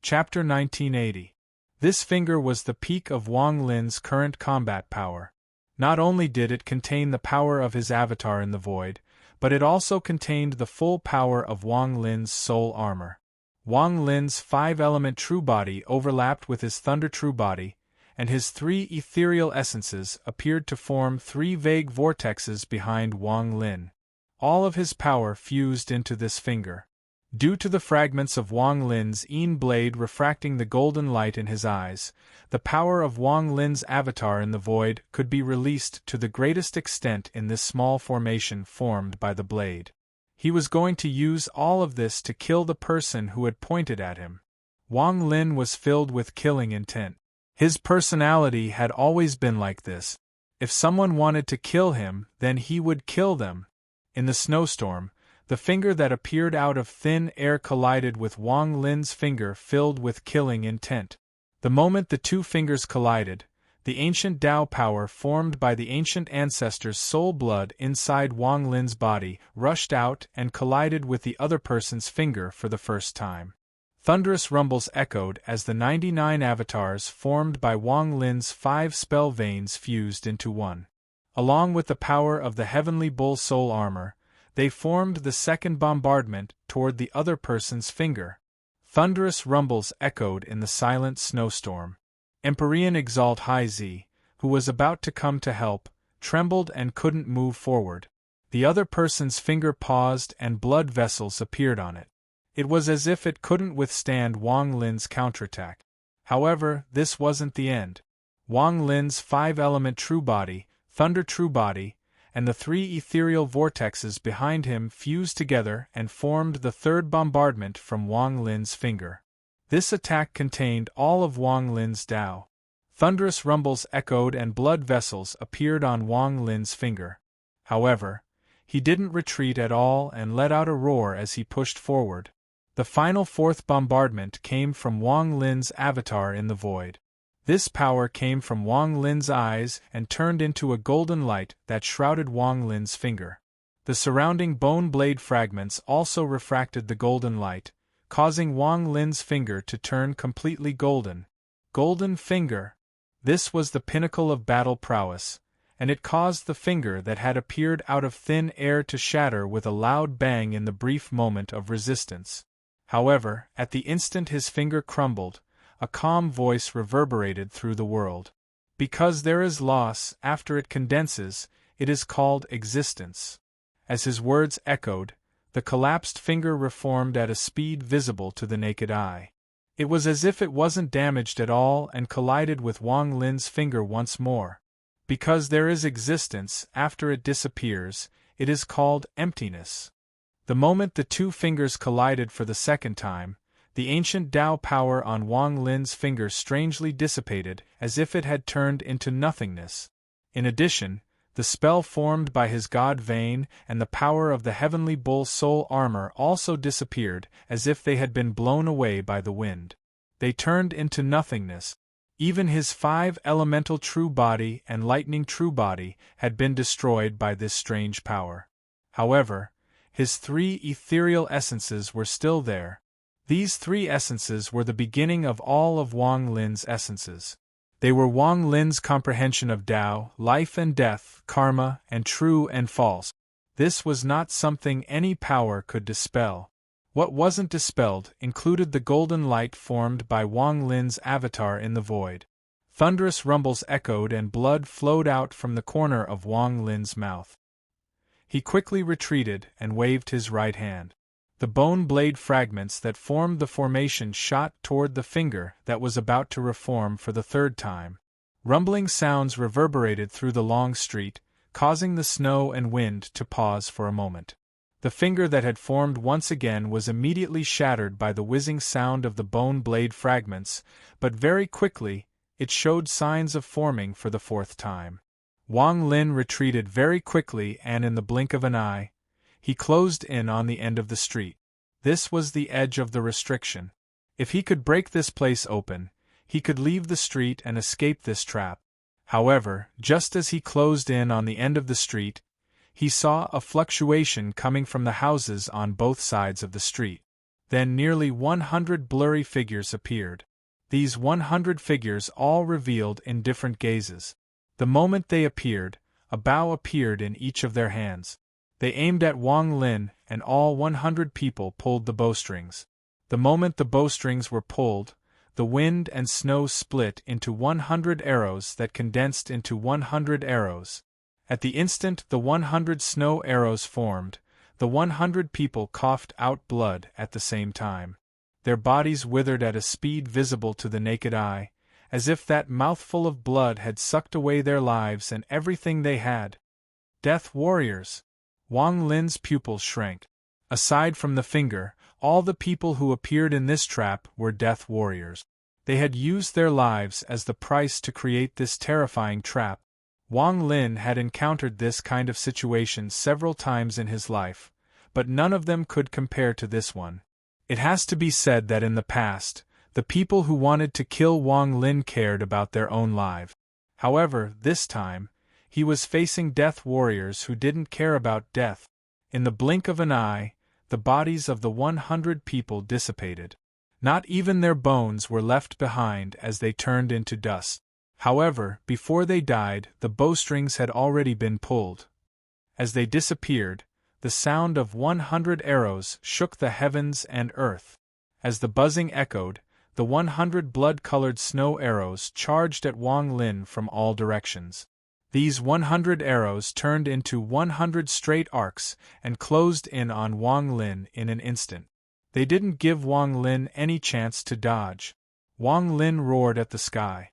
Chapter 1980. This finger was the peak of Wang Lin's current combat power. Not only did it contain the power of his avatar in the void, but it also contained the full power of Wang Lin's soul armor. Wang Lin's 5-element true body overlapped with his thunder true body, and his 3 ethereal essences appeared to form 3 vague vortexes behind Wang Lin. All of his power fused into this finger. Due to the fragments of Wang Lin's Yin blade refracting the golden light in his eyes, the power of Wang Lin's avatar in the void could be released to the greatest extent in this small formation formed by the blade. He was going to use all of this to kill the person who had pointed at him. Wang Lin was filled with killing intent. His personality had always been like this. If someone wanted to kill him, then he would kill them. In the snowstorm, the finger that appeared out of thin air collided with Wang Lin's finger filled with killing intent. The moment the 2 fingers collided, the ancient Tao power formed by the ancient ancestors' soul blood inside Wang Lin's body rushed out and collided with the other person's finger for the first time. Thunderous rumbles echoed as the 99 avatars formed by Wang Lin's 5 spell veins fused into one. Along with the power of the Heavenly Bull soul armor, they formed the second bombardment toward the other person's finger. Thunderous rumbles echoed in the silent snowstorm. Empyrean Exalt High Z, who was about to come to help, trembled and couldn't move forward. The other person's finger paused and blood vessels appeared on it. It was as if it couldn't withstand Wang Lin's counterattack. However, this wasn't the end. Wang Lin's 5-element true body, thunder true body, and the 3 ethereal vortexes behind him fused together and formed the third bombardment from Wang Lin's finger. This attack contained all of Wang Lin's Tao. Thunderous rumbles echoed and blood vessels appeared on Wang Lin's finger. However, he didn't retreat at all and let out a roar as he pushed forward. The final 4th bombardment came from Wang Lin's avatar in the void. This power came from Wang Lin's eyes and turned into a golden light that shrouded Wang Lin's finger. The surrounding bone blade fragments also refracted the golden light, causing Wang Lin's finger to turn completely golden. Golden finger. This was the pinnacle of battle prowess, and it caused the finger that had appeared out of thin air to shatter with a loud bang in the brief moment of resistance. However, at the instant his finger crumbled, a calm voice reverberated through the world. Because there is loss after it condenses, it is called existence. As his words echoed, the collapsed finger reformed at a speed visible to the naked eye. It was as if it wasn't damaged at all and collided with Wang Lin's finger once more. Because there is existence after it disappears, it is called emptiness. The moment the 2 fingers collided for the second time, the ancient Tao power on Wang Lin's finger strangely dissipated as if it had turned into nothingness. In addition, the spell formed by his god vein and the power of the Heavenly Bull soul armor also disappeared as if they had been blown away by the wind. They turned into nothingness. Even his 5 elemental true body and lightning true body had been destroyed by this strange power. However, his 3 ethereal essences were still there. These 3 essences were the beginning of all of Wang Lin's essences. They were Wang Lin's comprehension of Tao, life and death, karma, and true and false. This was not something any power could dispel. What wasn't dispelled included the golden light formed by Wang Lin's avatar in the void. Thunderous rumbles echoed and blood flowed out from the corner of Wang Lin's mouth. He quickly retreated and waved his right hand. The bone blade fragments that formed the formation shot toward the finger that was about to reform for the 3rd time. Rumbling sounds reverberated through the long street, causing the snow and wind to pause for a moment. The finger that had formed once again was immediately shattered by the whizzing sound of the bone blade fragments, but very quickly, it showed signs of forming for the 4th time. Wang Lin retreated very quickly and in the blink of an eye, he closed in on the end of the street. This was the edge of the restriction. If he could break this place open, he could leave the street and escape this trap. However, just as he closed in on the end of the street, he saw a fluctuation coming from the houses on both sides of the street. Then nearly 100 blurry figures appeared. These 100 figures all revealed in different gazes. The moment they appeared, a bow appeared in each of their hands. They aimed at Wang Lin, and all 100 people pulled the bowstrings. The moment the bowstrings were pulled, the wind and snow split into 100 arrows that condensed into 100 arrows. At the instant the 100 snow arrows formed, the 100 people coughed out blood at the same time. Their bodies withered at a speed visible to the naked eye, as if that mouthful of blood had sucked away their lives and everything they had. Death warriors! Wang Lin's pupils shrank. Aside from the finger, all the people who appeared in this trap were death warriors. They had used their lives as the price to create this terrifying trap. Wang Lin had encountered this kind of situation several times in his life, but none of them could compare to this one. It has to be said that in the past, the people who wanted to kill Wang Lin cared about their own lives. However, this time, he was facing death warriors who didn't care about death. In the blink of an eye, the bodies of the 100 people dissipated. Not even their bones were left behind as they turned into dust. However, before they died, the bowstrings had already been pulled. As they disappeared, the sound of 100 arrows shook the heavens and earth. As the buzzing echoed, the 100 blood-colored snow arrows charged at Wang Lin from all directions. These 100 arrows turned into 100 straight arcs and closed in on Wang Lin in an instant. They didn't give Wang Lin any chance to dodge. Wang Lin roared at the sky.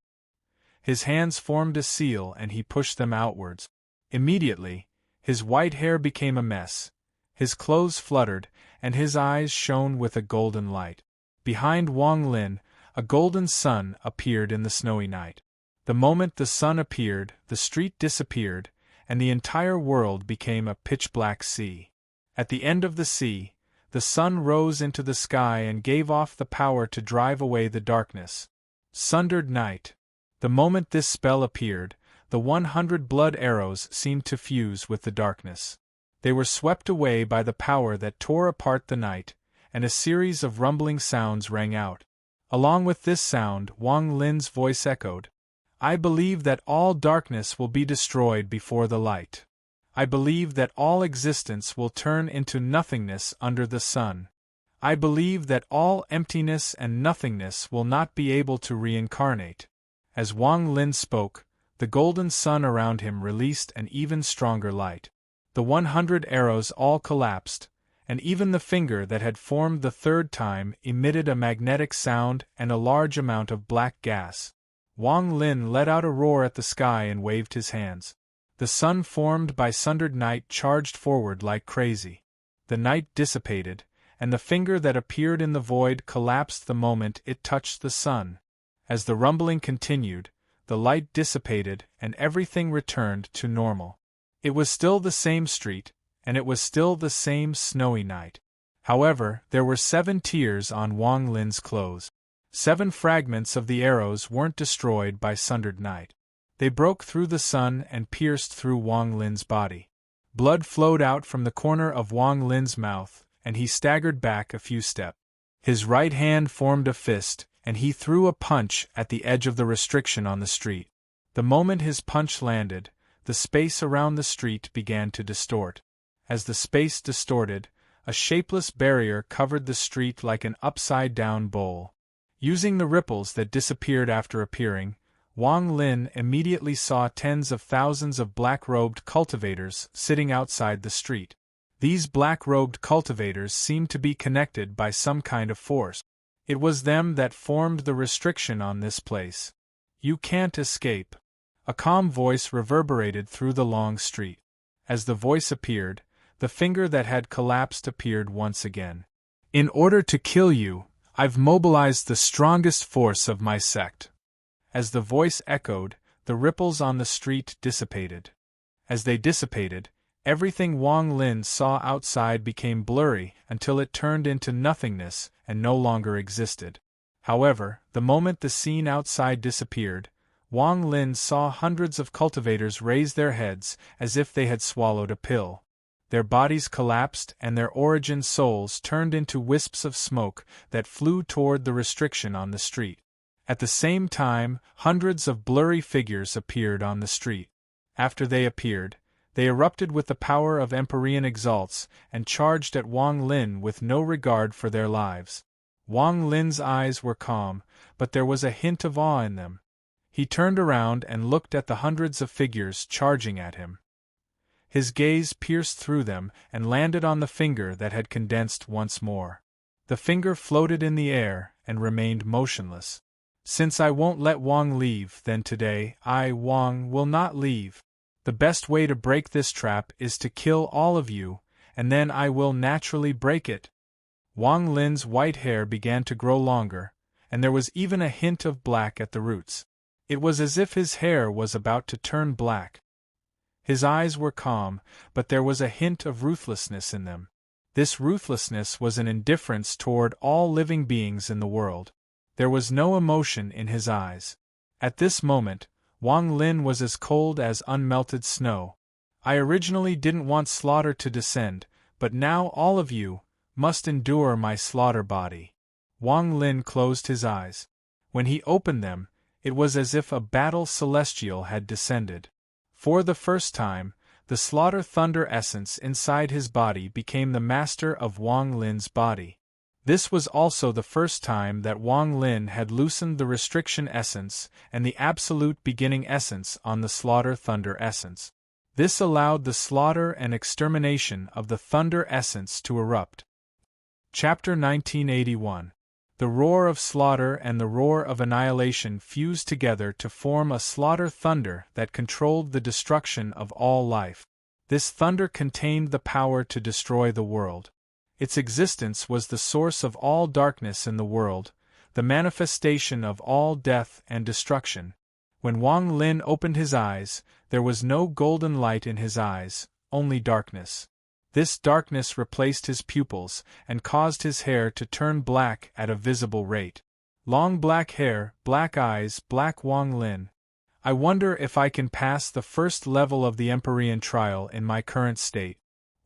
His hands formed a seal and he pushed them outwards. Immediately, his white hair became a mess, his clothes fluttered, and his eyes shone with a golden light. Behind Wang Lin, a golden sun appeared in the snowy night. The moment the sun appeared, the street disappeared, and the entire world became a pitch-black sea. At the end of the sea, the sun rose into the sky and gave off the power to drive away the darkness. Sundered night. The moment this spell appeared, the 100 blood arrows seemed to fuse with the darkness. They were swept away by the power that tore apart the night, and a series of rumbling sounds rang out. Along with this sound, Wang Lin's voice echoed. I believe that all darkness will be destroyed before the light. I believe that all existence will turn into nothingness under the sun. I believe that all emptiness and nothingness will not be able to reincarnate. As Wang Lin spoke, the golden sun around him released an even stronger light. The 100 arrows all collapsed, and even the finger that had formed the third time emitted a magnetic sound and a large amount of black gas. Wang Lin let out a roar at the sky and waved his hands. The sun formed by sundered night charged forward like crazy. The night dissipated, and the finger that appeared in the void collapsed the moment it touched the sun. As the rumbling continued, the light dissipated and everything returned to normal. It was still the same street, and it was still the same snowy night. However, there were 7 tears on Wang Lin's clothes. 7 fragments of the arrows weren't destroyed by sundered night. They broke through the sun and pierced through Wang Lin's body. Blood flowed out from the corner of Wang Lin's mouth, and he staggered back a few steps. His right hand formed a fist, and he threw a punch at the edge of the restriction on the street. The moment his punch landed, the space around the street began to distort. As the space distorted, a shapeless barrier covered the street like an upside-down bowl. Using the ripples that disappeared after appearing, Wang Lin immediately saw tens of thousands of black-robed cultivators sitting outside the street. These black-robed cultivators seemed to be connected by some kind of force. It was them that formed the restriction on this place. You can't escape. A calm voice reverberated through the long street. As the voice appeared, the finger that had collapsed appeared once again. In order to kill you, I've mobilized the strongest force of my sect. As the voice echoed, the ripples on the street dissipated. As they dissipated, everything Wang Lin saw outside became blurry until it turned into nothingness and no longer existed. However, the moment the scene outside disappeared, Wang Lin saw hundreds of cultivators raise their heads as if they had swallowed a pill. their bodies collapsed and their origin souls turned into wisps of smoke that flew toward the restriction on the street. At the same time, hundreds of blurry figures appeared on the street. After they appeared, they erupted with the power of Empyrean exalts and charged at Wang Lin with no regard for their lives. Wang Lin's eyes were calm, but there was a hint of awe in them. He turned around and looked at the hundreds of figures charging at him. His gaze pierced through them and landed on the finger that had condensed once more. The finger floated in the air and remained motionless. Since I won't let Wang leave, then today I, Wang, will not leave. The best way to break this trap is to kill all of you, and then I will naturally break it. Wang Lin's white hair began to grow longer, and there was even a hint of black at the roots. It was as if his hair was about to turn black. His eyes were calm, but there was a hint of ruthlessness in them. This ruthlessness was an indifference toward all living beings in the world. There was no emotion in his eyes. At this moment, Wang Lin was as cold as unmelted snow. I originally didn't want slaughter to descend, but now all of you must endure my slaughter body. Wang Lin closed his eyes. When he opened them, it was as if a battle celestial had descended. For the first time, the slaughter thunder essence inside his body became the master of Wang Lin's body. This was also the first time that Wang Lin had loosened the restriction essence and the absolute beginning essence on the slaughter thunder essence. This allowed the slaughter and extermination of the thunder essence to erupt. Chapter 1981. The roar of slaughter and the roar of annihilation fused together to form a slaughter thunder that controlled the destruction of all life. This thunder contained the power to destroy the world. Its existence was the source of all darkness in the world, the manifestation of all death and destruction. When Wang Lin opened his eyes, there was no golden light in his eyes, only darkness. This darkness replaced his pupils and caused his hair to turn black at a visible rate. Long black hair, black eyes, black Wang Lin. I wonder if I can pass the first level of the Empyrean trial in my current state.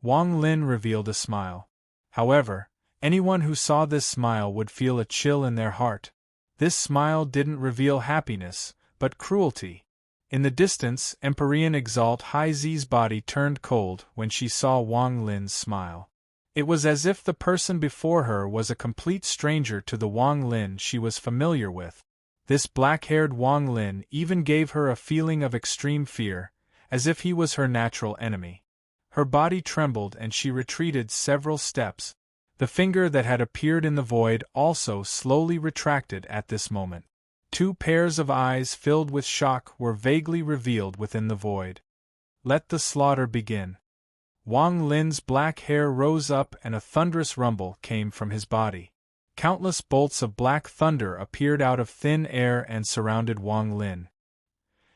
Wang Lin revealed a smile. However, anyone who saw this smile would feel a chill in their heart. This smile didn't reveal happiness, but cruelty. In the distance, Empyrean Exalt Hai Zi's body turned cold when she saw Wang Lin's smile. It was as if the person before her was a complete stranger to the Wang Lin she was familiar with. This black-haired Wang Lin even gave her a feeling of extreme fear, as if he was her natural enemy. Her body trembled and she retreated several steps. The finger that had appeared in the void also slowly retracted at this moment. Two pairs of eyes filled with shock were vaguely revealed within the void. Let the slaughter begin. Wang Lin's black hair rose up and a thunderous rumble came from his body. Countless bolts of black thunder appeared out of thin air and surrounded Wang Lin.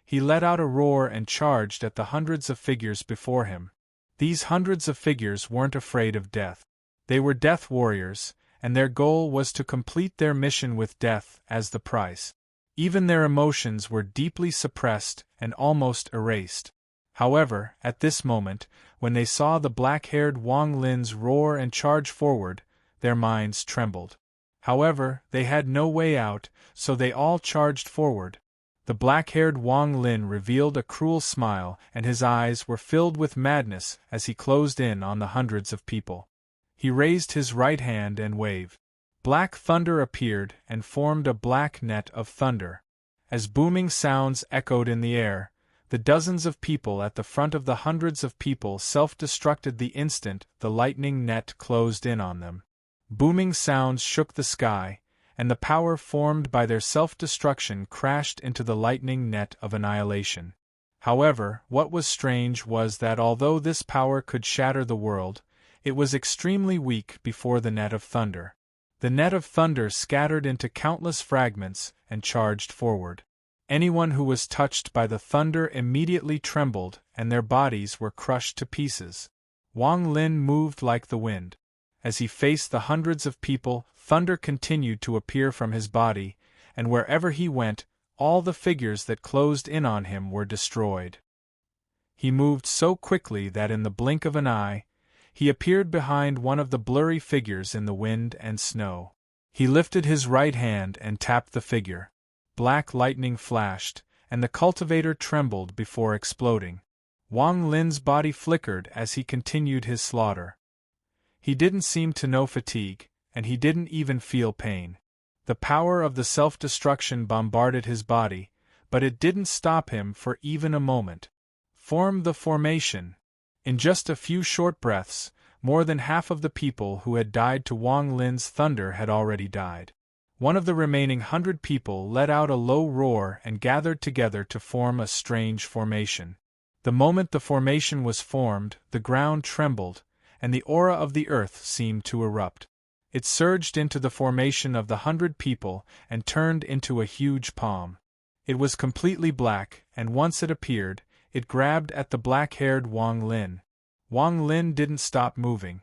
He let out a roar and charged at the hundreds of figures before him. These hundreds of figures weren't afraid of death. They were death warriors, and their goal was to complete their mission with death as the price. Even their emotions were deeply suppressed and almost erased. However, at this moment, when they saw the black-haired Wang Lin's roar and charge forward, their minds trembled. However, they had no way out, so they all charged forward. The black-haired Wang Lin revealed a cruel smile and his eyes were filled with madness as he closed in on the hundreds of people. He raised his right hand and waved. Black thunder appeared and formed a black net of thunder. As booming sounds echoed in the air, the dozens of people at the front of the hundreds of people self-destructed the instant the lightning net closed in on them. Booming sounds shook the sky, and the power formed by their self-destruction crashed into the lightning net of annihilation. However, what was strange was that although this power could shatter the world, it was extremely weak before the net of thunder. The net of thunder scattered into countless fragments and charged forward. Anyone who was touched by the thunder immediately trembled and their bodies were crushed to pieces. Wang Lin moved like the wind. As he faced the hundreds of people, thunder continued to appear from his body, and wherever he went, all the figures that closed in on him were destroyed. He moved so quickly that in the blink of an eye, he appeared behind one of the blurry figures in the wind and snow. He lifted his right hand and tapped the figure. Black lightning flashed, and the cultivator trembled before exploding. Wang Lin's body flickered as he continued his slaughter. He didn't seem to know fatigue, and he didn't even feel pain. The power of the self-destruction bombarded his body, but it didn't stop him for even a moment. Form the formation. In just a few short breaths, more than half of the people who had died to Wang Lin's thunder had already died. One of the remaining 100 people let out a low roar and gathered together to form a strange formation. The moment the formation was formed, the ground trembled, and the aura of the earth seemed to erupt. It surged into the formation of the 100 people and turned into a huge palm. It was completely black, and once it appeared, it grabbed at the black-haired Wang Lin. Wang Lin didn't stop moving.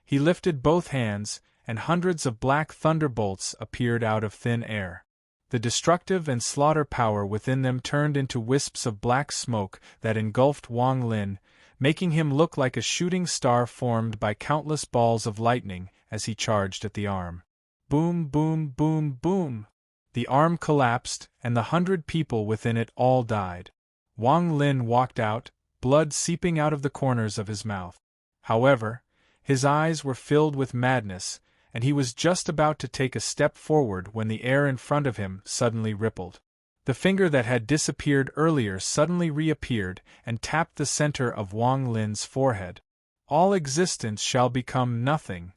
He lifted both hands, and hundreds of black thunderbolts appeared out of thin air. The destructive and slaughter power within them turned into wisps of black smoke that engulfed Wang Lin, making him look like a shooting star formed by countless balls of lightning as he charged at the arm. Boom, boom, boom, boom! The arm collapsed, and the 100 people within it all died. Wang Lin walked out, blood seeping out of the corners of his mouth. However, his eyes were filled with madness, and he was just about to take a step forward when the air in front of him suddenly rippled. The finger that had disappeared earlier suddenly reappeared and tapped the center of Wang Lin's forehead. All existence shall become nothing.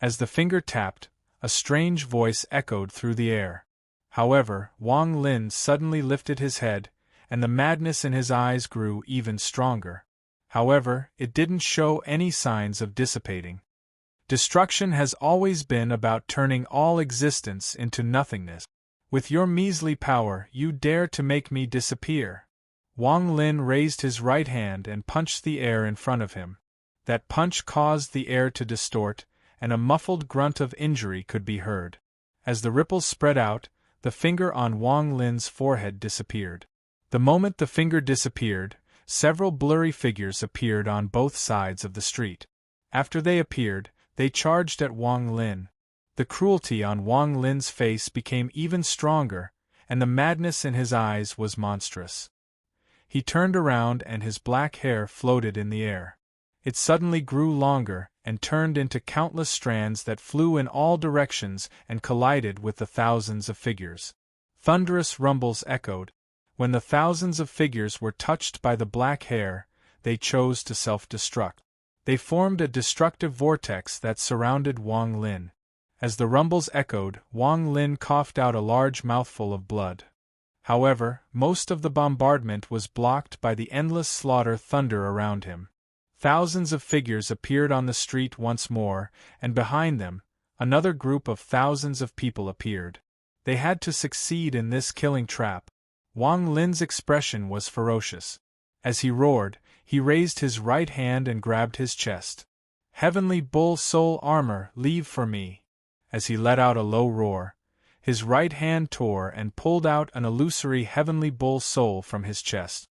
As the finger tapped, a strange voice echoed through the air. However, Wang Lin suddenly lifted his head, and the madness in his eyes grew even stronger. However, it didn't show any signs of dissipating. Destruction has always been about turning all existence into nothingness. With your measly power, you dare to make me disappear. Wang Lin raised his right hand and punched the air in front of him. That punch caused the air to distort, and a muffled grunt of injury could be heard. As the ripples spread out, the finger on Wang Lin's forehead disappeared. The moment the finger disappeared, several blurry figures appeared on both sides of the street. After they appeared, they charged at Wang Lin. The cruelty on Wang Lin's face became even stronger, and the madness in his eyes was monstrous. He turned around and his black hair floated in the air. It suddenly grew longer and turned into countless strands that flew in all directions and collided with the thousands of figures. Thunderous rumbles echoed. When the thousands of figures were touched by the black hair, they chose to self-destruct. They formed a destructive vortex that surrounded Wang Lin. As the rumbles echoed, Wang Lin coughed out a large mouthful of blood. However, most of the bombardment was blocked by the endless slaughter thunder around him. Thousands of figures appeared on the street once more, and behind them, another group of thousands of people appeared. They had to succeed in this killing trap. Wang Lin's expression was ferocious. As he roared, he raised his right hand and grabbed his chest. "Heavenly Bull Soul Armor, leave for me!" As he let out a low roar, his right hand tore and pulled out an illusory Heavenly Bull Soul from his chest.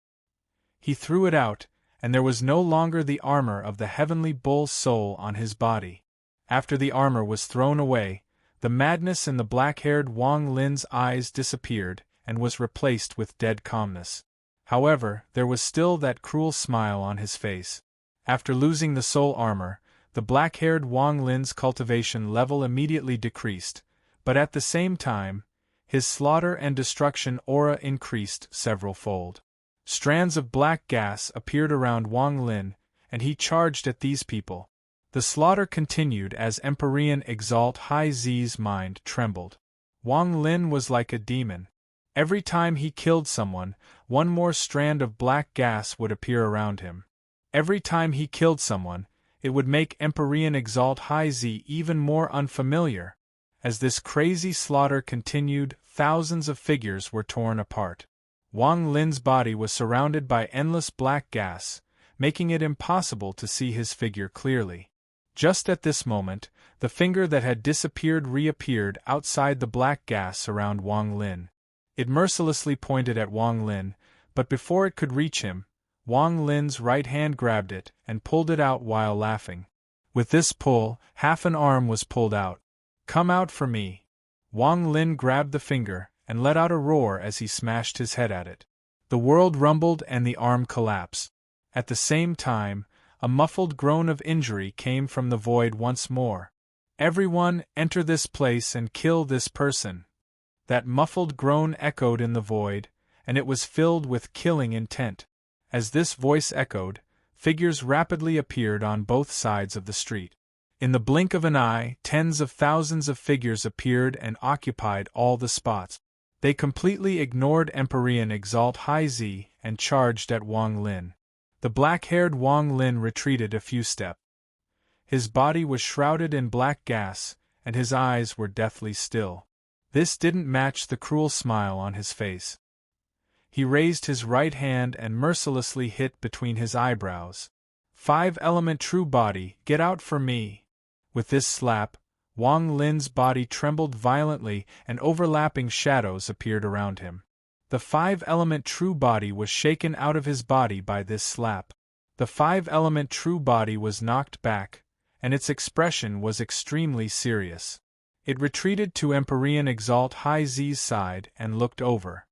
He threw it out, and there was no longer the armor of the Heavenly Bull Soul on his body. After the armor was thrown away, the madness in the black-haired Wang Lin's eyes disappeared and was replaced with dead calmness. However, there was still that cruel smile on his face. After losing the soul armor, the black-haired Wang Lin's cultivation level immediately decreased, but at the same time, his slaughter and destruction aura increased several-fold. Strands of black gas appeared around Wang Lin, and he charged at these people. The slaughter continued as Empyrean Exalt High Z's mind trembled. Wang Lin was like a demon. Every time he killed someone, one more strand of black gas would appear around him. Every time he killed someone, it would make Empyrean Exalt High Z even more unfamiliar. As this crazy slaughter continued, thousands of figures were torn apart. Wang Lin's body was surrounded by endless black gas, making it impossible to see his figure clearly. Just at this moment, the finger that had disappeared reappeared outside the black gas around Wang Lin. It mercilessly pointed at Wang Lin, but before it could reach him, Wang Lin's right hand grabbed it and pulled it out while laughing. With this pull, half an arm was pulled out. "Come out for me." Wang Lin grabbed the finger and let out a roar as he smashed his head at it. The world rumbled and the arm collapsed. At the same time, a muffled groan of injury came from the void once more. "Everyone, enter this place and kill this person." That muffled groan echoed in the void, and it was filled with killing intent. As this voice echoed, figures rapidly appeared on both sides of the street. In the blink of an eye, tens of thousands of figures appeared and occupied all the spots. They completely ignored Empyrean Exalt High Z and charged at Wang Lin. The black-haired Wang Lin retreated a few steps. His body was shrouded in black gas, and his eyes were deathly still. This didn't match the cruel smile on his face. He raised his right hand and mercilessly hit between his eyebrows. "Five-element true body, get out for me!" With this slap, Wang Lin's body trembled violently and overlapping shadows appeared around him. The five-element true body was shaken out of his body by this slap. The five-element true body was knocked back, and its expression was extremely serious. It retreated to Empyrean Exalt High Z's side and looked over.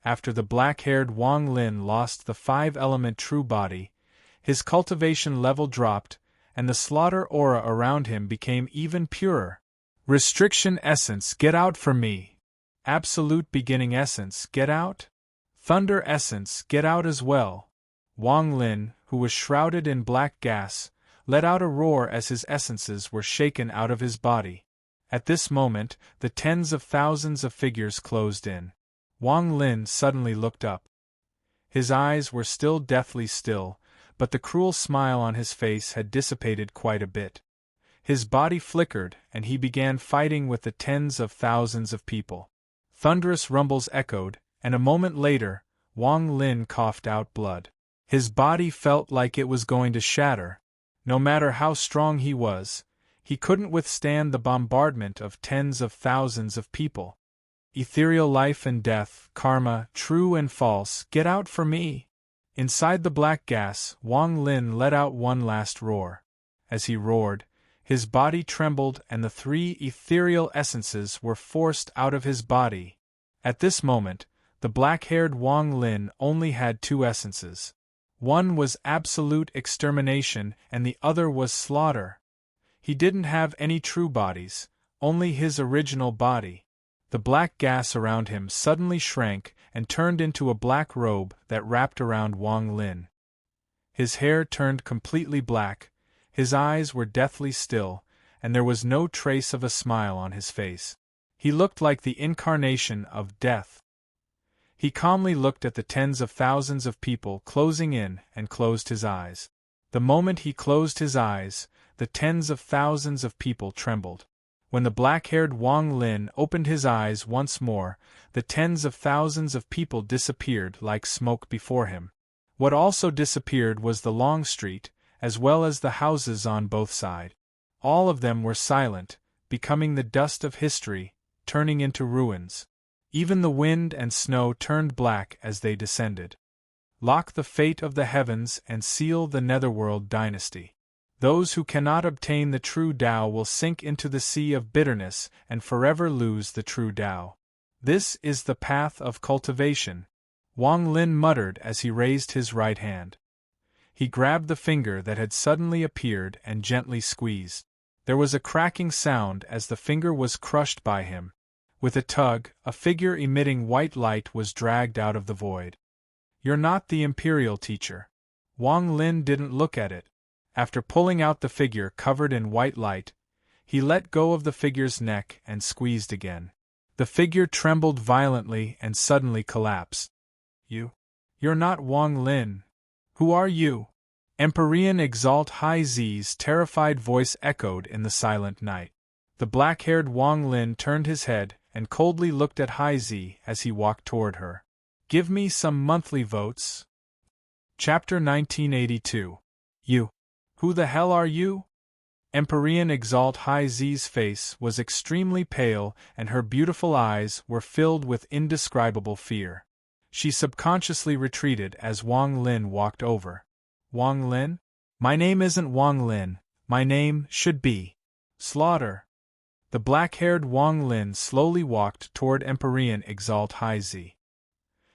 After the black-haired Wang Lin lost the five-element true body, his cultivation level dropped, and the slaughter aura around him became even purer. Restriction essence, get out for me. Absolute beginning essence, get out. Thunder essence, get out as well. Wang Lin, who was shrouded in black gas, let out a roar as his essences were shaken out of his body. At this moment, the tens of thousands of figures closed in. Wang Lin suddenly looked up. His eyes were still deathly still, but the cruel smile on his face had dissipated quite a bit. His body flickered, and he began fighting with the tens of thousands of people. Thunderous rumbles echoed, and a moment later, Wang Lin coughed out blood. His body felt like it was going to shatter. No matter how strong he was, he couldn't withstand the bombardment of tens of thousands of people. Ethereal life and death, karma, true and false, get out for me! Inside the black gas, Wang Lin let out one last roar. As he roared, his body trembled and the three ethereal essences were forced out of his body. At this moment, the black-haired Wang Lin only had two essences. One was absolute extermination and the other was slaughter. He didn't have any true bodies, only his original body. The black gas around him suddenly shrank and turned into a black robe that wrapped around Wang Lin. His hair turned completely black, his eyes were deathly still, and there was no trace of a smile on his face. He looked like the incarnation of death. He calmly looked at the tens of thousands of people closing in and closed his eyes. The moment he closed his eyes, the tens of thousands of people trembled. When the black-haired Wang Lin opened his eyes once more, the tens of thousands of people disappeared like smoke before him. What also disappeared was the long street, as well as the houses on both sides. All of them were silent, becoming the dust of history, turning into ruins. Even the wind and snow turned black as they descended. Lock the fate of the heavens and seal the netherworld dynasty. Those who cannot obtain the true Tao will sink into the sea of bitterness and forever lose the true Tao. This is the path of cultivation, Wang Lin muttered as he raised his right hand. He grabbed the finger that had suddenly appeared and gently squeezed. There was a cracking sound as the finger was crushed by him. With a tug, a figure emitting white light was dragged out of the void. "You're not the Imperial teacher." Wang Lin didn't look at it. After pulling out the figure covered in white light, he let go of the figure's neck and squeezed again. The figure trembled violently and suddenly collapsed. You're not Wang Lin. Who are you?" Empyrean Exalt High Z's terrified voice echoed in the silent night. The black-haired Wang Lin turned his head and coldly looked at High Z as he walked toward her. "Give me some monthly votes." Chapter 1982. Who the hell are you? Empyrean Exalt High Z's face was extremely pale and her beautiful eyes were filled with indescribable fear. She subconsciously retreated as Wang Lin walked over. "Wang Lin? My name isn't Wang Lin, My name should be Slaughter. The black-haired Wang Lin slowly walked toward Empyrean Exalt High Z.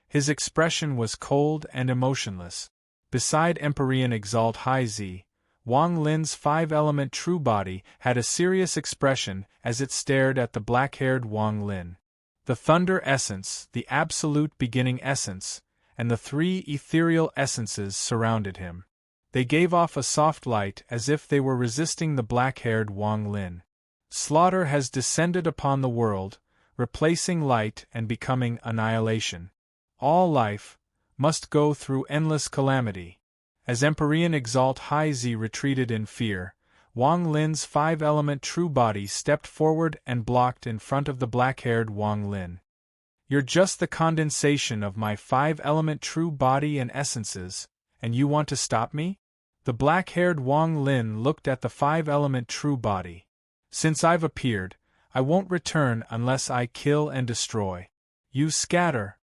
His expression was cold and emotionless. Beside Empyrean Exalt High Z, Wang Lin's five-element true body had a serious expression as it stared at the black-haired Wang Lin. The thunder essence, the absolute beginning essence, and the three ethereal essences surrounded him. They gave off a soft light as if they were resisting the black-haired Wang Lin. Slaughter has descended upon the world, replacing light and becoming annihilation. All life must go through endless calamity. As Empyrean Exalt High Z retreated in fear, Wang Lin's five-element true body stepped forward and blocked in front of the black-haired Wang Lin. You're just the condensation of my five-element true body and essences, and you want to stop me? The black-haired Wang Lin looked at the five-element true body. Since I've appeared, I won't return unless I kill and destroy. You scatter.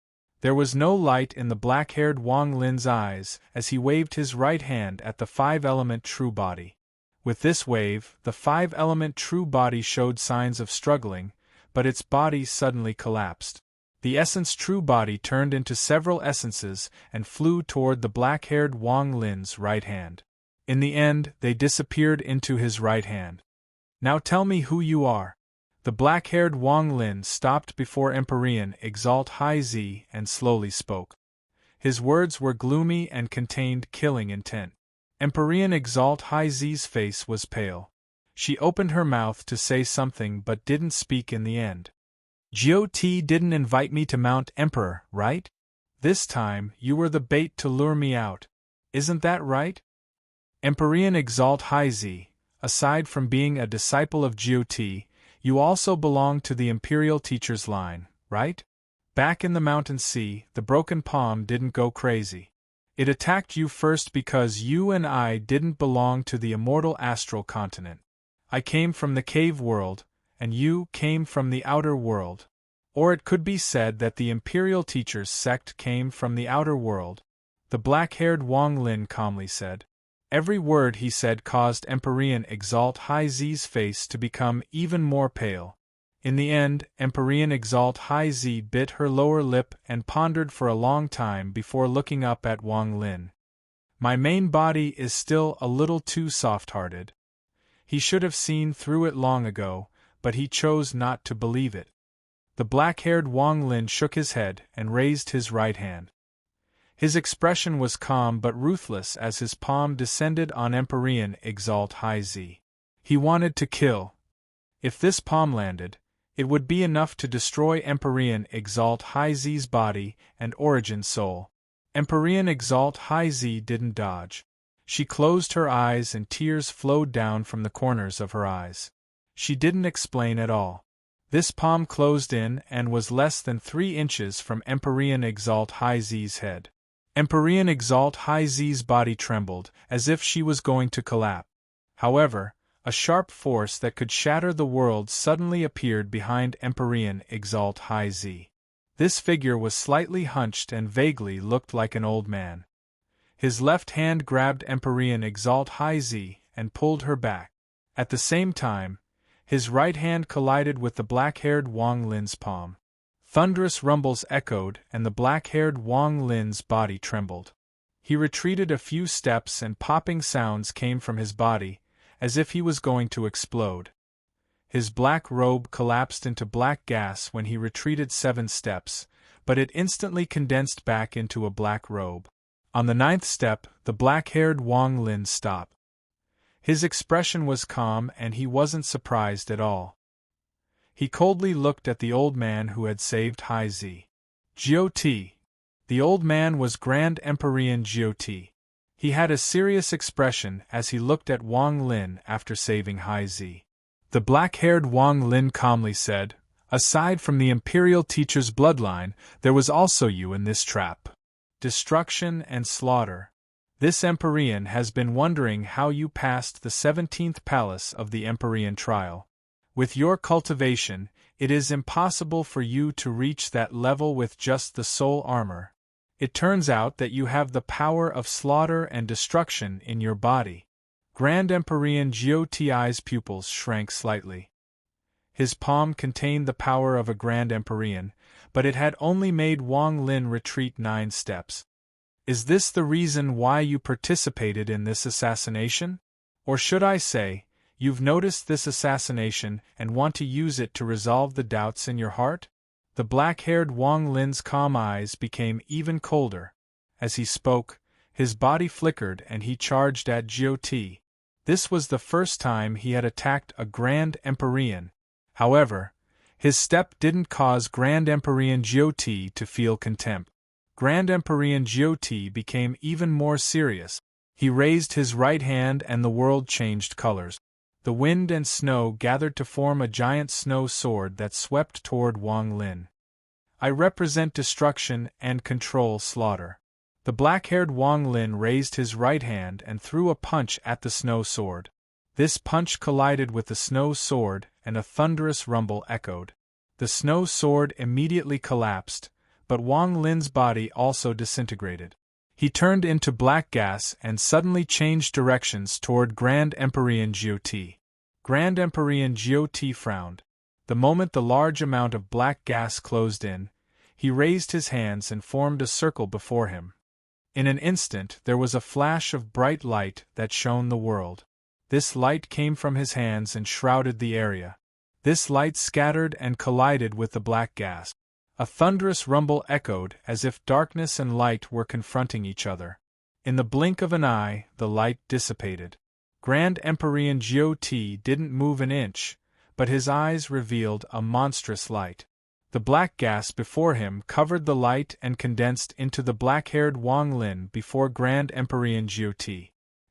There was no light in the black-haired Wang Lin's eyes as he waved his right hand at the five-element true body. With this wave, the five-element true body showed signs of struggling, but its body suddenly collapsed. The essence true body turned into several essences and flew toward the black-haired Wang Lin's right hand. In the end, they disappeared into his right hand. Now tell me who you are. The black-haired Wang Lin stopped before Empyrean Exalt High Z and slowly spoke. His words were gloomy and contained killing intent. Empyrean Exalt High Z's face was pale. She opened her mouth to say something but didn't speak in the end. GOT didn't invite me to Mount Emperor, right? This time, you were the bait to lure me out. Isn't that right? Empyrean Exalt High Z, aside from being a disciple of GOT, you also belong to the Imperial Teacher's line, right? Back in the Mountain Sea, the Broken Palm didn't go crazy. It attacked you first because you and I didn't belong to the immortal astral continent. I came from the cave world, and you came from the outer world. Or it could be said that the Imperial Teacher's sect came from the outer world. The black-haired Wang Lin calmly said. Every word he said caused Empyrean Exalt High Z's face to become even more pale. In the end, Empyrean Exalt High Z bit her lower lip and pondered for a long time before looking up at Wang Lin. My main body is still a little too soft-hearted. He should have seen through it long ago, but he chose not to believe it. The black-haired Wang Lin shook his head and raised his right hand. His expression was calm but ruthless as his palm descended on Empyrean Exalt High Z. He wanted to kill. If this palm landed, it would be enough to destroy Empyrean Exalt High Z's body and origin soul. Empyrean Exalt High Z didn't dodge. She closed her eyes and tears flowed down from the corners of her eyes. She didn't explain at all. This palm closed in and was less than 3 inches from Empyrean Exalt High Z's head. Empyrean Exalt High Z's body trembled, as if she was going to collapse. However, a sharp force that could shatter the world suddenly appeared behind Empyrean Exalt High Z. This figure was slightly hunched and vaguely looked like an old man. His left hand grabbed Empyrean Exalt High Z and pulled her back. At the same time, his right hand collided with the black-haired Wang Lin's palm. Thunderous rumbles echoed and the black-haired Wang Lin's body trembled. He retreated a few steps and popping sounds came from his body, as if he was going to explode. His black robe collapsed into black gas when he retreated 7 steps, but it instantly condensed back into a black robe. On the 9th step, the black-haired Wang Lin stopped. His expression was calm and he wasn't surprised at all. He coldly looked at the old man who had saved High Z. GOT. The old man was Grand Empyrean GOT. He had a serious expression as he looked at Wang Lin after saving High Z. The black-haired Wang Lin calmly said, aside from the Imperial Teacher's bloodline, there was also you in this trap. Destruction and slaughter. This Empyrean has been wondering how you passed the 17th palace of the Empyrean trial. With your cultivation, it is impossible for you to reach that level with just the soul armor. It turns out that you have the power of slaughter and destruction in your body. Grand Empyrean Gioti's pupils shrank slightly. His palm contained the power of a Grand Empyrean, but it had only made Wang Lin retreat 9 steps. Is this the reason why you participated in this assassination? Or should I say, you've noticed this assassination and want to use it to resolve the doubts in your heart? The black-haired Wang Lin's calm eyes became even colder. As he spoke, his body flickered and he charged at Jioti. This was the first time he had attacked a Grand Empyrean. However, his step didn't cause Grand Empyrean Jioti to feel contempt. Grand Empyrean Jioti became even more serious. He raised his right hand and the world changed colors. The wind and snow gathered to form a giant snow sword that swept toward Wang Lin. I represent destruction and control slaughter. The black-haired Wang Lin raised his right hand and threw a punch at the snow sword. This punch collided with the snow sword and a thunderous rumble echoed. The snow sword immediately collapsed, but Wang Lin's body also disintegrated. He turned into black gas and suddenly changed directions toward Grand Empyrean Jioti. Grand Empyrean Jioti frowned. The moment the large amount of black gas closed in, he raised his hands and formed a circle before him. In an instant there was a flash of bright light that shone the world. This light came from his hands and shrouded the area. This light scattered and collided with the black gas. A thunderous rumble echoed as if darkness and light were confronting each other. In the blink of an eye, the light dissipated. Grand Empyrean Jioti didn't move an inch, but his eyes revealed a monstrous light. The black gas before him covered the light and condensed into the black-haired Wang Lin before Grand Empyrean Jioti.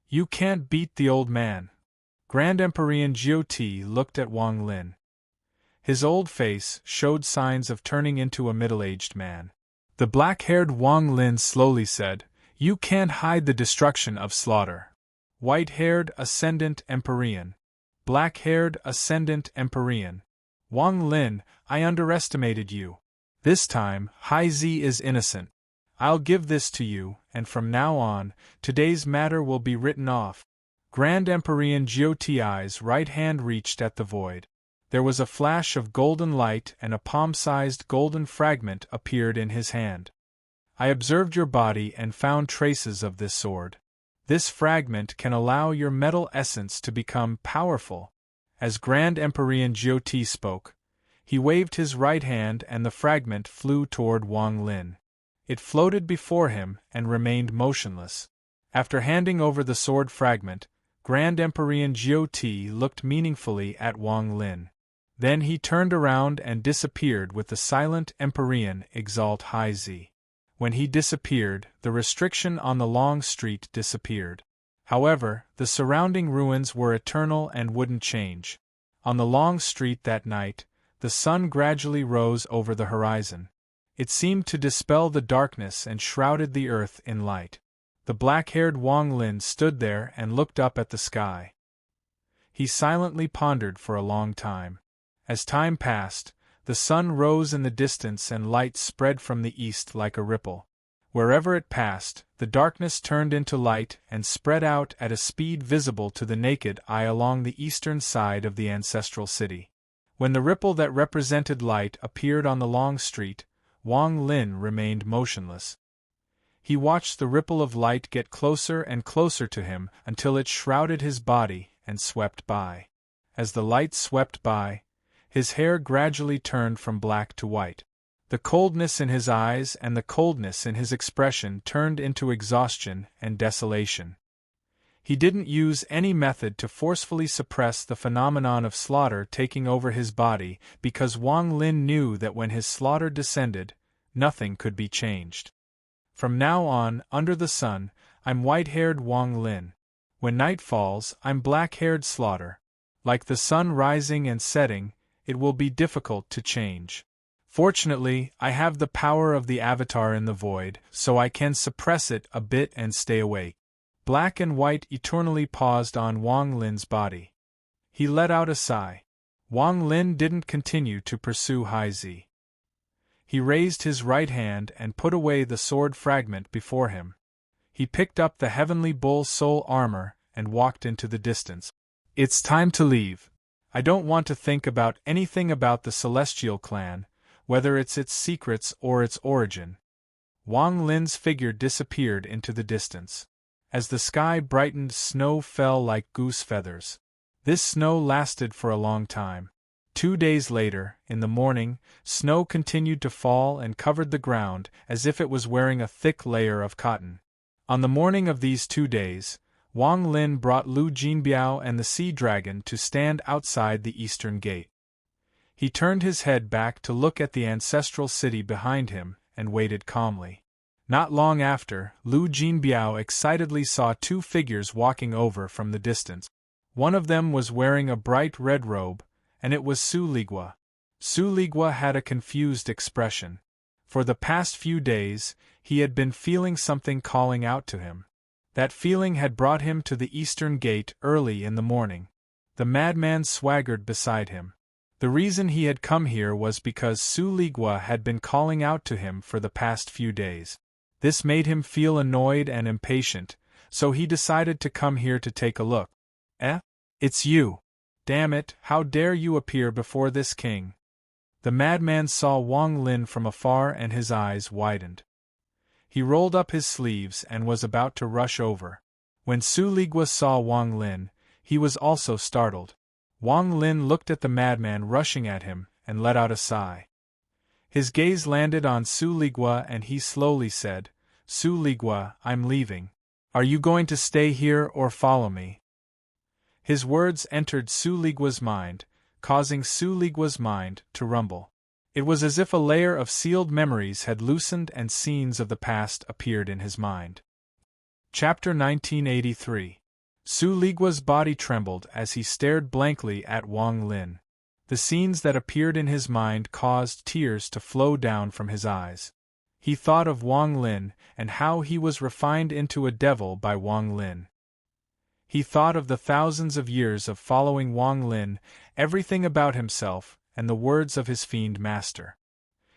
You can't beat the old man. Grand Empyrean Jioti looked at Wang Lin. His old face showed signs of turning into a middle-aged man. The black-haired Wang Lin slowly said, "You can't hide the destruction of slaughter." White-haired Ascendant Empyrean. Black-haired Ascendant Empyrean. Wang Lin, I underestimated you. This time, Hai-Zi is innocent. I'll give this to you, and from now on, today's matter will be written off. Grand Empyrean Jioti's right hand reached at the void. There was a flash of golden light and a palm-sized golden fragment appeared in his hand. I observed your body and found traces of this sword. This fragment can allow your metal essence to become powerful. As Grand Empyrean Jioti spoke, he waved his right hand and the fragment flew toward Wang Lin. It floated before him and remained motionless. After handing over the sword fragment, Grand Empyrean Jioti looked meaningfully at Wang Lin. Then he turned around and disappeared with the silent Empyrean Exalt Hai-Zi. When he disappeared, the restriction on the long street disappeared. However, the surrounding ruins were eternal and wouldn't change. On the long street that night, the sun gradually rose over the horizon. It seemed to dispel the darkness and shrouded the earth in light. The black-haired Wang Lin stood there and looked up at the sky. He silently pondered for a long time. As time passed, the sun rose in the distance and light spread from the east like a ripple. Wherever it passed, the darkness turned into light and spread out at a speed visible to the naked eye along the eastern side of the ancestral city. When the ripple that represented light appeared on the long street, Wang Lin remained motionless. He watched the ripple of light get closer and closer to him until it shrouded his body and swept by. As the light swept by, his hair gradually turned from black to white. The coldness in his eyes and the coldness in his expression turned into exhaustion and desolation. He didn't use any method to forcefully suppress the phenomenon of slaughter taking over his body because Wang Lin knew that when his slaughter descended, nothing could be changed. From now on, under the sun, I'm white-haired Wang Lin. When night falls, I'm black-haired Slaughter. Like the sun rising and setting, it will be difficult to change. Fortunately, I have the power of the avatar in the void, so I can suppress it a bit and stay awake. Black and white eternally paused on Wang Lin's body. He let out a sigh. Wang Lin didn't continue to pursue Hai-Zi. He raised his right hand and put away the sword fragment before him. He picked up the Heavenly Bull soul armor and walked into the distance. It's time to leave. I don't want to think about anything about the Celestial Clan, whether it's its secrets or its origin. Wang Lin's figure disappeared into the distance. As the sky brightened, snow fell like goose feathers. This snow lasted for a long time. 2 days later, in the morning, snow continued to fall and covered the ground as if it was wearing a thick layer of cotton. On the morning of these 2 days, Wang Lin brought Lu Jinbiao and the sea dragon to stand outside the eastern gate. He turned his head back to look at the ancestral city behind him and waited calmly. Not long after, Lu Jinbiao excitedly saw 2 figures walking over from the distance. One of them was wearing a bright red robe, and it was Su Ligua. Su Ligua had a confused expression. For the past few days, he had been feeling something calling out to him. That feeling had brought him to the eastern gate early in the morning. The madman swaggered beside him. The reason he had come here was because Su Ligua had been calling out to him for the past few days. This made him feel annoyed and impatient, so he decided to come here to take a look. It's you. Damn it, how dare you appear before this king? The madman saw Wang Lin from afar and his eyes widened. He rolled up his sleeves and was about to rush over. When Su Ligua saw Wang Lin, he was also startled. Wang Lin looked at the madman rushing at him and let out a sigh. His gaze landed on Su Ligua and he slowly said, "Su Ligua, I'm leaving. Are you going to stay here or follow me?" His words entered Su Ligua's mind, causing Su Ligua's mind to rumble. It was as if a layer of sealed memories had loosened and scenes of the past appeared in his mind. Chapter 1983. Su Ligua's body trembled as he stared blankly at Wang Lin. The scenes that appeared in his mind caused tears to flow down from his eyes. He thought of Wang Lin and how he was refined into a devil by Wang Lin. He thought of the thousands of years of following Wang Lin, everything about himself, and the words of his fiend master.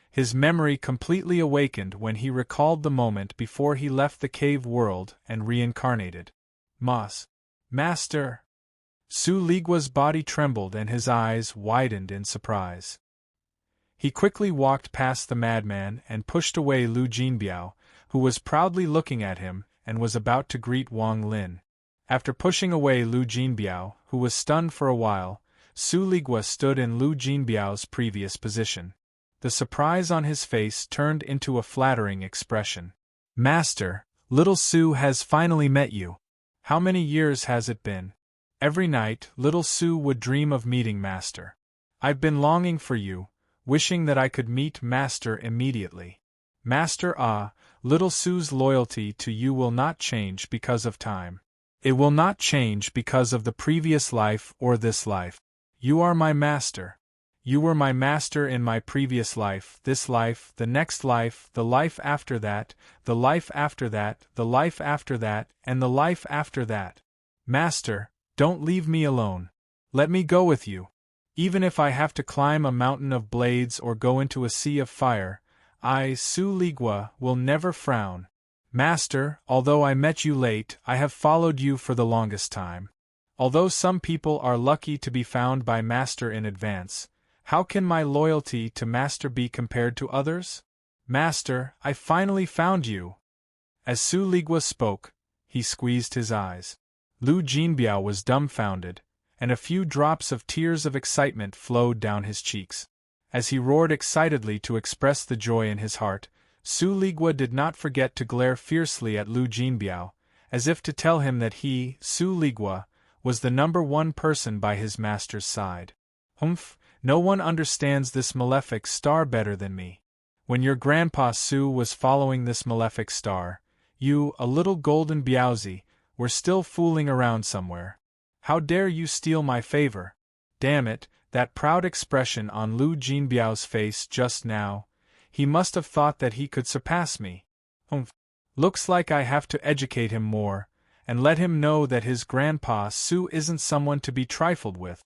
His memory completely awakened when he recalled the moment before he left the cave world and reincarnated. Master! Su Ligua's body trembled and his eyes widened in surprise. He quickly walked past the madman and pushed away Lu Jinbiao, who was proudly looking at him and was about to greet Wang Lin. After pushing away Lu Jinbiao, who was stunned for a while, Su Ligua stood in Lu Jinbiao's previous position. The surprise on his face turned into a flattering expression. "Master, little Su has finally met you. How many years has it been?" Every night, little Su would dream of meeting Master. "I've been longing for you, wishing that I could meet Master immediately." Master, little Su's loyalty to you will not change because of time. It will not change because of the previous life or this life. You are my master. You were my master in my previous life, this life, the next life, the life after that, the life after that, the life after that, and the life after that. Master, don't leave me alone. Let me go with you. Even if I have to climb a mountain of blades or go into a sea of fire, I, Su Ligua, will never frown. Master, although I met you late, I have followed you for the longest time. Although some people are lucky to be found by Master in advance, how can my loyalty to Master be compared to others? Master, I finally found you." As Su Ligua spoke, he squeezed his eyes. Lu Jinbiao was dumbfounded, and a few drops of tears of excitement flowed down his cheeks. As he roared excitedly to express the joy in his heart, Su Ligua did not forget to glare fiercely at Lu Jinbiao, as if to tell him that he, Su Ligua, was the #1 person by his master's side. No one understands this malefic star better than me. When your grandpa Su was following this malefic star, you, a little golden Biaozi, were still fooling around somewhere. How dare you steal my favor? Damn it, that proud expression on Lu Jinbiao's face just now. He must have thought that he could surpass me. Looks like I have to educate him more, and let him know that his grandpa Su isn't someone to be trifled with.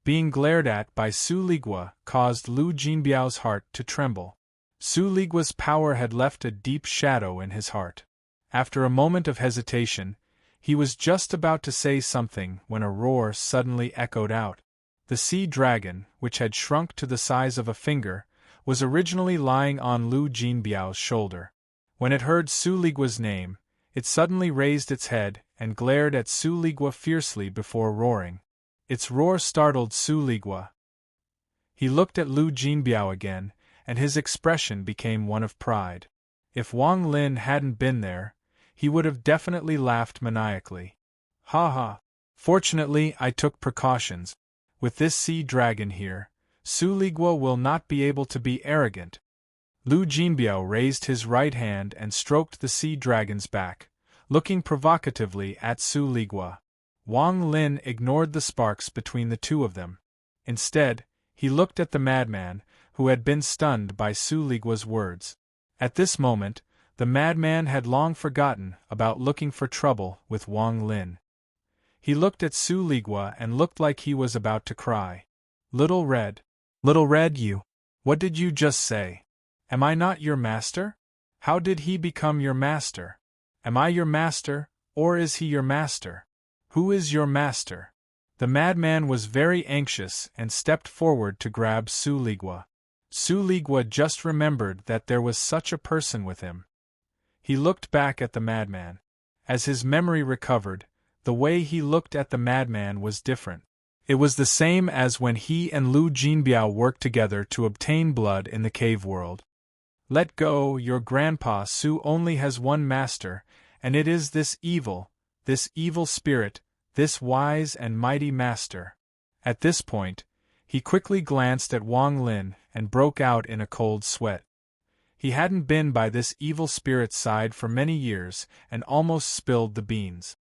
Being glared at by Su Ligua caused Lu Jinbiao's heart to tremble. Su Ligua's power had left a deep shadow in his heart. After a moment of hesitation, He was just about to say something when a roar suddenly echoed out. The sea dragon, which had shrunk to the size of a finger, was originally lying on Lu Jinbiao's shoulder. When it heard Su Ligua's name, it suddenly raised its head and glared at Su Ligua fiercely before roaring. Its roar startled Su Ligua. He looked at Lu Jinbiao again, and his expression became one of pride. If Wang Lin hadn't been there, he would have definitely laughed maniacally. Ha ha! Fortunately, I took precautions. With this sea dragon here, Su Ligua will not be able to be arrogant. Lu Jinbiao raised his right hand and stroked the sea dragon's back, looking provocatively at Su Ligua. Wang Lin ignored the sparks between the two of them. Instead, he looked at the madman, who had been stunned by Su Ligua's words. At this moment, the madman had long forgotten about looking for trouble with Wang Lin. He looked at Su Ligua and looked like he was about to cry. Little Red, you. What did you just say? Am I not your master? How did he become your master? Am I your master, or is he your master? Who is your master? The madman was very anxious and stepped forward to grab Su Ligua. Su Ligua just remembered that there was such a person with him. He looked back at the madman. As his memory recovered, the way he looked at the madman was different. It was the same as when he and Lu Jinbiao worked together to obtain blood in the cave world. Let go, your grandpa Su only has one master, and it is this evil spirit, this wise and mighty master. At this point, he quickly glanced at Wang Lin and broke out in a cold sweat. He hadn't been by this evil spirit's side for many years and almost spilled the beans.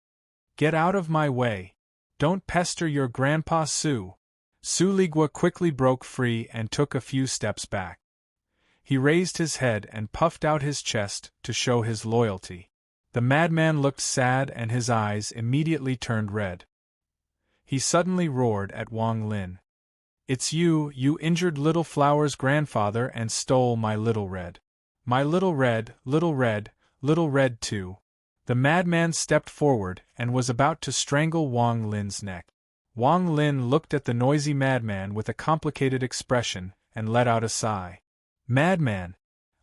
Get out of my way. Don't pester your grandpa Su. Su Ligua quickly broke free and took a few steps back. He raised his head and puffed out his chest to show his loyalty. The madman looked sad and his eyes immediately turned red. He suddenly roared at Wang Lin. It's you injured Little Flower's grandfather and stole my Little Red. My Little Red, Little Red too. The madman stepped forward and was about to strangle Wang Lin's neck. Wang Lin looked at the noisy madman with a complicated expression and let out a sigh. Madman!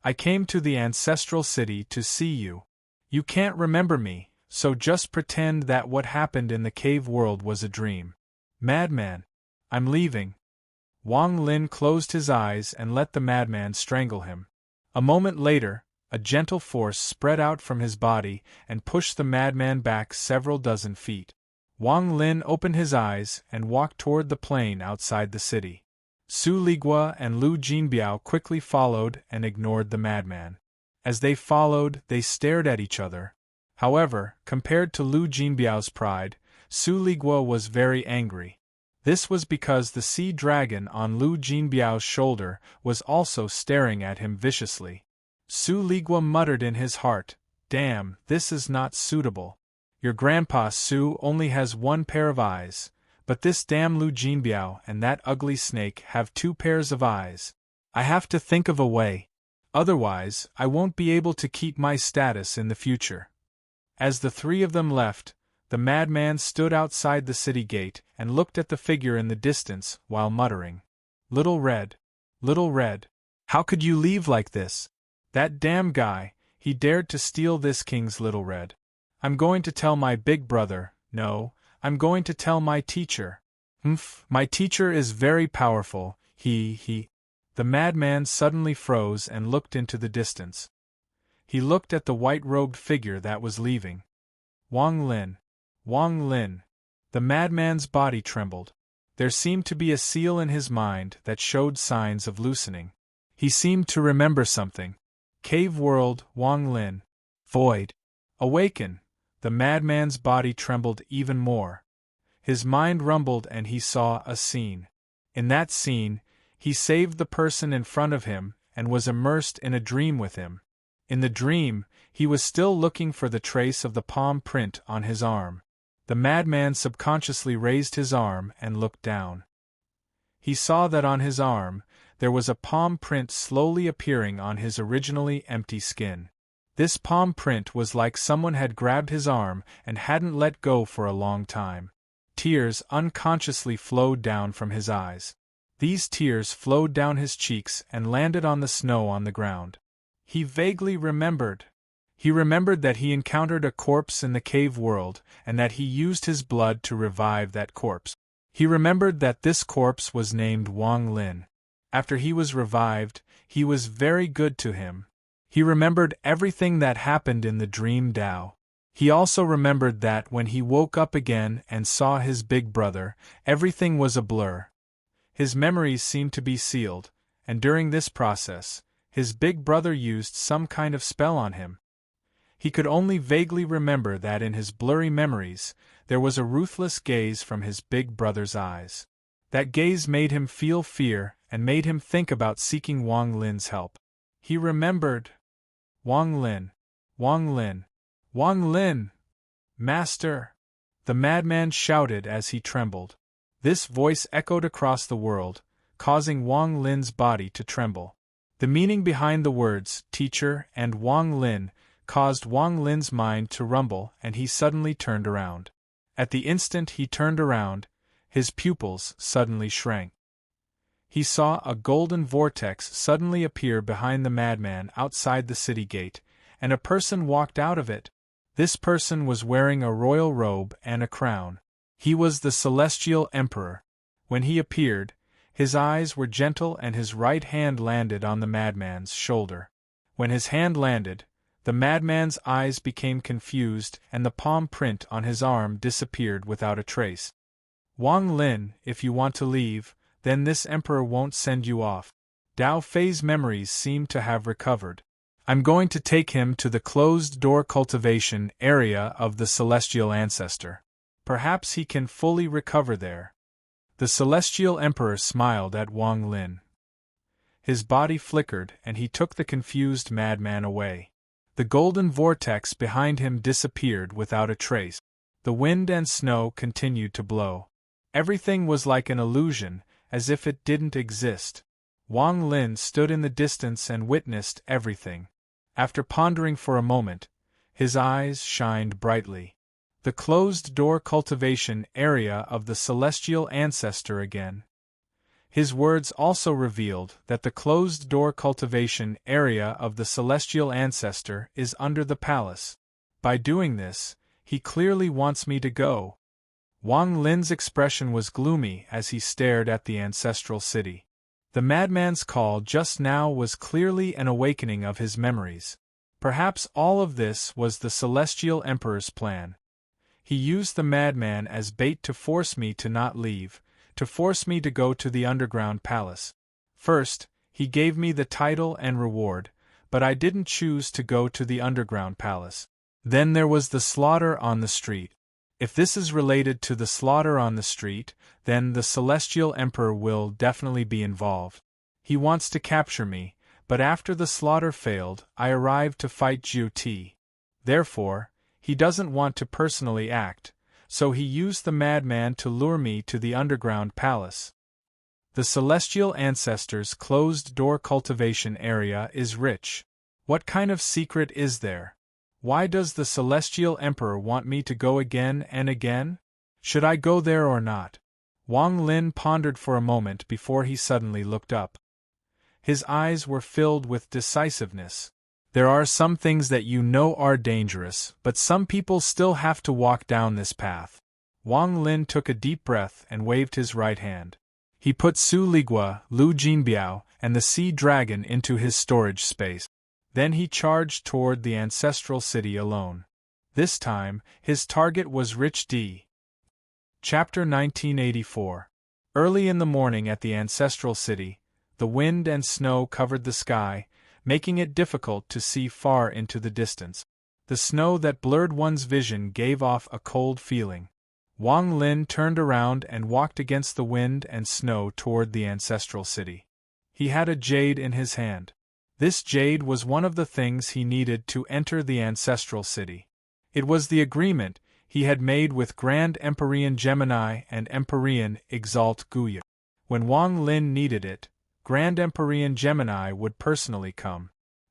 I came to the ancestral city to see you. You can't remember me, so just pretend that what happened in the cave world was a dream. Madman! I'm leaving. Wang Lin closed his eyes and let the madman strangle him. A moment later, a gentle force spread out from his body and pushed the madman back several dozen feet. Wang Lin opened his eyes and walked toward the plain outside the city. Su Ligua and Lu Jinbiao quickly followed and ignored the madman. As they followed, they stared at each other. However, compared to Lu Jinbiao's pride, Su Ligua was very angry. This was because the sea dragon on Lu Jinbiao's shoulder was also staring at him viciously. Su Ligua muttered in his heart, Damn, this is not suitable. Your grandpa Su only has one pair of eyes, but this damn Lu Jinbiao and that ugly snake have two pairs of eyes. I have to think of a way. Otherwise, I won't be able to keep my status in the future. As the three of them left, the madman stood outside the city gate and looked at the figure in the distance while muttering, Little Red, how could you leave like this? That damn guy, he dared to steal this king's Little Red. I'm going to tell my big brother, no, I'm going to tell my teacher. My teacher is very powerful, he. The madman suddenly froze and looked into the distance. He looked at the white-robed figure that was leaving. Wang Lin. The madman's body trembled. There seemed to be a seal in his mind that showed signs of loosening. He seemed to remember something. Cave world, Wang Lin. Void. Awaken. The madman's body trembled even more. His mind rumbled and he saw a scene. In that scene, he saved the person in front of him and was immersed in a dream with him. In the dream, he was still looking for the trace of the palm print on his arm. The madman subconsciously raised his arm and looked down. He saw that on his arm, there was a palm print slowly appearing on his originally empty skin. This palm print was like someone had grabbed his arm and hadn't let go for a long time. Tears unconsciously flowed down from his eyes. These tears flowed down his cheeks and landed on the snow on the ground. He vaguely remembered. He remembered that he encountered a corpse in the cave world, and that he used his blood to revive that corpse. He remembered that this corpse was named Wang Lin. After he was revived, he was very good to him. He remembered everything that happened in the dream Dao. He also remembered that when he woke up again and saw his big brother, everything was a blur. His memories seemed to be sealed, and during this process, his big brother used some kind of spell on him. He could only vaguely remember that in his blurry memories, there was a ruthless gaze from his big brother's eyes. That gaze made him feel fear and made him think about seeking Wang Lin's help. He remembered. Wang Lin. Wang Lin. Wang Lin! Master! The madman shouted as he trembled. This voice echoed across the world, causing Wang Lin's body to tremble. The meaning behind the words, teacher and Wang Lin, caused Wang Lin's mind to rumble, and he suddenly turned around. At the instant he turned around, his pupils suddenly shrank. He saw a golden vortex suddenly appear behind the madman outside the city gate, and a person walked out of it. This person was wearing a royal robe and a crown. He was the Celestial Emperor. When he appeared, his eyes were gentle and his right hand landed on the madman's shoulder. When his hand landed, the madman's eyes became confused and the palm print on his arm disappeared without a trace. Wang Lin, if you want to leave, then this emperor won't send you off. Dao Fei's memories seem to have recovered. I'm going to take him to the closed-door cultivation area of the Celestial Ancestor. Perhaps he can fully recover there. The Celestial Emperor smiled at Wang Lin. His body flickered and he took the confused madman away. The golden vortex behind him disappeared without a trace. The wind and snow continued to blow. Everything was like an illusion, as if it didn't exist. Wang Lin stood in the distance and witnessed everything. After pondering for a moment, his eyes shined brightly. The closed-door cultivation area of the Celestial Ancestor again. His words also revealed that the closed-door cultivation area of the Celestial Ancestor is under the palace. By doing this, he clearly wants me to go. Wang Lin's expression was gloomy as he stared at the ancestral city. The madman's call just now was clearly an awakening of his memories. Perhaps all of this was the Celestial Emperor's plan. He used the madman as bait to force me to not leave, to force me to go to the underground palace. First, he gave me the title and reward, but I didn't choose to go to the underground palace. Then there was the slaughter on the street. If this is related to the slaughter on the street, then the Celestial Emperor will definitely be involved. He wants to capture me, but after the slaughter failed, I arrived to fight Jiu Ti. Therefore, he doesn't want to personally act, so he used the madman to lure me to the underground palace. The Celestial Ancestor's closed-door cultivation area is rich. What kind of secret is there? Why does the Celestial Emperor want me to go again and again? Should I go there or not? Wang Lin pondered for a moment before he suddenly looked up. His eyes were filled with decisiveness. There are some things that you know are dangerous, but some people still have to walk down this path. Wang Lin took a deep breath and waved his right hand. He put Su Ligua, Lu Jinbiao, and the Sea Dragon into his storage space. Then he charged toward the ancestral city alone. This time, his target was Rich D. Chapter 1984. Early in the morning at the ancestral city, the wind and snow covered the sky, making it difficult to see far into the distance. The snow that blurred one's vision gave off a cold feeling. Wang Lin turned around and walked against the wind and snow toward the ancestral city. He had a jade in his hand. This jade was one of the things he needed to enter the ancestral city. It was the agreement he had made with Grand Empyrean Gemini and Empyrean Exalt Guya. When Wang Lin needed it, Grand Empyrean Gemini would personally come.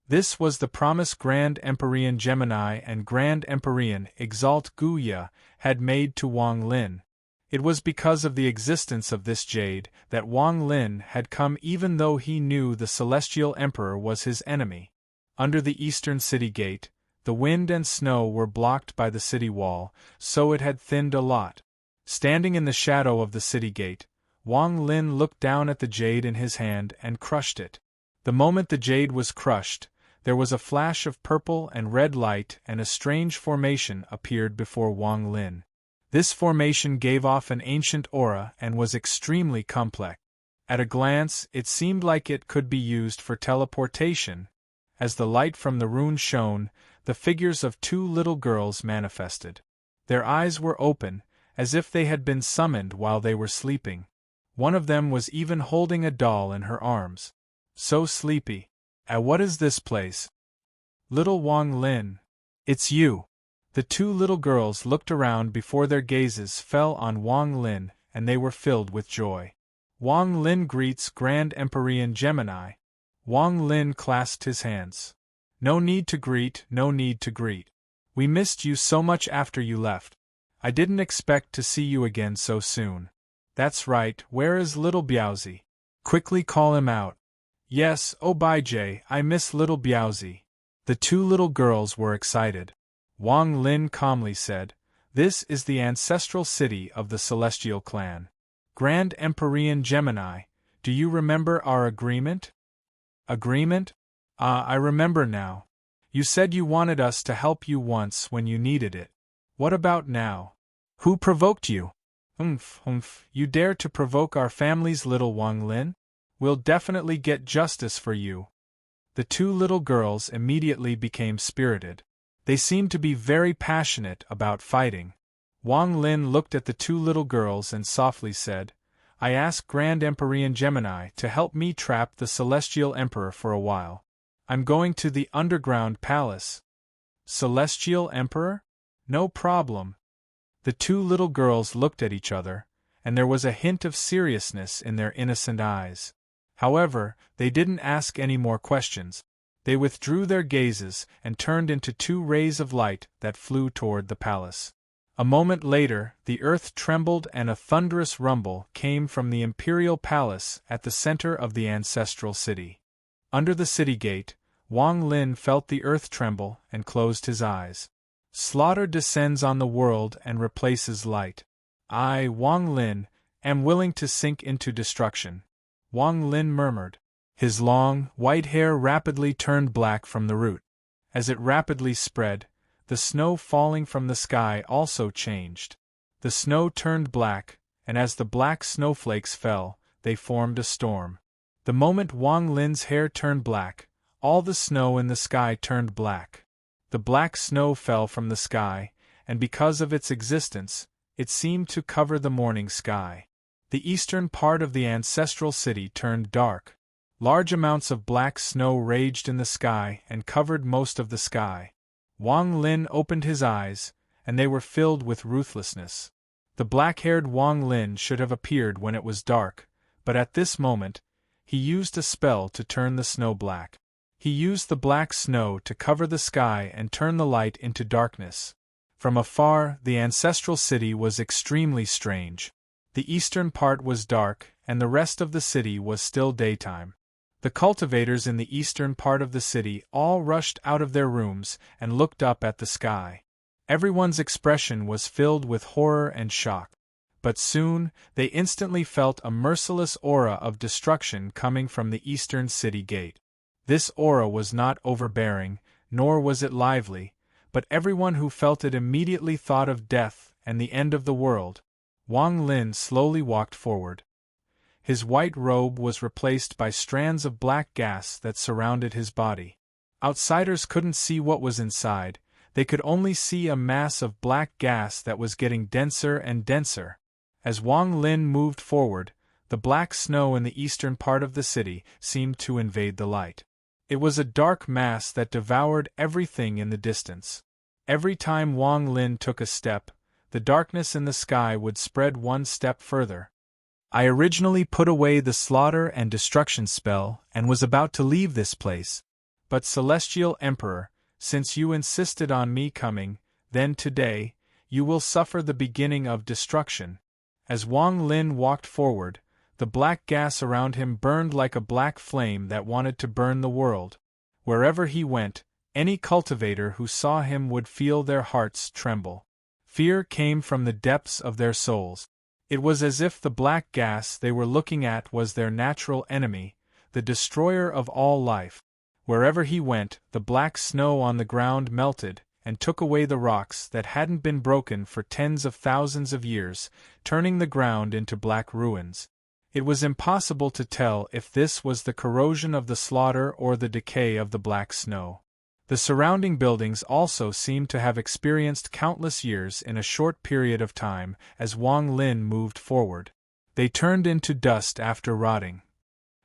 This was the promise Grand Empyrean Gemini and Grand Empyrean Exalt Guya had made to Wang Lin. It was because of the existence of this jade that Wang Lin had come, even though he knew the Celestial Emperor was his enemy. Under the eastern city gate, the wind and snow were blocked by the city wall, so it had thinned a lot. Standing in the shadow of the city gate, Wang Lin looked down at the jade in his hand and crushed it. The moment the jade was crushed, there was a flash of purple and red light, and a strange formation appeared before Wang Lin. This formation gave off an ancient aura and was extremely complex. At a glance, it seemed like it could be used for teleportation. As the light from the rune shone, the figures of two little girls manifested. Their eyes were open, as if they had been summoned while they were sleeping. One of them was even holding a doll in her arms. So sleepy. What is this place? Little Wang Lin. It's you. The two little girls looked around before their gazes fell on Wang Lin, and they were filled with joy. Wang Lin greets Grand Empyrean Gemini. Wang Lin clasped his hands. No need to greet, no need to greet. We missed you so much after you left. I didn't expect to see you again so soon. That's right, where is little Biaozi? Quickly call him out. Yes, oh Baijie, I miss little Biaozi. The two little girls were excited. Wang Lin calmly said, This is the ancestral city of the Celestial Clan. Grand Empyrean Gemini, do you remember our agreement? Agreement? I remember now. You said you wanted us to help you once when you needed it. What about now? Who provoked you? You dare to provoke our family's little Wang Lin? We'll definitely get justice for you. The two little girls immediately became spirited. They seemed to be very passionate about fighting. Wang Lin looked at the two little girls and softly said, I asked Grand Empyrean Gemini to help me trap the Celestial Emperor for a while. I'm going to the underground palace. Celestial Emperor? No problem. The two little girls looked at each other, and there was a hint of seriousness in their innocent eyes. However, they didn't ask any more questions. They withdrew their gazes and turned into two rays of light that flew toward the palace. A moment later, the earth trembled and a thunderous rumble came from the imperial palace at the center of the ancestral city. Under the city gate, Wang Lin felt the earth tremble and closed his eyes. Slaughter descends on the world and replaces light. I, Wang Lin, am willing to sink into destruction. Wang Lin murmured. His long, white hair rapidly turned black from the root. As it rapidly spread, the snow falling from the sky also changed. The snow turned black, and as the black snowflakes fell, they formed a storm. The moment Wang Lin's hair turned black, all the snow in the sky turned black. The black snow fell from the sky, and because of its existence, it seemed to cover the morning sky. The eastern part of the ancestral city turned dark. Large amounts of black snow raged in the sky and covered most of the sky. Wang Lin opened his eyes, and they were filled with ruthlessness. The black-haired Wang Lin should have appeared when it was dark, but at this moment, he used a spell to turn the snow black. He used the black snow to cover the sky and turn the light into darkness. From afar, the ancestral city was extremely strange. The eastern part was dark, and the rest of the city was still daytime. The cultivators in the eastern part of the city all rushed out of their rooms and looked up at the sky. Everyone's expression was filled with horror and shock. But soon, they instantly felt a merciless aura of destruction coming from the eastern city gate. This aura was not overbearing, nor was it lively, but everyone who felt it immediately thought of death and the end of the world. Wang Lin slowly walked forward. His white robe was replaced by strands of black gas that surrounded his body. Outsiders couldn't see what was inside, they could only see a mass of black gas that was getting denser and denser. As Wang Lin moved forward, the black snow in the eastern part of the city seemed to invade the light. It was a dark mass that devoured everything in the distance. Every time Wang Lin took a step, the darkness in the sky would spread one step further. I originally put away the slaughter and destruction spell and was about to leave this place. But Celestial Emperor, since you insisted on me coming, then today, you will suffer the beginning of destruction." As Wang Lin walked forward, the black gas around him burned like a black flame that wanted to burn the world. Wherever he went, any cultivator who saw him would feel their hearts tremble. Fear came from the depths of their souls. It was as if the black gas they were looking at was their natural enemy, the destroyer of all life. Wherever he went, the black snow on the ground melted, and took away the rocks that hadn't been broken for tens of thousands of years, turning the ground into black ruins. It was impossible to tell if this was the corrosion of the slaughter or the decay of the black snow. The surrounding buildings also seemed to have experienced countless years in a short period of time as Wang Lin moved forward. They turned into dust after rotting.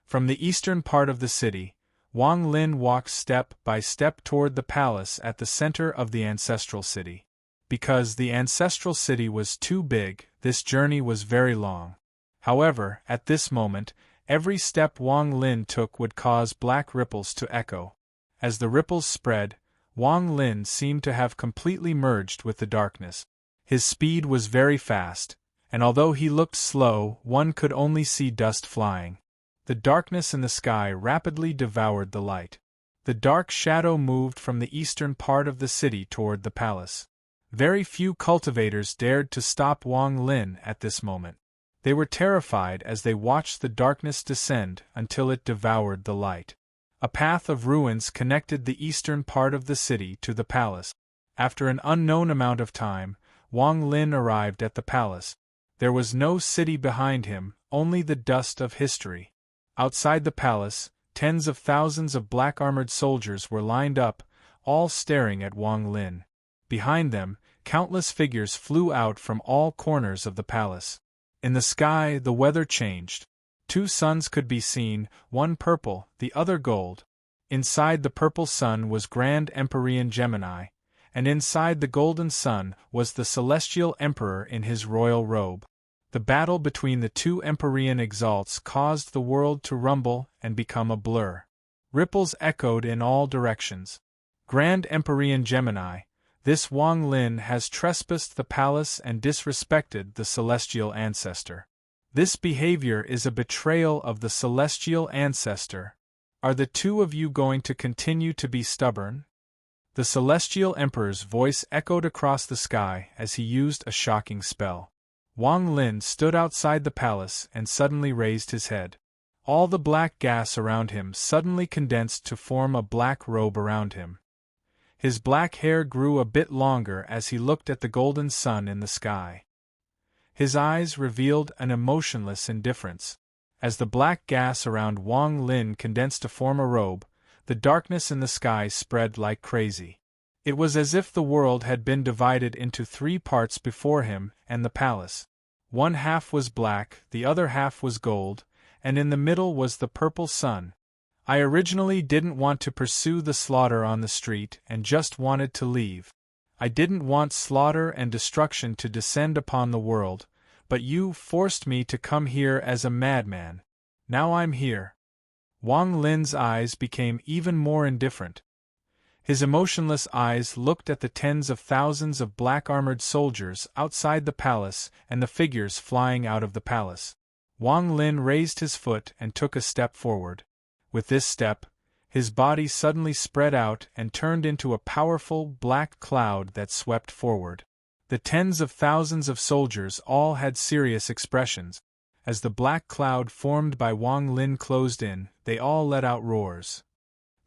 From the eastern part of the city, Wang Lin walked step by step toward the palace at the center of the ancestral city. Because the ancestral city was too big, this journey was very long. However, at this moment, every step Wang Lin took would cause black ripples to echo. As the ripples spread, Wang Lin seemed to have completely merged with the darkness. His speed was very fast, and although he looked slow, one could only see dust flying. The darkness in the sky rapidly devoured the light. The dark shadow moved from the eastern part of the city toward the palace. Very few cultivators dared to stop Wang Lin at this moment. They were terrified as they watched the darkness descend until it devoured the light. A path of ruins connected the eastern part of the city to the palace. After an unknown amount of time, Wang Lin arrived at the palace. There was no city behind him, only the dust of history. Outside the palace, tens of thousands of black-armored soldiers were lined up, all staring at Wang Lin. Behind them, countless figures flew out from all corners of the palace. In the sky, the weather changed. 2 suns could be seen, one purple, the other gold. Inside the purple sun was Grand Empyrean Gemini, and inside the golden sun was the Celestial Emperor in his royal robe. The battle between the 2 Empyrean exalts caused the world to rumble and become a blur. Ripples echoed in all directions. Grand Empyrean Gemini, this Wang Lin has trespassed the palace and disrespected the celestial ancestor. This behavior is a betrayal of the celestial ancestor. Are the 2 of you going to continue to be stubborn? The celestial emperor's voice echoed across the sky as he used a shocking spell. Wang Lin stood outside the palace and suddenly raised his head. All the black gas around him suddenly condensed to form a black robe around him. His black hair grew a bit longer as he looked at the golden sun in the sky. His eyes revealed an emotionless indifference. As the black gas around Wang Lin condensed to form a robe, the darkness in the sky spread like crazy. It was as if the world had been divided into 3 parts before him and the palace. One half was black, the other half was gold, and in the middle was the purple sun. I originally didn't want to pursue the slaughter on the street and just wanted to leave. I didn't want slaughter and destruction to descend upon the world, but you forced me to come here as a madman. Now I'm here. Wang Lin's eyes became even more indifferent. His emotionless eyes looked at the tens of thousands of black-armored soldiers outside the palace and the figures flying out of the palace. Wang Lin raised his foot and took a step forward. With this step, his body suddenly spread out and turned into a powerful black cloud that swept forward. The tens of thousands of soldiers all had serious expressions. As the black cloud formed by Wang Lin closed in, they all let out roars.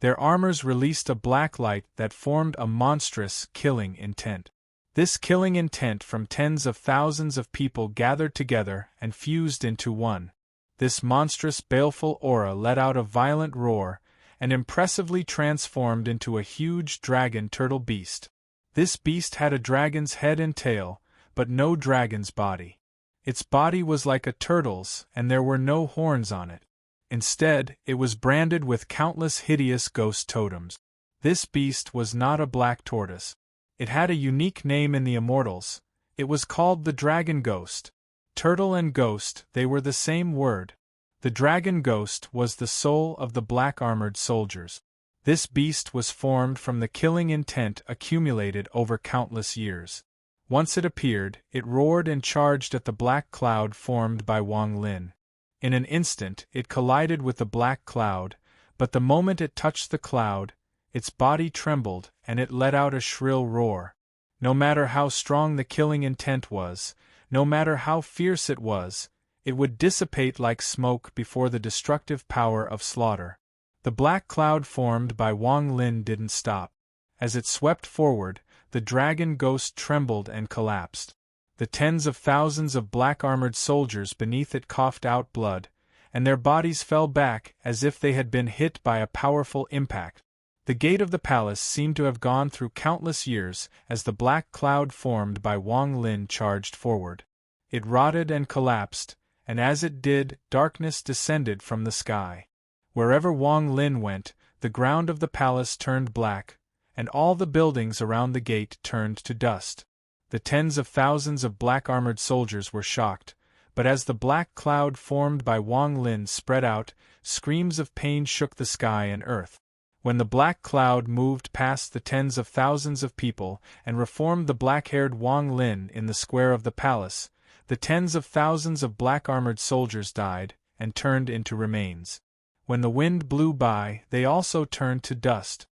Their armors released a black light that formed a monstrous, killing intent. This killing intent from tens of thousands of people gathered together and fused into one. This monstrous, baleful aura let out a violent roar, and impressively transformed into a huge dragon-turtle beast. This beast had a dragon's head and tail, but no dragon's body. Its body was like a turtle's, and there were no horns on it. Instead, it was branded with countless hideous ghost totems. This beast was not a black tortoise. It had a unique name in the Immortals. It was called the Dragon Ghost. Turtle and ghost, they were the same word. The Dragon Ghost was the soul of the black-armored soldiers. This beast was formed from the killing intent accumulated over countless years. Once it appeared, it roared and charged at the black cloud formed by Wang Lin. In an instant, it collided with the black cloud, but the moment it touched the cloud, its body trembled and it let out a shrill roar. No matter how strong the killing intent was, no matter how fierce it was, it would dissipate like smoke before the destructive power of slaughter. The black cloud formed by Wang Lin didn't stop. As it swept forward, the dragon ghost trembled and collapsed. The tens of thousands of black-armored soldiers beneath it coughed out blood, and their bodies fell back as if they had been hit by a powerful impact. The gate of the palace seemed to have gone through countless years as the black cloud formed by Wang Lin charged forward. It rotted and collapsed, and as it did, darkness descended from the sky. Wherever Wang Lin went, the ground of the palace turned black, and all the buildings around the gate turned to dust. The tens of thousands of black-armored soldiers were shocked, but as the black cloud formed by Wang Lin spread out, screams of pain shook the sky and earth. When the black cloud moved past the tens of thousands of people and reformed the black-haired Wang Lin in the square of the palace, the tens of thousands of black-armored soldiers died and turned into remains. When the wind blew by, they also turned to dust.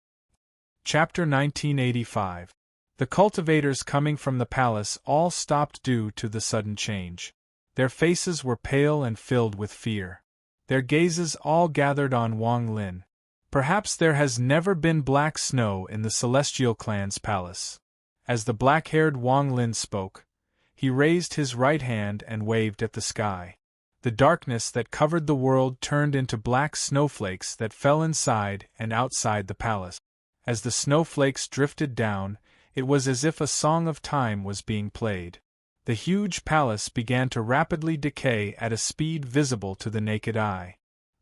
Chapter 1985. The cultivators coming from the palace all stopped due to the sudden change. Their faces were pale and filled with fear. Their gazes all gathered on Wang Lin. Perhaps there has never been black snow in the Celestial Clan's palace. As the black-haired Wang Lin spoke, he raised his right hand and waved at the sky. The darkness that covered the world turned into black snowflakes that fell inside and outside the palace. As the snowflakes drifted down, it was as if a song of time was being played. The huge palace began to rapidly decay at a speed visible to the naked eye.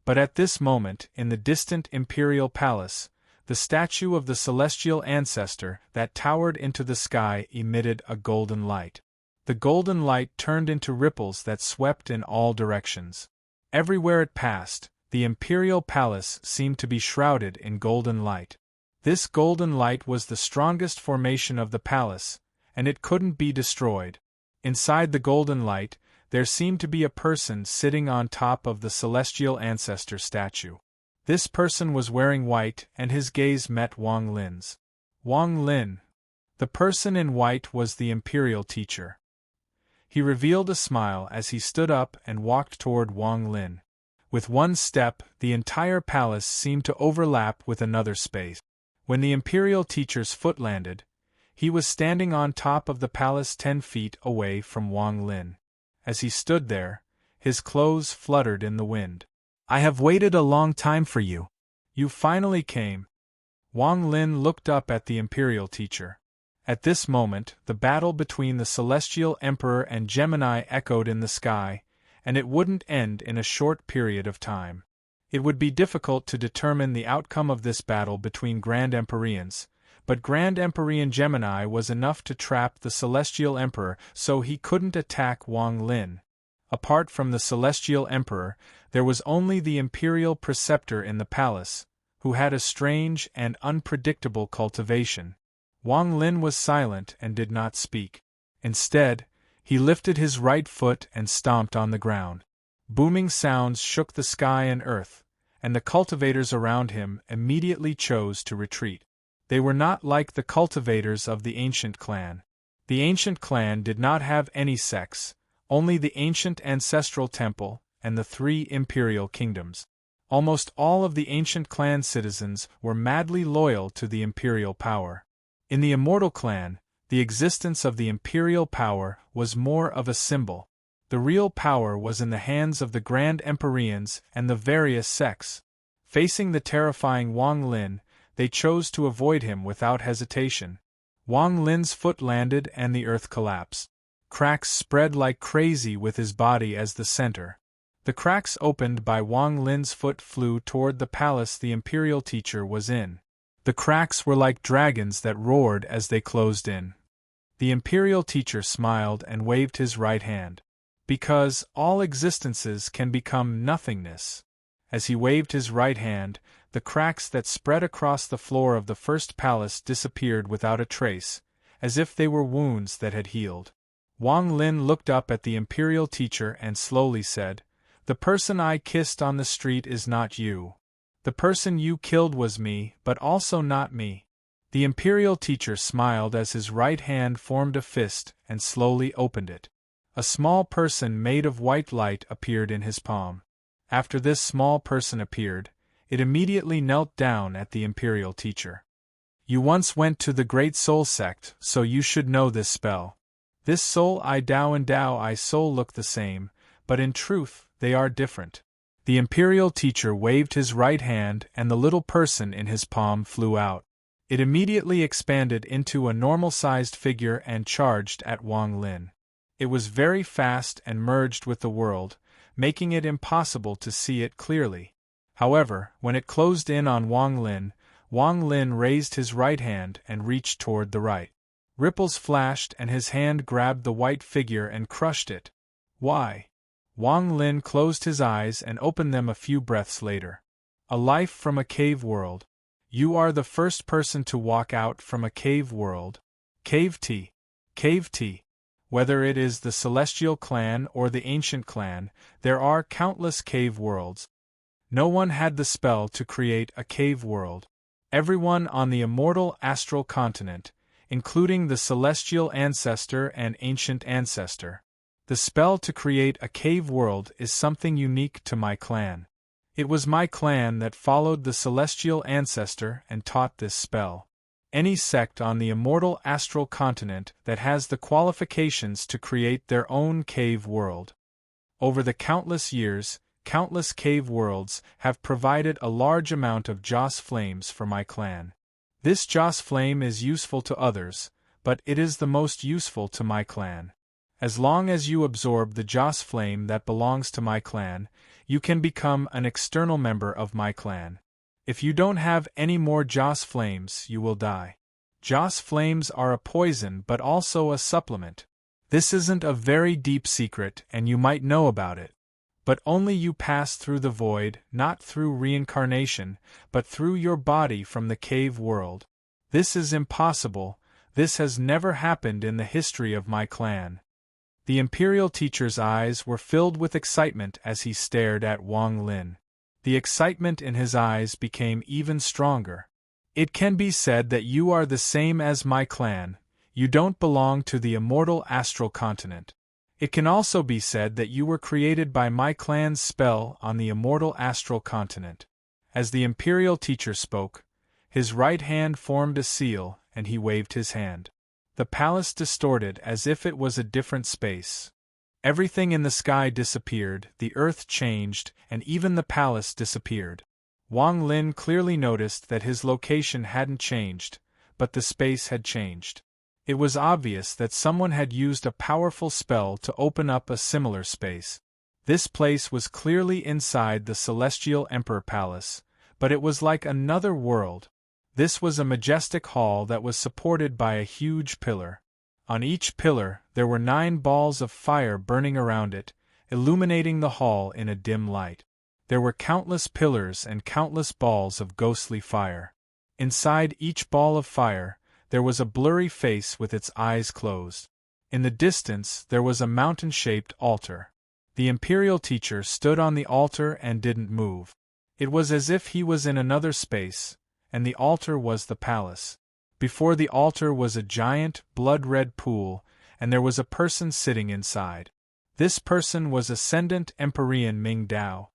But at this moment, in the distant imperial palace, the statue of the celestial ancestor that towered into the sky emitted a golden light. The golden light turned into ripples that swept in all directions. Everywhere it passed, the imperial palace seemed to be shrouded in golden light. This golden light was the strongest formation of the palace, and it couldn't be destroyed. Inside the golden light, there seemed to be a person sitting on top of the celestial ancestor statue. This person was wearing white, and his gaze met Wang Lin's. Wang Lin. The person in white was the imperial teacher. He revealed a smile as he stood up and walked toward Wang Lin. With one step, the entire palace seemed to overlap with another space. When the imperial teacher's foot landed, he was standing on top of the palace 10 feet away from Wang Lin. As he stood there, his clothes fluttered in the wind. "I have waited a long time for you. You finally came." Wang Lin looked up at the imperial teacher. At this moment, the battle between the Celestial Emperor and Gemini echoed in the sky, and it wouldn't end in a short period of time. It would be difficult to determine the outcome of this battle between Grand Empyreans, but Grand Empyrean Gemini was enough to trap the Celestial Emperor, so he couldn't attack Wang Lin. Apart from the Celestial Emperor, there was only the Imperial Preceptor in the palace, who had a strange and unpredictable cultivation. Wang Lin was silent and did not speak. Instead, he lifted his right foot and stomped on the ground. Booming sounds shook the sky and earth, and the cultivators around him immediately chose to retreat. They were not like the cultivators of the ancient clan. The ancient clan did not have any sects, only the ancient ancestral temple and the 3 imperial kingdoms. Almost all of the ancient clan citizens were madly loyal to the imperial power. In the immortal clan, the existence of the imperial power was more of a symbol. The real power was in the hands of the Grand Empyreans and the various sects. Facing the terrifying Wang Lin, they chose to avoid him without hesitation. Wang Lin's foot landed and the earth collapsed. Cracks spread like crazy with his body as the center. The cracks opened by Wang Lin's foot flew toward the palace the imperial teacher was in. The cracks were like dragons that roared as they closed in. The imperial teacher smiled and waved his right hand. Because all existences can become nothingness. As he waved his right hand, the cracks that spread across the floor of the first palace disappeared without a trace, as if they were wounds that had healed. Wang Lin looked up at the imperial teacher and slowly said, "The person I kissed on the street is not you. The person you killed was me, but also not me." The imperial teacher smiled as his right hand formed a fist and slowly opened it. A small person made of white light appeared in his palm. After this small person appeared, it immediately knelt down at the imperial teacher. "You once went to the Great Soul sect, so you should know this spell. This soul I Dao and Dao I soul look the same, but in truth, they are different." The imperial teacher waved his right hand and the little person in his palm flew out. It immediately expanded into a normal-sized figure and charged at Wang Lin. It was very fast and merged with the world, making it impossible to see it clearly. However, when it closed in on Wang Lin raised his right hand and reached toward the right. Ripples flashed and his hand grabbed the white figure and crushed it. "Why?" Wang Lin closed his eyes and opened them a few breaths later. "A life from a cave world. You are the first person to walk out from a cave world. Cave tea. Cave tea. Whether it is the celestial clan or the ancient clan, there are countless cave worlds. No one had the spell to create a cave world. Everyone on the immortal astral continent, including the celestial ancestor and ancient ancestor. The spell to create a cave world is something unique to my clan. It was my clan that followed the celestial ancestor and taught this spell. Any sect on the immortal astral continent that has the qualifications to create their own cave world. Over the countless years, countless cave worlds have provided a large amount of Joss flames for my clan. This Joss flame is useful to others, but it is the most useful to my clan. As long as you absorb the Joss flame that belongs to my clan, you can become an external member of my clan. If you don't have any more Joss flames, you will die. Joss flames are a poison but also a supplement. This isn't a very deep secret and you might know about it. But only you pass through the void, not through reincarnation, but through your body from the cave world. This is impossible, this has never happened in the history of my clan. The imperial teacher's eyes were filled with excitement as he stared at Wang Lin. The excitement in his eyes became even stronger. "It can be said that you are the same as my clan, you don't belong to the immortal astral continent. It can also be said that you were created by my clan's spell on the immortal astral continent." As the imperial teacher spoke, his right hand formed a seal and he waved his hand. The palace distorted as if it was a different space. Everything in the sky disappeared, the earth changed, and even the palace disappeared. Wang Lin clearly noticed that his location hadn't changed, but the space had changed. It was obvious that someone had used a powerful spell to open up a similar space. This place was clearly inside the Celestial Emperor Palace, but it was like another world. This was a majestic hall that was supported by a huge pillar. On each pillar, there were 9 balls of fire burning around it, illuminating the hall in a dim light. There were countless pillars and countless balls of ghostly fire. Inside each ball of fire, there was a blurry face with its eyes closed. In the distance, there was a mountain-shaped altar. The imperial teacher stood on the altar and didn't move. It was as if he was in another space, and the altar was the palace. Before the altar was a giant, blood-red pool, and there was a person sitting inside. This person was Ascendant Empyrean Ming Dao.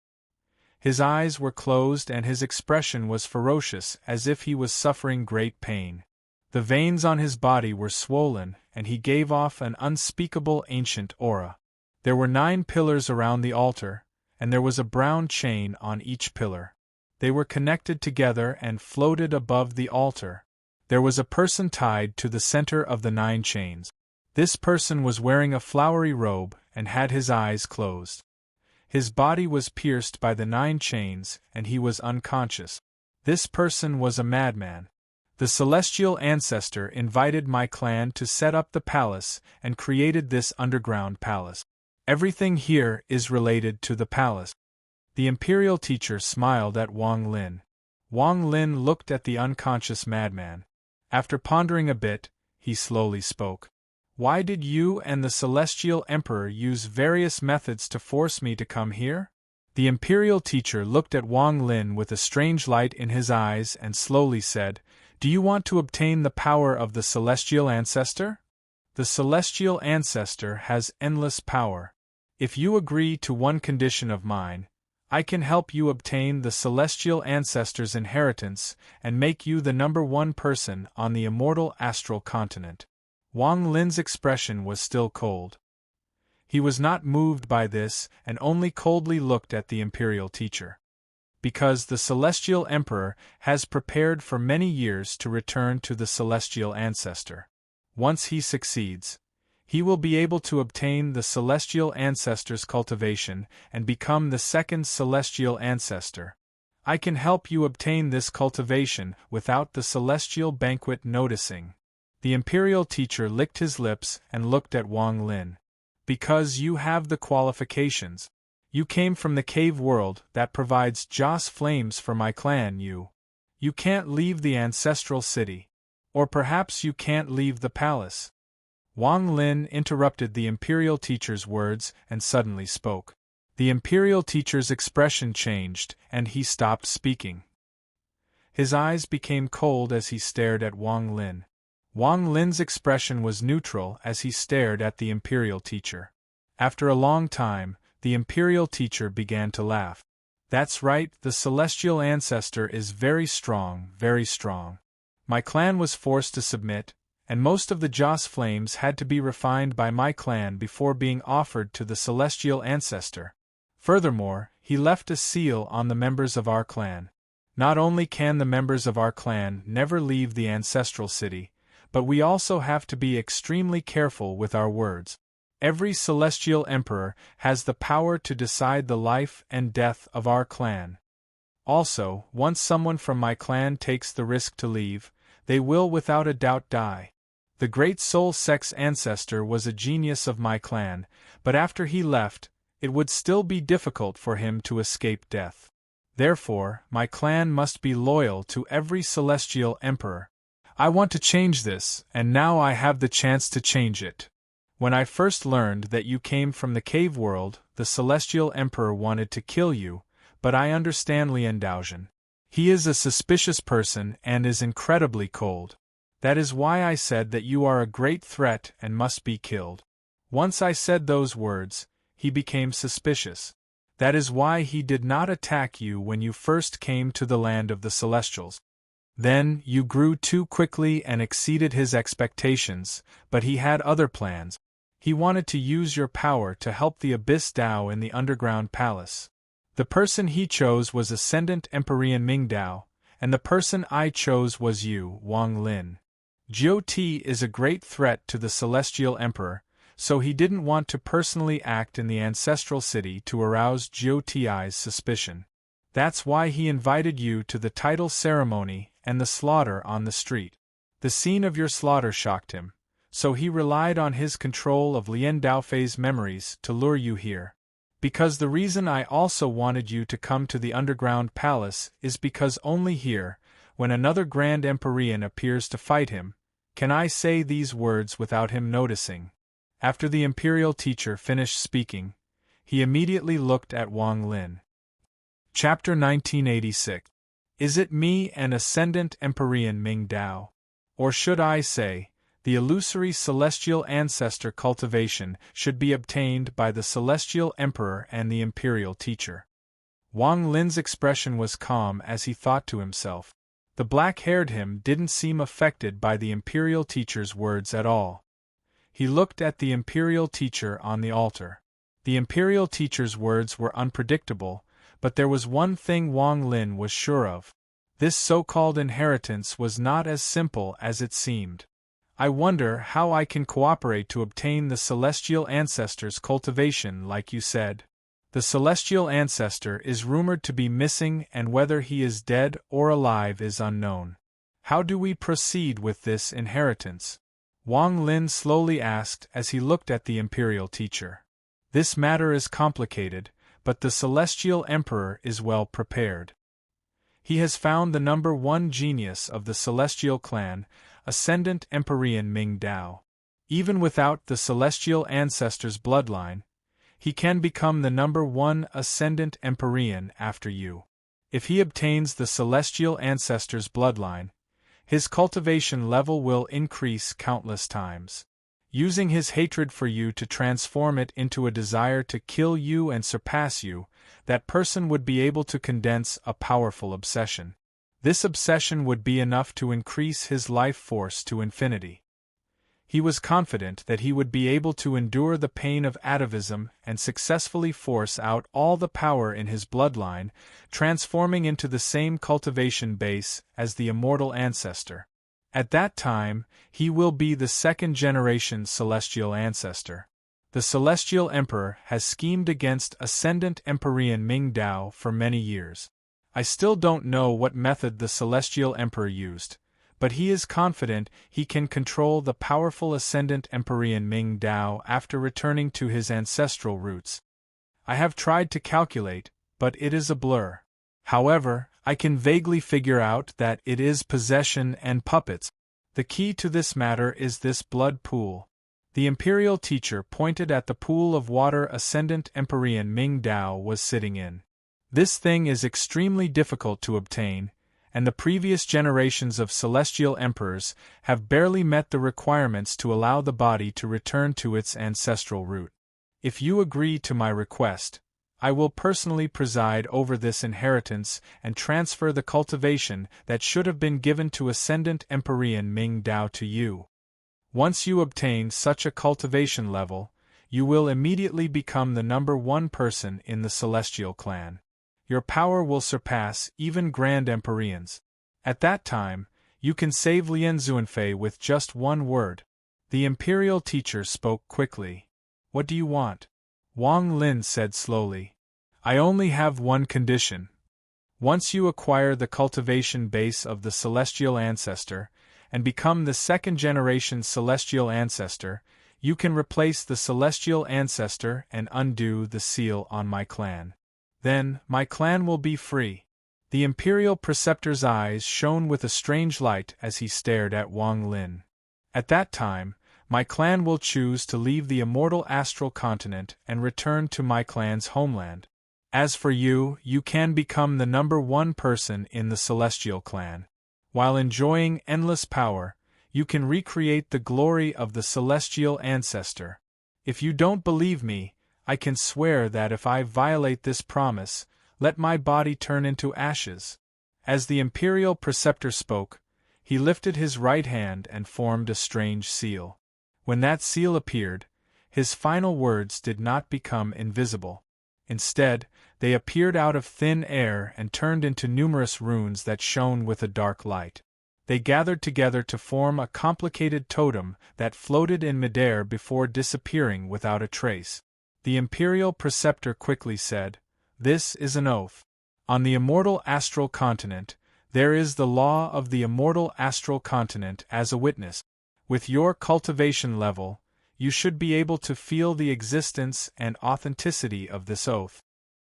His eyes were closed and his expression was ferocious as if he was suffering great pain. The veins on his body were swollen and he gave off an unspeakable ancient aura. There were 9 pillars around the altar, and there was a brown chain on each pillar. They were connected together and floated above the altar. There was a person tied to the center of the 9 chains. This person was wearing a flowery robe and had his eyes closed. His body was pierced by the 9 chains and he was unconscious. This person was a madman. The celestial ancestor invited my clan to set up the palace and created this underground palace. Everything here is related to the palace. The imperial teacher smiled at Wang Lin. Wang Lin looked at the unconscious madman. After pondering a bit, he slowly spoke. Why did you and the Celestial Emperor use various methods to force me to come here? The imperial teacher looked at Wang Lin with a strange light in his eyes and slowly said, Do you want to obtain the power of the Celestial Ancestor? The Celestial Ancestor has endless power. If you agree to one condition of mine, I can help you obtain the Celestial Ancestor's inheritance and make you the #1 person on the immortal astral continent. Wang Lin's expression was still cold. He was not moved by this and only coldly looked at the imperial teacher. Because the Celestial Emperor has prepared for many years to return to the Celestial Ancestor. Once he succeeds, he will be able to obtain the Celestial Ancestor's cultivation and become the second Celestial Ancestor. I can help you obtain this cultivation without the Celestial Banquet noticing. The imperial teacher licked his lips and looked at Wang Lin. Because you have the qualifications. You came from the cave world that provides Joss flames for my clan. You can't leave the ancestral city. Or perhaps you can't leave the palace. Wang Lin interrupted the imperial teacher's words and suddenly spoke. The imperial teacher's expression changed, and he stopped speaking. His eyes became cold as he stared at Wang Lin. Wang Lin's expression was neutral as he stared at the imperial teacher. After a long time, the imperial teacher began to laugh. That's right, the Celestial Ancestor is very strong, very strong. My clan was forced to submit, and most of the Joss flames had to be refined by my clan before being offered to the Celestial Ancestor. Furthermore, he left a seal on the members of our clan. Not only can the members of our clan never leave the ancestral city, but we also have to be extremely careful with our words. Every Celestial Emperor has the power to decide the life and death of our clan. Also, once someone from my clan takes the risk to leave, they will without a doubt die. The great soul sex ancestor was a genius of my clan, but after he left, it would still be difficult for him to escape death. Therefore, my clan must be loyal to every Celestial Emperor. I want to change this, and now I have the chance to change it. When I first learned that you came from the cave world, the Celestial Emperor wanted to kill you, but I understand Lian Daozhen. He is a suspicious person and is incredibly cold. That is why I said that you are a great threat and must be killed. Once I said those words, he became suspicious. That is why he did not attack you when you first came to the land of the Celestials. Then, you grew too quickly and exceeded his expectations, but he had other plans. He wanted to use your power to help the Abyss Dao in the underground palace. The person he chose was Ascendant Empyrean Ming Dao, and the person I chose was you, Wang Lin. Jiu Ti is a great threat to the Celestial Emperor, so he didn't want to personally act in the ancestral city to arouse Jiu Ti's suspicion. That's why he invited you to the title ceremony and the slaughter on the street. The scene of your slaughter shocked him, so he relied on his control of Lian Daofei's memories to lure you here. Because the reason I also wanted you to come to the underground palace is because only here, when another Grand Empyrean appears to fight him, can I say these words without him noticing. After the imperial teacher finished speaking, he immediately looked at Wang Lin. Chapter 1986. Is it me and Ascendant Empyrean Ming Dao? Or should I say, the illusory Celestial Ancestor cultivation should be obtained by the Celestial Emperor and the Imperial Teacher. Wang Lin's expression was calm as he thought to himself. The black-haired him didn't seem affected by the Imperial Teacher's words at all. He looked at the Imperial Teacher on the altar. The Imperial Teacher's words were unpredictable, but there was one thing Wang Lin was sure of. This so-called inheritance was not as simple as it seemed. I wonder how I can cooperate to obtain the Celestial Ancestor's cultivation like you said. The Celestial Ancestor is rumored to be missing and whether he is dead or alive is unknown. How do we proceed with this inheritance? Wang Lin slowly asked as he looked at the Imperial Teacher. This matter is complicated, but the Celestial Emperor is well prepared. He has found the number one genius of the Celestial clan, Ascendant Empyrean Ming Dao. Even without the Celestial Ancestor's bloodline, he can become the number one Ascendant Empyrean after you. If he obtains the Celestial Ancestor's bloodline, his cultivation level will increase countless times. Using his hatred for you to transform it into a desire to kill you and surpass you, that person would be able to condense a powerful obsession. This obsession would be enough to increase his life force to infinity. He was confident that he would be able to endure the pain of atavism and successfully force out all the power in his bloodline, transforming into the same cultivation base as the immortal ancestor. At that time, he will be the second-generation Celestial Ancestor. The Celestial Emperor has schemed against Ascendant Empyrean Ming Dao for many years. I still don't know what method the Celestial Emperor used, but he is confident he can control the powerful Ascendant Empyrean Ming Dao after returning to his ancestral roots. I have tried to calculate, but it is a blur. However, I can vaguely figure out that it is possession and puppets. The key to this matter is this blood pool. The Imperial Teacher pointed at the pool of water Ascendant Empyrean Ming Dao was sitting in. This thing is extremely difficult to obtain, and the previous generations of Celestial Emperors have barely met the requirements to allow the body to return to its ancestral root. If you agree to my request, I will personally preside over this inheritance and transfer the cultivation that should have been given to Ascendant Empyrean Ming Dao to you. Once you obtain such a cultivation level, you will immediately become the number one person in the Celestial clan. Your power will surpass even Grand Empyreans. At that time, you can save Lien Xuanfei with just one word. The Imperial Teacher spoke quickly. What do you want? Wang Lin said slowly. I only have one condition. Once you acquire the cultivation base of the Celestial Ancestor, and become the second-generation Celestial Ancestor, you can replace the Celestial Ancestor and undo the seal on my clan. Then, my clan will be free. The Imperial Preceptor's eyes shone with a strange light as he stared at Wang Lin. At that time, my clan will choose to leave the immortal astral continent and return to my clan's homeland. As for you, you can become the number one person in the Celestial clan. While enjoying endless power, you can recreate the glory of the Celestial Ancestor. If you don't believe me, I can swear that if I violate this promise, let my body turn into ashes. As the Imperial Preceptor spoke, he lifted his right hand and formed a strange seal. When that seal appeared, his final words did not become invisible. Instead, they appeared out of thin air and turned into numerous runes that shone with a dark light. They gathered together to form a complicated totem that floated in midair before disappearing without a trace. The Imperial Preceptor quickly said, "This is an oath. On the immortal astral continent, there is the law of the immortal astral continent as a witness. With your cultivation level, you should be able to feel the existence and authenticity of this oath."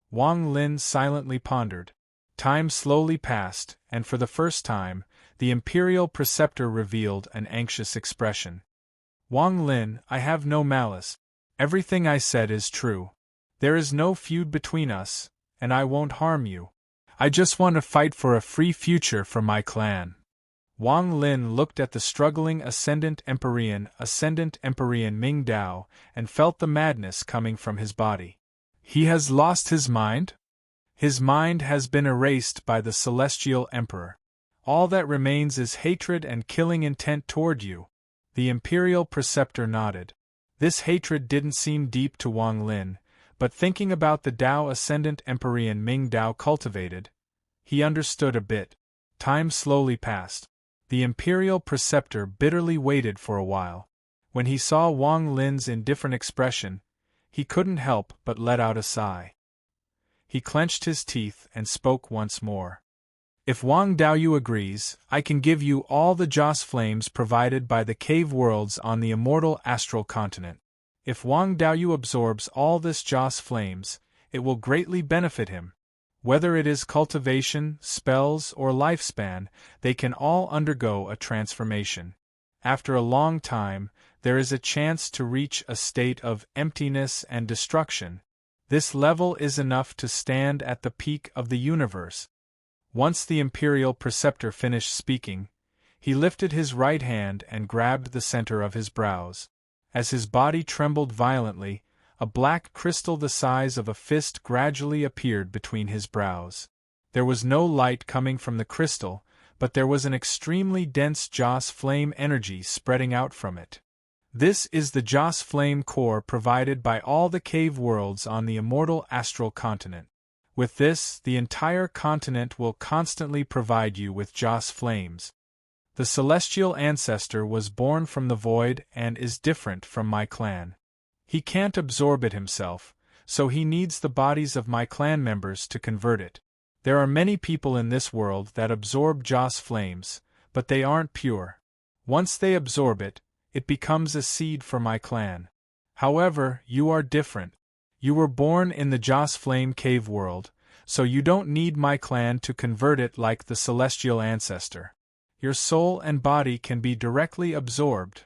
Wang Lin silently pondered. Time slowly passed, and for the first time, the Imperial Preceptor revealed an anxious expression. "Wang Lin, I have no malice. Everything I said is true. There is no feud between us, and I won't harm you. I just want to fight for a free future for my clan." Wang Lin looked at the struggling Ascendant Empyrean Ming Dao and felt the madness coming from his body. He has lost his mind? His mind has been erased by the Celestial Emperor. All that remains is hatred and killing intent toward you. The Imperial Preceptor nodded. This hatred didn't seem deep to Wang Lin, but thinking about the Dao Ascendant Empyrean Ming Dao cultivated, he understood a bit. Time slowly passed. The Imperial Preceptor bitterly waited for a while. When he saw Wang Lin's indifferent expression, he couldn't help but let out a sigh. He clenched his teeth and spoke once more. "If Wang Daoyu agrees, I can give you all the Joss flames provided by the cave worlds on the immortal astral continent. If Wang Daoyu absorbs all this Joss flames, it will greatly benefit him. Whether it is cultivation, spells, or lifespan, they can all undergo a transformation. After a long time, there is a chance to reach a state of emptiness and destruction. This level is enough to stand at the peak of the universe. Once the Imperial Preceptor finished speaking, he lifted his right hand and grabbed the center of his brows. As his body trembled violently, a black crystal the size of a fist gradually appeared between his brows. There was no light coming from the crystal, but there was an extremely dense Joss flame energy spreading out from it. This is the Joss flame core provided by all the cave worlds on the immortal astral continent. With this, the entire continent will constantly provide you with Joss flames. The celestial ancestor was born from the void and is different from my clan. He can't absorb it himself, so he needs the bodies of my clan members to convert it. There are many people in this world that absorb Joss flames, but they aren't pure. Once they absorb it, it becomes a seed for my clan. However, you are different. You were born in the Joss flame cave world, so you don't need my clan to convert it like the celestial ancestor. Your soul and body can be directly absorbed.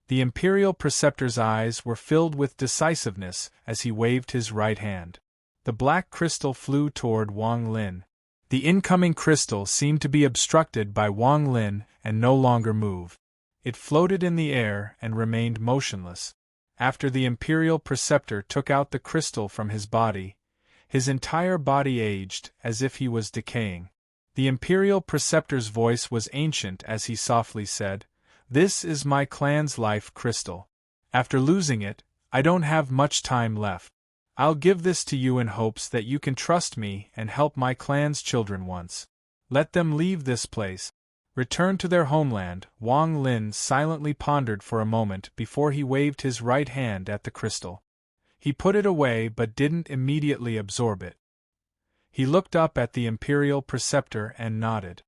The Imperial Preceptor's eyes were filled with decisiveness as he waved his right hand. The black crystal flew toward Wang Lin. The incoming crystal seemed to be obstructed by Wang Lin and no longer moved. It floated in the air and remained motionless. After the Imperial Preceptor took out the crystal from his body, his entire body aged as if he was decaying. The Imperial Preceptor's voice was ancient as he softly said, "This is my clan's life crystal. After losing it, I don't have much time left. I'll give this to you in hopes that you can trust me and help my clan's children once. Let them leave this place. Return to their homeland." Wang Lin silently pondered for a moment before he waved his right hand at the crystal. He put it away but didn't immediately absorb it. He looked up at the Imperial Preceptor and nodded.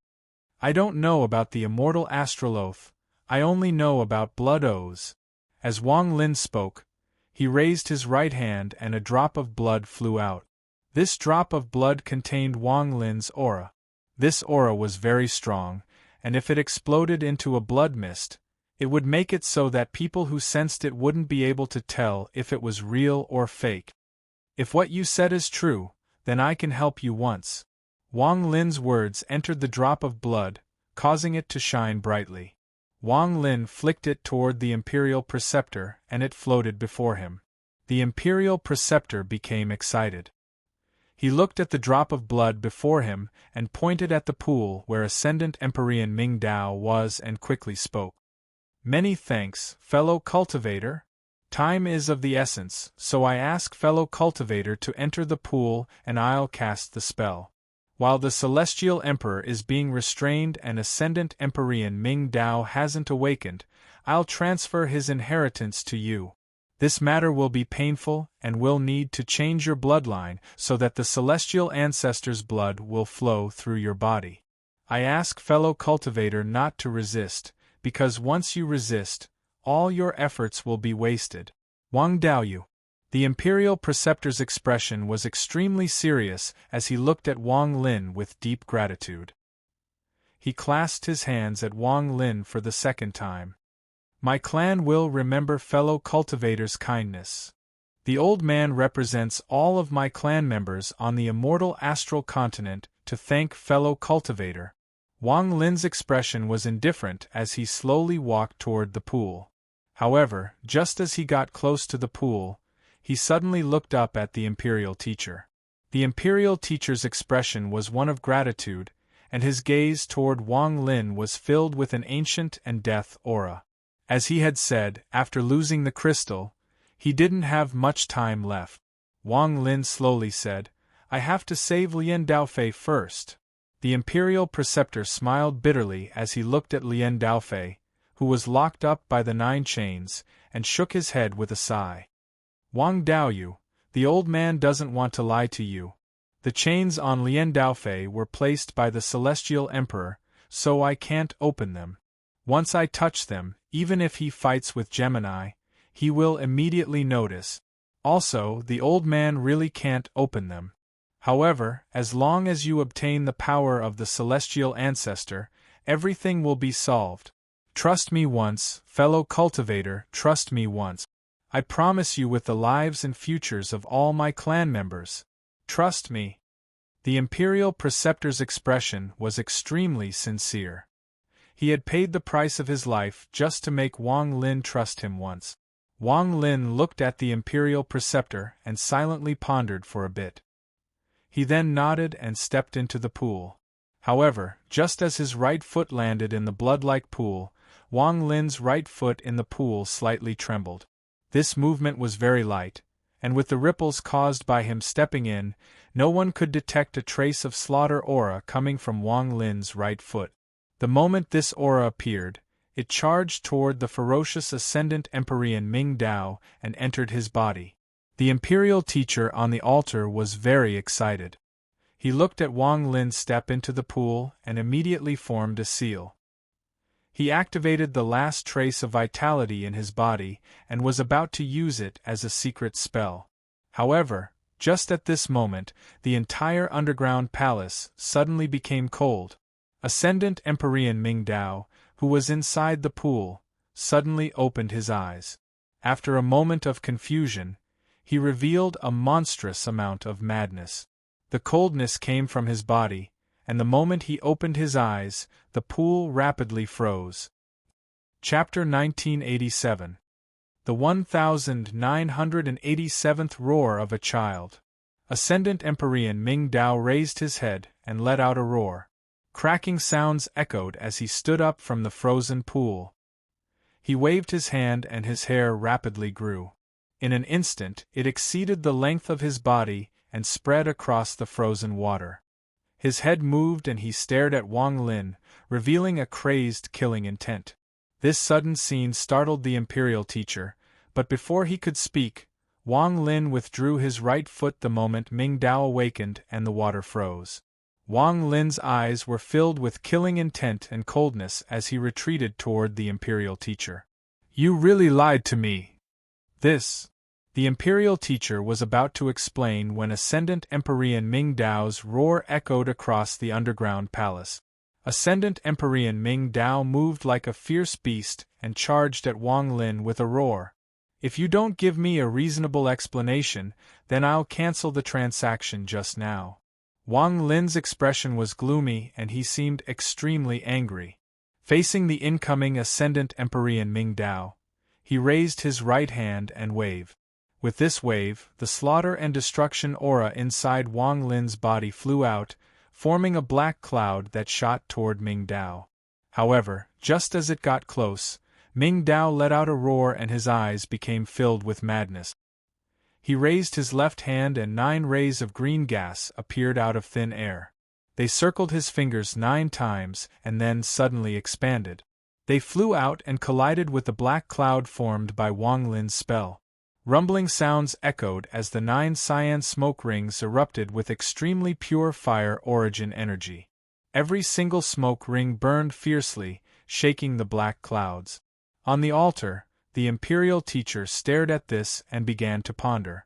"I don't know about the immortal astral oath, I only know about blood oaths." As Wang Lin spoke, he raised his right hand and a drop of blood flew out. This drop of blood contained Wang Lin's aura. This aura was very strong, and if it exploded into a blood mist, it would make it so that people who sensed it wouldn't be able to tell if it was real or fake. "If what you said is true, then I can help you once." Wang Lin's words entered the drop of blood, causing it to shine brightly. Wang Lin flicked it toward the Imperial Preceptor and it floated before him. The Imperial Preceptor became excited. He looked at the drop of blood before him and pointed at the pool where Ascendant Empyrean Ming Dao was and quickly spoke. "Many thanks, fellow cultivator. Time is of the essence, so I ask fellow cultivator to enter the pool and I'll cast the spell. While the Celestial Emperor is being restrained and Ascendant Empyrean Ming Dao hasn't awakened, I'll transfer his inheritance to you. This matter will be painful and will need to change your bloodline so that the Celestial Ancestor's blood will flow through your body. I ask fellow cultivator not to resist, because once you resist, all your efforts will be wasted. Wang Daoyu." The Imperial Preceptor's expression was extremely serious as he looked at Wang Lin with deep gratitude. He clasped his hands at Wang Lin for the second time. "My clan will remember fellow cultivator's kindness. The old man represents all of my clan members on the immortal astral continent to thank fellow cultivator." Wang Lin's expression was indifferent as he slowly walked toward the pool. However, just as he got close to the pool, he suddenly looked up at the Imperial Teacher. The Imperial Teacher's expression was one of gratitude, and his gaze toward Wang Lin was filled with an ancient and death aura. As he had said, after losing the crystal, he didn't have much time left. Wang Lin slowly said, "I have to save Lien Daofei first." The Imperial Preceptor smiled bitterly as he looked at Lien Daofei, who was locked up by the 9 chains, and shook his head with a sigh. "Wang Daoyu, the old man doesn't want to lie to you. The chains on Lien Daofei were placed by the Celestial Emperor, so I can't open them. Once I touch them, even if he fights with Gemini, he will immediately notice. Also, the old man really can't open them. However, as long as you obtain the power of the celestial ancestor, everything will be solved. Trust me once, fellow cultivator, trust me once. I promise you with the lives and futures of all my clan members. Trust me. The Imperial Preceptor's expression was extremely sincere. He had paid the price of his life just to make Wang Lin trust him once. Wang Lin looked at the Imperial Preceptor and silently pondered for a bit. He then nodded and stepped into the pool. However, just as his right foot landed in the blood-like pool, Wang Lin's right foot in the pool slightly trembled. This movement was very light, and with the ripples caused by him stepping in, no one could detect a trace of slaughter aura coming from Wang Lin's right foot. The moment this aura appeared, it charged toward the ferocious ascendant Empyrean Ming Dao and entered his body. The Imperial teacher on the altar was very excited. He looked at Wang Lin step into the pool and immediately formed a seal. He activated the last trace of vitality in his body and was about to use it as a secret spell. However, just at this moment, the entire underground palace suddenly became cold. Ascendant Empyrean Ming Dao, who was inside the pool, suddenly opened his eyes. After a moment of confusion, he revealed a monstrous amount of madness. The coldness came from his body, and the moment he opened his eyes, the pool rapidly froze. Chapter 1987. The 1987th Roar of a Child. Ascendant Empyrean Ming Dao raised his head and let out a roar. Cracking sounds echoed as he stood up from the frozen pool. He waved his hand and his hair rapidly grew. In an instant, it exceeded the length of his body and spread across the frozen water. His head moved and he stared at Wang Lin, revealing a crazed, killing intent. This sudden scene startled the Imperial teacher, but before he could speak, Wang Lin withdrew his right foot the moment Ming Dao awakened and the water froze. Wang Lin's eyes were filled with killing intent and coldness as he retreated toward the Imperial teacher. "You really lied to me." The Imperial teacher was about to explain when Ascendant Empyrean Ming Dao's roar echoed across the underground palace. Ascendant Empyrean Ming Dao moved like a fierce beast and charged at Wang Lin with a roar. "If you don't give me a reasonable explanation, then I'll cancel the transaction just now." Wang Lin's expression was gloomy and he seemed extremely angry. Facing the incoming Ascendant Empyrean Ming Dao, he raised his right hand and waved. With this wave, the slaughter and destruction aura inside Wang Lin's body flew out, forming a black cloud that shot toward Ming Dao. However, just as it got close, Ming Dao let out a roar and his eyes became filled with madness. He raised his left hand and 9 rays of green gas appeared out of thin air. They circled his fingers 9 times and then suddenly expanded. They flew out and collided with the black cloud formed by Wang Lin's spell. Rumbling sounds echoed as the 9 cyan smoke rings erupted with extremely pure fire origin energy. Every single smoke ring burned fiercely, shaking the black clouds. On the altar, the Imperial teacher stared at this and began to ponder.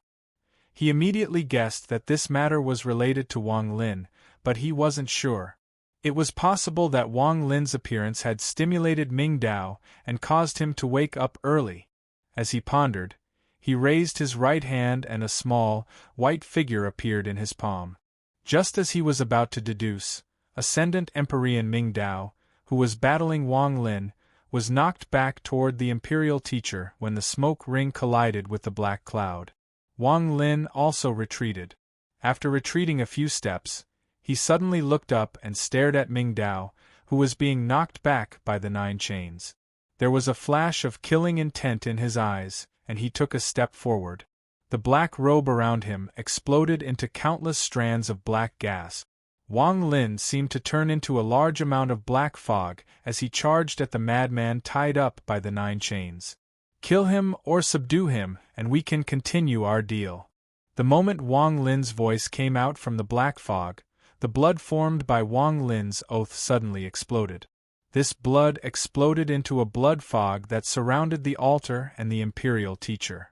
He immediately guessed that this matter was related to Wang Lin, but he wasn't sure. It was possible that Wang Lin's appearance had stimulated Ming Dao and caused him to wake up early. As he pondered, he raised his right hand and a small, white figure appeared in his palm. Just as he was about to deduce, Ascendant Empyrean Ming Dao, who was battling Wang Lin, was knocked back toward the Imperial teacher when the smoke ring collided with the black cloud. Wang Lin also retreated. After retreating a few steps, he suddenly looked up and stared at Ming Dao, who was being knocked back by the 9 chains. There was a flash of killing intent in his eyes, and he took a step forward. The black robe around him exploded into countless strands of black gas. Wang Lin seemed to turn into a large amount of black fog as he charged at the madman tied up by the 9 chains. "Kill him or subdue him, and we can continue our deal." The moment Wang Lin's voice came out from the black fog, the blood formed by Wang Lin's oath suddenly exploded. This blood exploded into a blood fog that surrounded the altar and the Imperial teacher.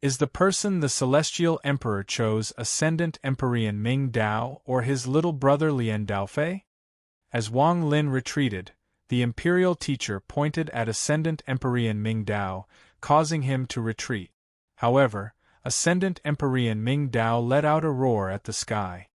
Is the person the celestial emperor chose Ascendant Empyrean Ming Dao or his little brother Lian Daofei? As Wang Lin retreated, the imperial teacher pointed at Ascendant Empyrean Ming Dao, causing him to retreat. However, Ascendant Empyrean Ming Dao let out a roar at the sky.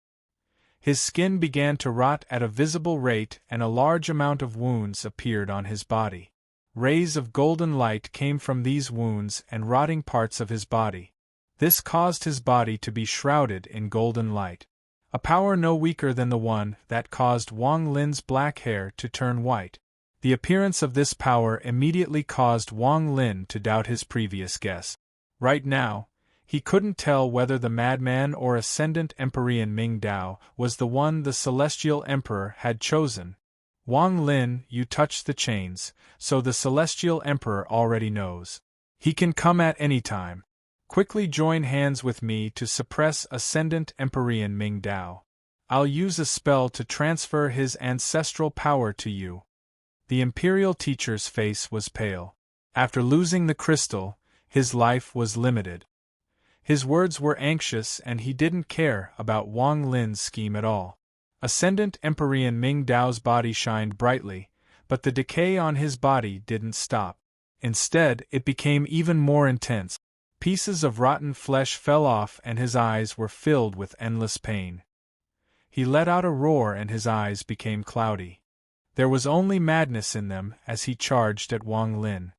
His skin began to rot at a visible rate and a large amount of wounds appeared on his body. Rays of golden light came from these wounds and rotting parts of his body. This caused his body to be shrouded in golden light. A power no weaker than the one that caused Wang Lin's black hair to turn white. The appearance of this power immediately caused Wang Lin to doubt his previous guess. Right now, he couldn't tell whether the madman or Ascendant Empyrean Ming Dao was the one the Celestial Emperor had chosen. Wang Lin, you touched the chains, so the Celestial Emperor already knows. He can come at any time. Quickly join hands with me to suppress Ascendant Empyrean Ming Dao. I'll use a spell to transfer his ancestral power to you. The imperial teacher's face was pale. After losing the crystal, his life was limited. His words were anxious and he didn't care about Wang Lin's scheme at all. Ascendant Empyrean Ming Dao's body shined brightly, but the decay on his body didn't stop. Instead, it became even more intense. Pieces of rotten flesh fell off and his eyes were filled with endless pain. He let out a roar and his eyes became cloudy. There was only madness in them as he charged at Wang Lin.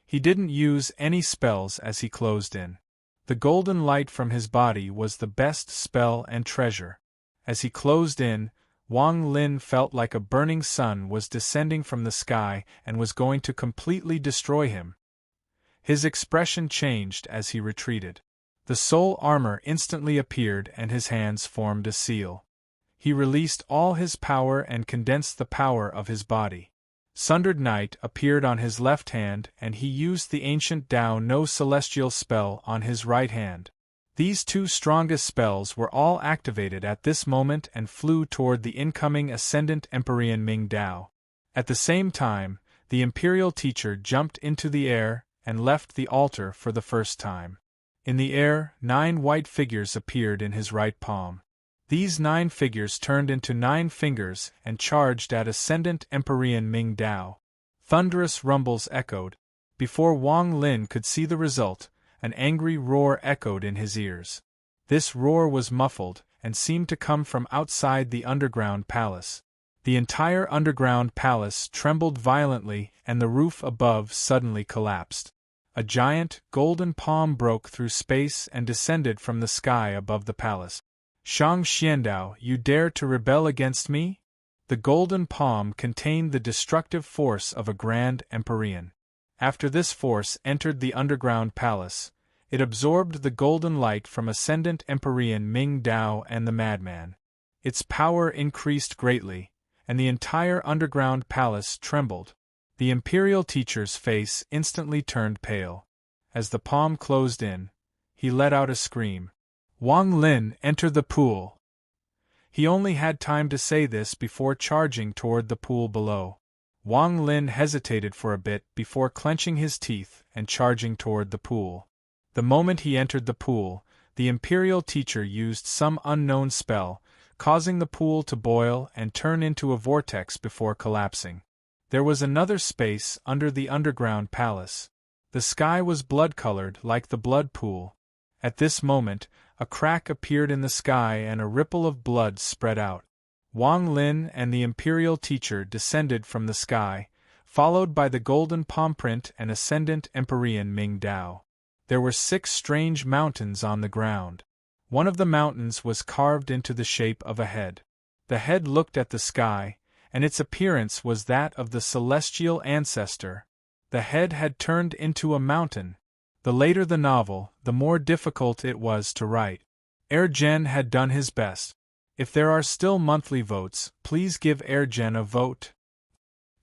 He didn't use any spells as he closed in. The golden light from his body was the best spell and treasure. As he closed in, Wang Lin felt like a burning sun was descending from the sky and was going to completely destroy him. His expression changed as he retreated. The soul armor instantly appeared and his hands formed a seal. He released all his power and condensed the power of his body. Sundered Night appeared on his left hand and he used the ancient Dao No Celestial spell on his right hand. These two strongest spells were all activated at this moment and flew toward the incoming Ascendant Empyrean Ming Dao. At the same time, the imperial teacher jumped into the air and left the altar for the first time. In the air, 9 white figures appeared in his right palm. These 9 figures turned into 9 fingers and charged at Ascendant Empyrean Ming Dao. Thunderous rumbles echoed. Before Wang Lin could see the result, an angry roar echoed in his ears. This roar was muffled and seemed to come from outside the underground palace. The entire underground palace trembled violently and the roof above suddenly collapsed. A giant, golden palm broke through space and descended from the sky above the palace. Shang Xiandao, you dare to rebel against me? The golden palm contained the destructive force of a grand Empyrean. After this force entered the underground palace, it absorbed the golden light from Ascendant Empyrean Ming Dao and the madman. Its power increased greatly, and the entire underground palace trembled. The imperial teacher's face instantly turned pale. As the palm closed in, he let out a scream. Wang Lin entered the pool. He only had time to say this before charging toward the pool below. Wang Lin hesitated for a bit before clenching his teeth and charging toward the pool. The moment he entered the pool, the imperial teacher used some unknown spell, causing the pool to boil and turn into a vortex before collapsing. There was another space under the underground palace. The sky was blood-colored like the blood pool. At this moment, a crack appeared in the sky and a ripple of blood spread out. Wang Lin and the imperial teacher descended from the sky, followed by the golden palm print and Ascendant Empyrean Ming Dao. There were 6 strange mountains on the ground. One of the mountains was carved into the shape of a head. The head looked at the sky, and its appearance was that of the celestial ancestor. The head had turned into a mountain. The later the novel, the more difficult it was to write. Ergen had done his best. If there are still monthly votes, please give Ergen a vote.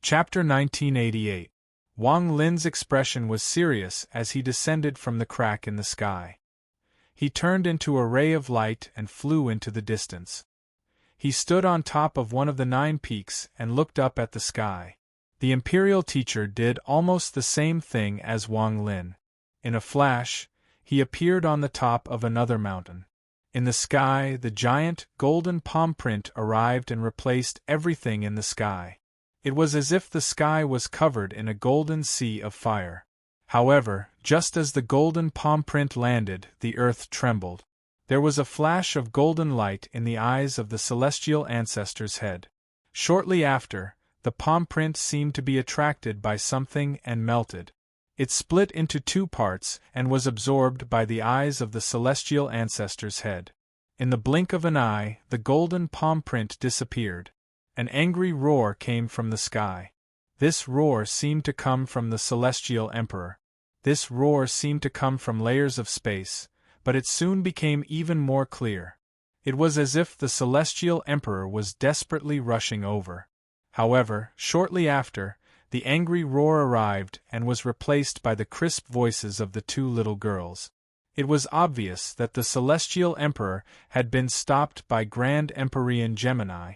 Chapter 1988. Wang Lin's expression was serious as he descended from the crack in the sky. He turned into a ray of light and flew into the distance. He stood on top of one of the 9 peaks and looked up at the sky. The imperial teacher did almost the same thing as Wang Lin. In a flash, he appeared on the top of another mountain. In the sky, the giant, golden palm print arrived and replaced everything in the sky. It was as if the sky was covered in a golden sea of fire. However, just as the golden palm print landed, the earth trembled. There was a flash of golden light in the eyes of the celestial ancestor's head. Shortly after, the palm print seemed to be attracted by something and melted. It split into two parts and was absorbed by the eyes of the celestial ancestor's head. In the blink of an eye, the golden palm print disappeared. An angry roar came from the sky. This roar seemed to come from the celestial emperor. This roar seemed to come from layers of space, but it soon became even more clear. It was as if the celestial emperor was desperately rushing over. However, shortly after, the angry roar arrived and was replaced by the crisp voices of the two little girls. It was obvious that the celestial emperor had been stopped by Grand Empyrean Gemini.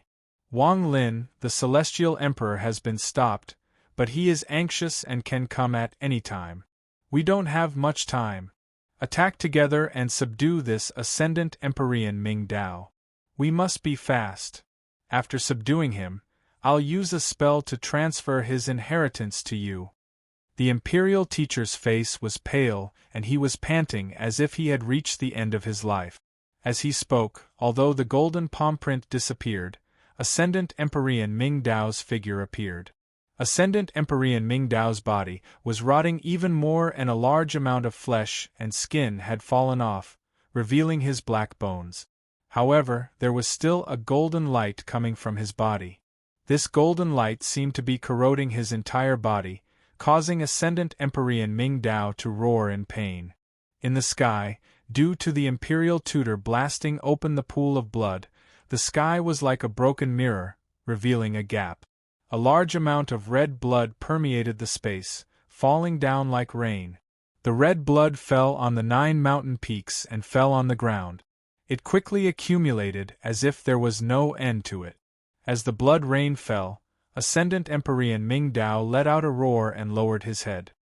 Wang Lin, the celestial emperor, has been stopped, but he is anxious and can come at any time. We don't have much time. Attack together and subdue this ascendant Empyrean Ming Dao. We must be fast. After subduing him, I'll use a spell to transfer his inheritance to you. The imperial teacher's face was pale, and he was panting as if he had reached the end of his life. As he spoke, although the golden palm print disappeared, Ascendant Empyrean Ming Dao's figure appeared. Ascendant Empyrean Ming Dao's body was rotting even more, and a large amount of flesh and skin had fallen off, revealing his black bones. However, there was still a golden light coming from his body. This golden light seemed to be corroding his entire body, causing Ascendant Empyrean Ming Dao to roar in pain. In the sky, due to the imperial tutor blasting open the pool of blood, the sky was like a broken mirror, revealing a gap. A large amount of red blood permeated the space, falling down like rain. The red blood fell on the 9 mountain peaks and fell on the ground. It quickly accumulated as if there was no end to it. As the blood rain fell, Ascendant Empyrean Ming Dao let out a roar and lowered his head.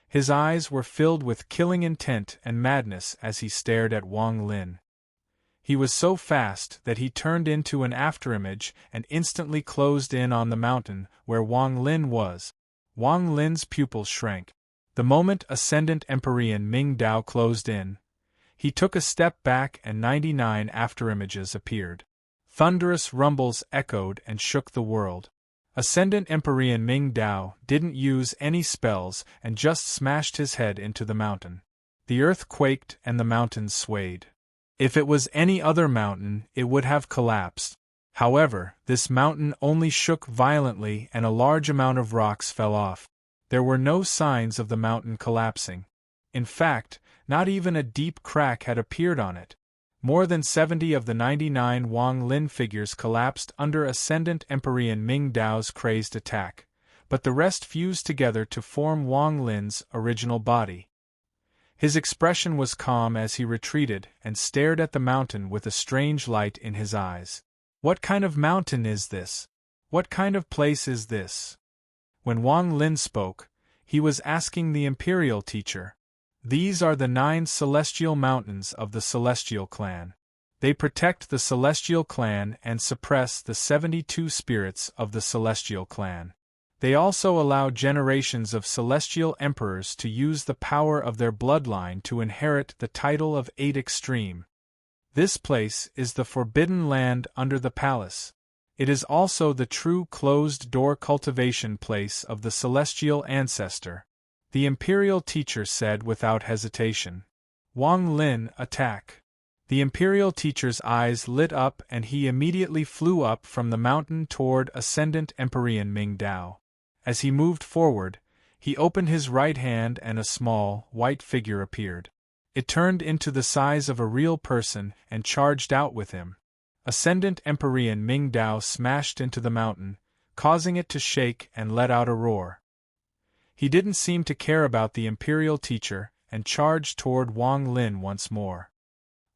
His eyes were filled with killing intent and madness as he stared at Wang Lin. He was so fast that he turned into an afterimage and instantly closed in on the mountain where Wang Lin was. Wang Lin's pupils shrank. The moment Ascendant Empyrean Ming Dao closed in, he took a step back and 99 afterimages appeared. Thunderous rumbles echoed and shook the world. Ascendant Empyrean Ming Dao didn't use any spells and just smashed his head into the mountain. The earth quaked and the mountains swayed. If it was any other mountain, it would have collapsed. However, this mountain only shook violently and a large amount of rocks fell off. There were no signs of the mountain collapsing. In fact, not even a deep crack had appeared on it. More than 70 of the 99 Wang Lin figures collapsed under Ascendant Empyrean Ming Dao's crazed attack, but the rest fused together to form Wang Lin's original body. His expression was calm as he retreated and stared at the mountain with a strange light in his eyes. What kind of mountain is this? What kind of place is this? When Wang Lin spoke, he was asking the imperial teacher. These are the 9 celestial mountains of the celestial clan. They protect the celestial clan and suppress the 72 spirits of the celestial clan. They also allow generations of celestial emperors to use the power of their bloodline to inherit the title of 8 Extreme. This place is the forbidden land under the palace. It is also the true closed-door cultivation place of the celestial ancestor. The imperial teacher said without hesitation. Wang Lin, attack. The imperial teacher's eyes lit up and he immediately flew up from the mountain toward Ascendant Empyrean Ming Dao. As he moved forward, he opened his right hand and a small, white figure appeared. It turned into the size of a real person and charged out with him. Ascendant Empyrean Ming Dao smashed into the mountain, causing it to shake and let out a roar. He didn't seem to care about the imperial teacher and charged toward Wang Lin once more.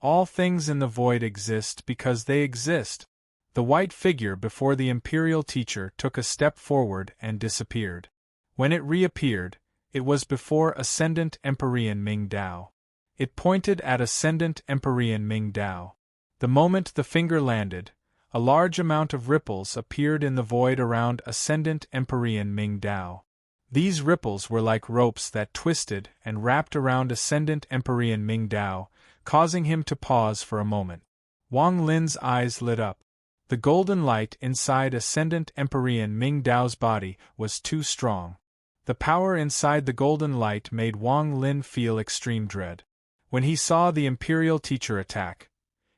All things in the void exist because they exist. The white figure before the imperial teacher took a step forward and disappeared. When it reappeared, it was before Ascendant Empyrean Ming Dao. It pointed at Ascendant Empyrean Ming Dao. The moment the finger landed, a large amount of ripples appeared in the void around Ascendant Empyrean Ming Dao. These ripples were like ropes that twisted and wrapped around Ascendant Empyrean Ming Dao, causing him to pause for a moment. Wang Lin's eyes lit up. The golden light inside Ascendant Empyrean Ming Dao's body was too strong. The power inside the golden light made Wang Lin feel extreme dread. When he saw the Imperial Teacher attack,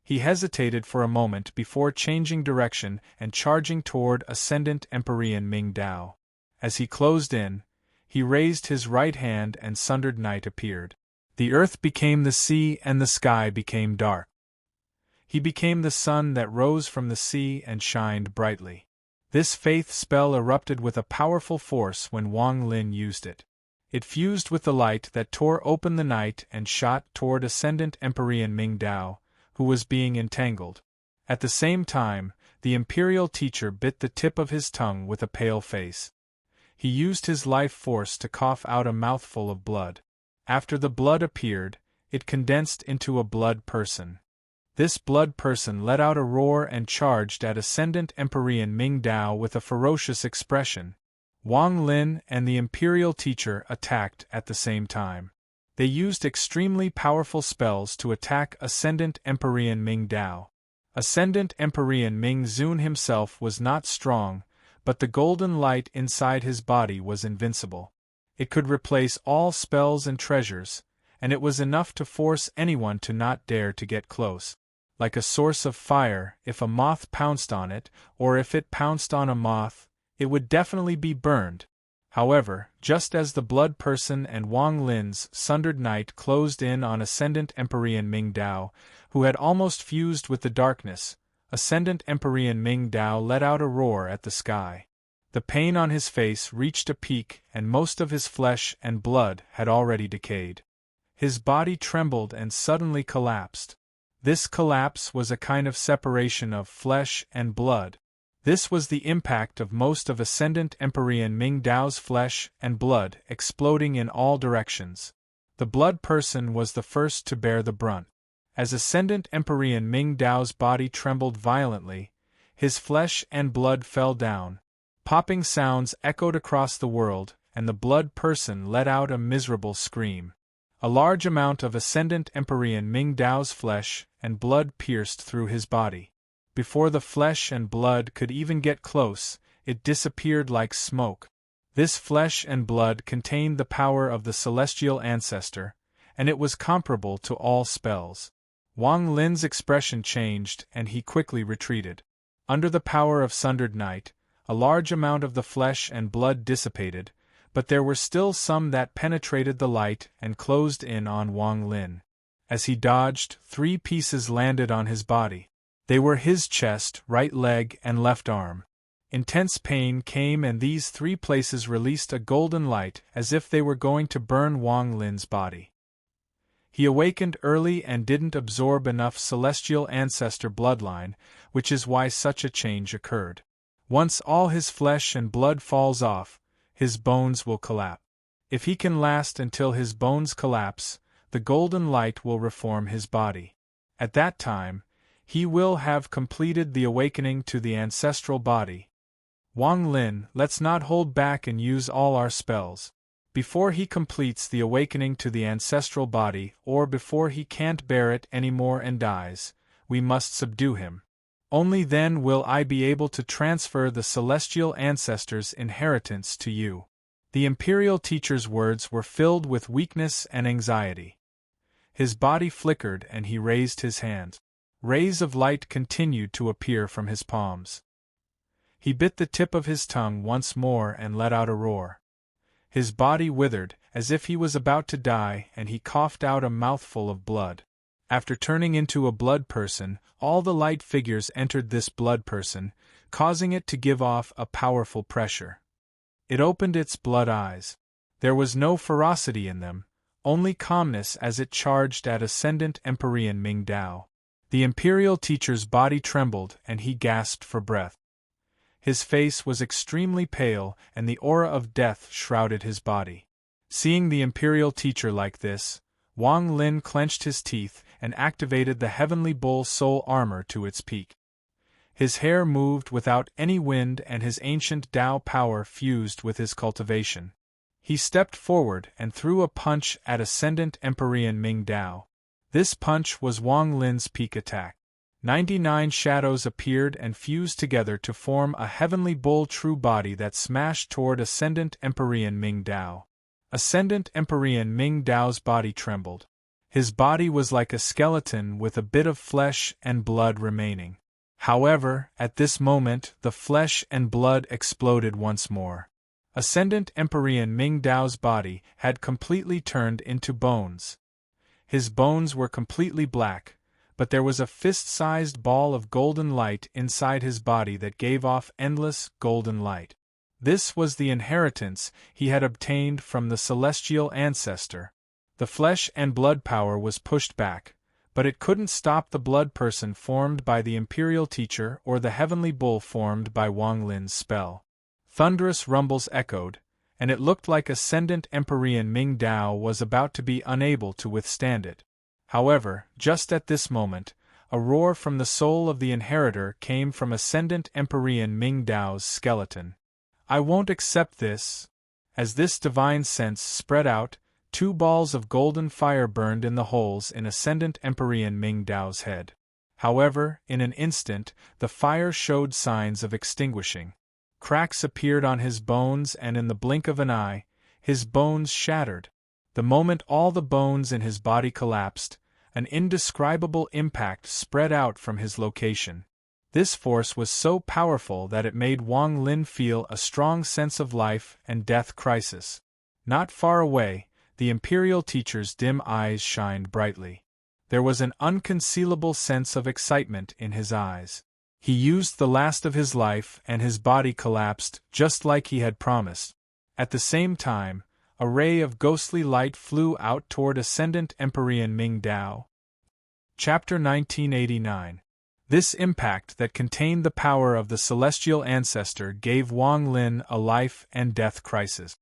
he hesitated for a moment before changing direction and charging toward Ascendant Empyrean Ming Dao. As he closed in, he raised his right hand and sundered night appeared. The earth became the sea and the sky became dark. He became the sun that rose from the sea and shined brightly. This faith spell erupted with a powerful force when Wang Lin used it. It fused with the light that tore open the night and shot toward Ascendant Empyrean Ming Dao, who was being entangled. At the same time, the Imperial Teacher bit the tip of his tongue with a pale face. He used his life force to cough out a mouthful of blood. After the blood appeared, it condensed into a blood person. This blood person let out a roar and charged at Ascendant Empyrean Ming Dao with a ferocious expression. Wang Lin and the Imperial Teacher attacked at the same time. They used extremely powerful spells to attack Ascendant Empyrean Ming Dao. Ascendant Empyrean Ming Zun himself was not strong, but the golden light inside his body was invincible. It could replace all spells and treasures, and it was enough to force anyone to not dare to get close. Like a source of fire, if a moth pounced on it, or if it pounced on a moth, it would definitely be burned. However, just as the blood person and Wang Lin's sundered night closed in on Ascendant Empyrean Ming Dao, who had almost fused with the darkness, Ascendant Empyrean Ming Dao let out a roar at the sky. The pain on his face reached a peak and most of his flesh and blood had already decayed. His body trembled and suddenly collapsed. This collapse was a kind of separation of flesh and blood. This was the impact of most of Ascendant Empyrean Ming Dao's flesh and blood exploding in all directions. The blood person was the first to bear the brunt. As Ascendant Empyrean Ming Dao's body trembled violently, his flesh and blood fell down. Popping sounds echoed across the world, and the blood person let out a miserable scream. A large amount of Ascendant Empyrean Ming Dao's flesh and blood pierced through his body. Before the flesh and blood could even get close, it disappeared like smoke. This flesh and blood contained the power of the celestial ancestor, and it was comparable to all spells. Wang Lin's expression changed and he quickly retreated. Under the power of sundered night, a large amount of the flesh and blood dissipated, but there were still some that penetrated the light and closed in on Wang Lin. As he dodged, 3 pieces landed on his body. They were his chest, right leg, and left arm. Intense pain came and these 3 places released a golden light as if they were going to burn Wang Lin's body. He awakened early and didn't absorb enough celestial ancestor bloodline, which is why such a change occurred. Once all his flesh and blood falls off, his bones will collapse. If he can last until his bones collapse, the golden light will reform his body. At that time, he will have completed the awakening to the ancestral body. Wang Lin, let's not hold back and use all our spells. Before he completes the awakening to the ancestral body, or before he can't bear it anymore and dies, we must subdue him. Only then will I be able to transfer the celestial ancestors' inheritance to you. The Imperial Teacher's words were filled with weakness and anxiety. His body flickered and he raised his hands. Rays of light continued to appear from his palms. He bit the tip of his tongue once more and let out a roar. His body withered, as if he was about to die, and he coughed out a mouthful of blood. After turning into a blood person, all the light figures entered this blood person, causing it to give off a powerful pressure. It opened its blood eyes. There was no ferocity in them, only calmness as it charged at Ascendant Empyrean Ming Dao. The Imperial Teacher's body trembled and he gasped for breath. His face was extremely pale and the aura of death shrouded his body. Seeing the Imperial Teacher like this, Wang Lin clenched his teeth and activated the Heavenly Bull soul armor to its peak. His hair moved without any wind and his ancient Tao power fused with his cultivation. He stepped forward and threw a punch at Ascendant Empyrean Ming Dao. This punch was Wang Lin's peak attack. 99 shadows appeared and fused together to form a Heavenly Bull true body that smashed toward Ascendant Empyrean Ming Dao. Ascendant Empyrean Ming Dao's body trembled. His body was like a skeleton with a bit of flesh and blood remaining. However, at this moment, the flesh and blood exploded once more. Ascendant Empyrean Ming Dao's body had completely turned into bones. His bones were completely black, but there was a fist-sized ball of golden light inside his body that gave off endless golden light. This was the inheritance he had obtained from the celestial ancestor. The flesh and blood power was pushed back, but it couldn't stop the blood person formed by the Imperial Teacher or the Heavenly Bull formed by Wang Lin's spell. Thunderous rumbles echoed, and it looked like Ascendant Empyrean Ming Dao was about to be unable to withstand it. However, just at this moment, a roar from the soul of the inheritor came from Ascendant Empyrean Ming Dao's skeleton. "I won't accept this." As this divine sense spread out, 2 balls of golden fire burned in the holes in Ascendant Empyrean Ming Dao's head. However, in an instant, the fire showed signs of extinguishing. Cracks appeared on his bones and in the blink of an eye, his bones shattered. The moment all the bones in his body collapsed, an indescribable impact spread out from his location. This force was so powerful that it made Wang Lin feel a strong sense of life and death crisis. Not far away, the Imperial Teacher's dim eyes shined brightly. There was an unconcealable sense of excitement in his eyes. He used the last of his life and his body collapsed just like he had promised. At the same time, a ray of ghostly light flew out toward Ascendant Empyrean Ming Dao. Chapter 1989. This impact that contained the power of the celestial ancestor gave Wang Lin a life and death crisis.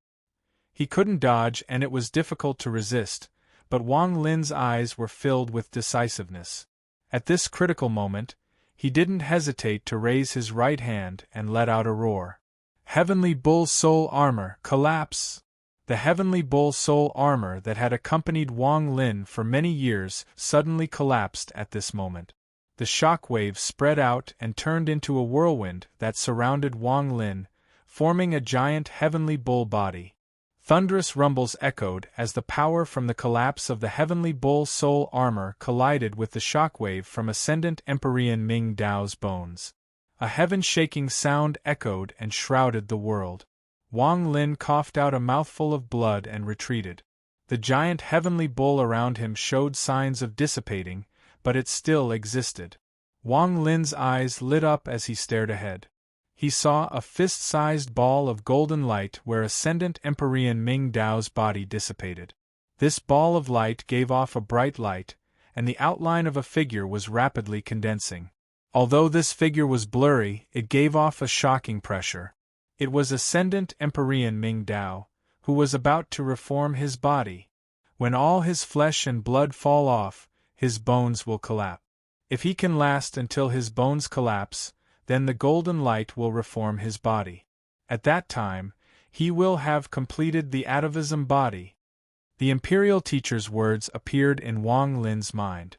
He couldn't dodge and it was difficult to resist, but Wang Lin's eyes were filled with decisiveness. At this critical moment, he didn't hesitate to raise his right hand and let out a roar. Heavenly Bull Soul Armor, collapse! The Heavenly Bull Soul Armor that had accompanied Wang Lin for many years suddenly collapsed at this moment. The shock wave spread out and turned into a whirlwind that surrounded Wang Lin, forming a giant Heavenly Bull body. Thunderous rumbles echoed as the power from the collapse of the Heavenly Bull Soul Armor collided with the shockwave from Ascendant Empyrean Ming Dao's bones. A heaven-shaking sound echoed and shrouded the world. Wang Lin coughed out a mouthful of blood and retreated. The giant Heavenly Bull around him showed signs of dissipating, but it still existed. Wang Lin's eyes lit up as he stared ahead. He saw a fist-sized ball of golden light where Ascendant Empyrean Ming Dao's body dissipated. This ball of light gave off a bright light, and the outline of a figure was rapidly condensing. Although this figure was blurry, it gave off a shocking pressure. It was Ascendant Empyrean Ming Dao, who was about to reform his body. When all his flesh and blood fall off, his bones will collapse. If he can last until his bones collapse, then the golden light will reform his body. At that time, he will have completed the atavism body. The Imperial Teacher's words appeared in Wang Lin's mind.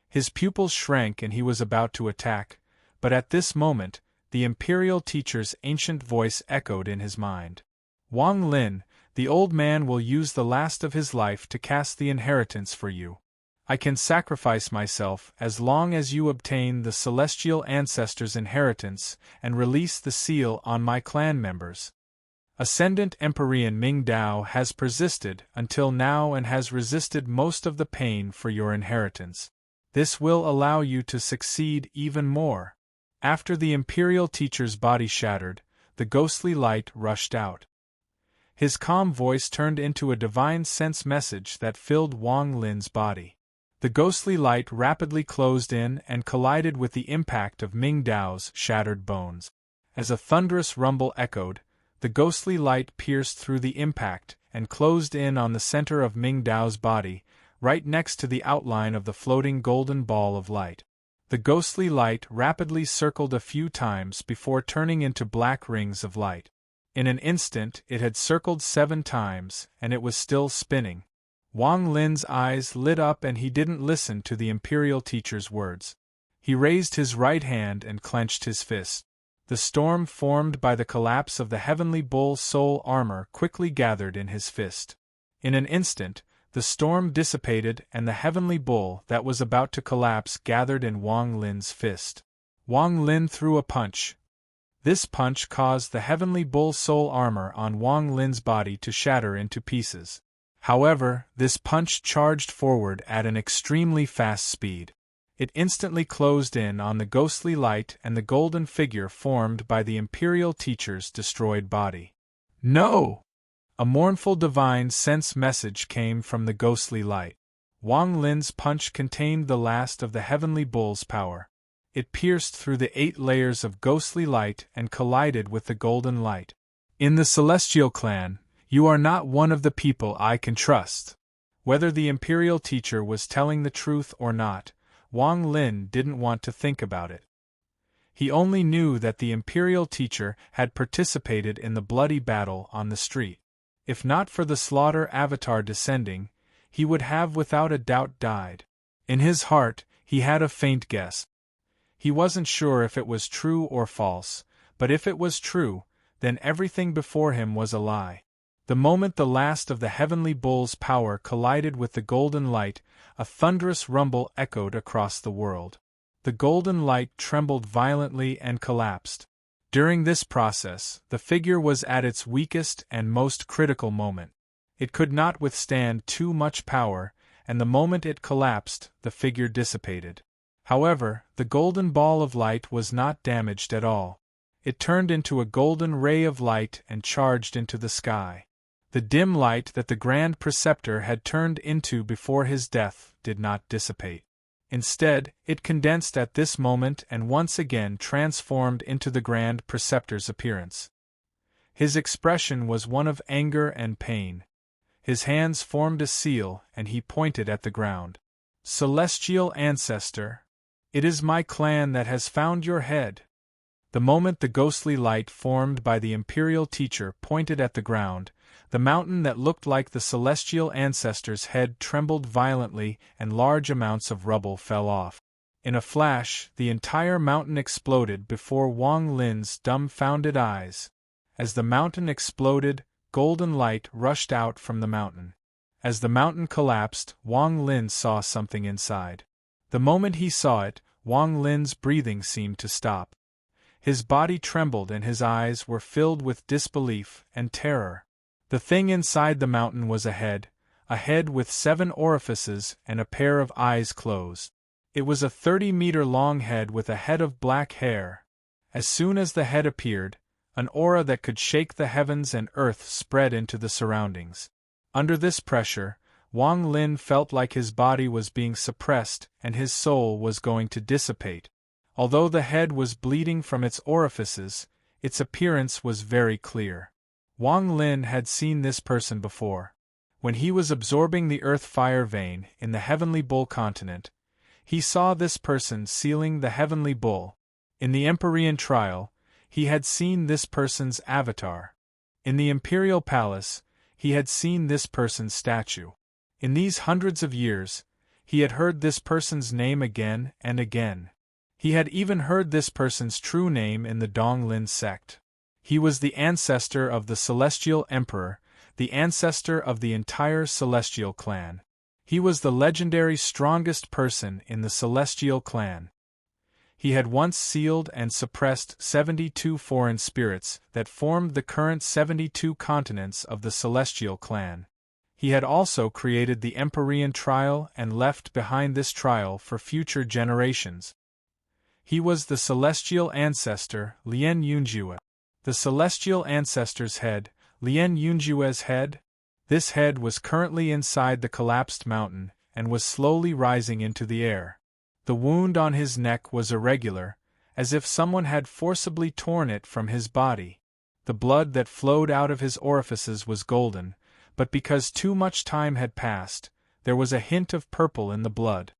His pupils shrank and he was about to attack, but at this moment, the Imperial Teacher's ancient voice echoed in his mind. Wang Lin, the old man will use the last of his life to cast the inheritance for you. I can sacrifice myself as long as you obtain the celestial ancestor's inheritance and release the seal on my clan members. Ascendant Empyrean Ming Dao has persisted until now and has resisted most of the pain for your inheritance. This will allow you to succeed even more. After the Imperial Teacher's body shattered, the ghostly light rushed out. His calm voice turned into a divine sense message that filled Wang Lin's body. The ghostly light rapidly closed in and collided with the impact of Ming Dao's shattered bones. As a thunderous rumble echoed, the ghostly light pierced through the impact and closed in on the center of Ming Dao's body, right next to the outline of the floating golden ball of light. The ghostly light rapidly circled a few times before turning into black rings of light. In an instant it had circled 7 times, and it was still spinning. Wang Lin's eyes lit up and he didn't listen to the imperial teacher's words. He raised his right hand and clenched his fist. The storm formed by the collapse of the heavenly bull soul armor quickly gathered in his fist. In an instant, the storm dissipated and the heavenly bull that was about to collapse gathered in Wang Lin's fist. Wang Lin threw a punch. This punch caused the heavenly bull soul armor on Wang Lin's body to shatter into pieces. However, this punch charged forward at an extremely fast speed. It instantly closed in on the ghostly light and the golden figure formed by the imperial teacher's destroyed body. No! A mournful divine sense message came from the ghostly light. Wang Lin's punch contained the last of the heavenly bull's power. It pierced through the 8 layers of ghostly light and collided with the golden light. In the Celestial Clan, you are not one of the people I can trust. Whether the imperial teacher was telling the truth or not, Wang Lin didn't want to think about it. He only knew that the imperial teacher had participated in the bloody battle on the street. If not for the slaughter avatar descending, he would have without a doubt died. In his heart, he had a faint guess. He wasn't sure if it was true or false, but if it was true, then everything before him was a lie. The moment the last of the heavenly bull's power collided with the golden light, a thunderous rumble echoed across the world. The golden light trembled violently and collapsed. During this process, the figure was at its weakest and most critical moment. It could not withstand too much power, and the moment it collapsed, the figure dissipated. However, the golden ball of light was not damaged at all. It turned into a golden ray of light and charged into the sky. The dim light that the Grand Preceptor had turned into before his death did not dissipate. Instead, it condensed at this moment and once again transformed into the Grand Preceptor's appearance. His expression was one of anger and pain. His hands formed a seal and he pointed at the ground. Celestial Ancestor, it is my clan that has found your head. The moment the ghostly light formed by the imperial teacher pointed at the ground, the mountain that looked like the celestial ancestor's head trembled violently and large amounts of rubble fell off. In a flash, the entire mountain exploded before Wang Lin's dumbfounded eyes. As the mountain exploded, golden light rushed out from the mountain. As the mountain collapsed, Wang Lin saw something inside. The moment he saw it, Wang Lin's breathing seemed to stop. His body trembled and his eyes were filled with disbelief and terror. The thing inside the mountain was a head with 7 orifices and a pair of eyes closed. It was a 30-meter-long head with a head of black hair. As soon as the head appeared, an aura that could shake the heavens and earth spread into the surroundings. Under this pressure, Wang Lin felt like his body was being suppressed and his soul was going to dissipate. Although the head was bleeding from its orifices, its appearance was very clear. Wang Lin had seen this person before. When he was absorbing the earth fire vein in the heavenly bull continent, he saw this person sealing the heavenly bull. In the Empyrean trial, he had seen this person's avatar. In the imperial palace, he had seen this person's statue. In these hundreds of years, he had heard this person's name again and again. He had even heard this person's true name in the Donglin sect. He was the ancestor of the Celestial Emperor, the ancestor of the entire Celestial Clan. He was the legendary strongest person in the Celestial Clan. He had once sealed and suppressed 72 foreign spirits that formed the current 72 continents of the Celestial Clan. He had also created the Empyrean trial and left behind this trial for future generations. He was the celestial ancestor, Lien Yunjue. The celestial ancestor's head, Lien Yunjue's head? This head was currently inside the collapsed mountain and was slowly rising into the air. The wound on his neck was irregular, as if someone had forcibly torn it from his body. The blood that flowed out of his orifices was golden, but because too much time had passed, There was a hint of purple in the blood.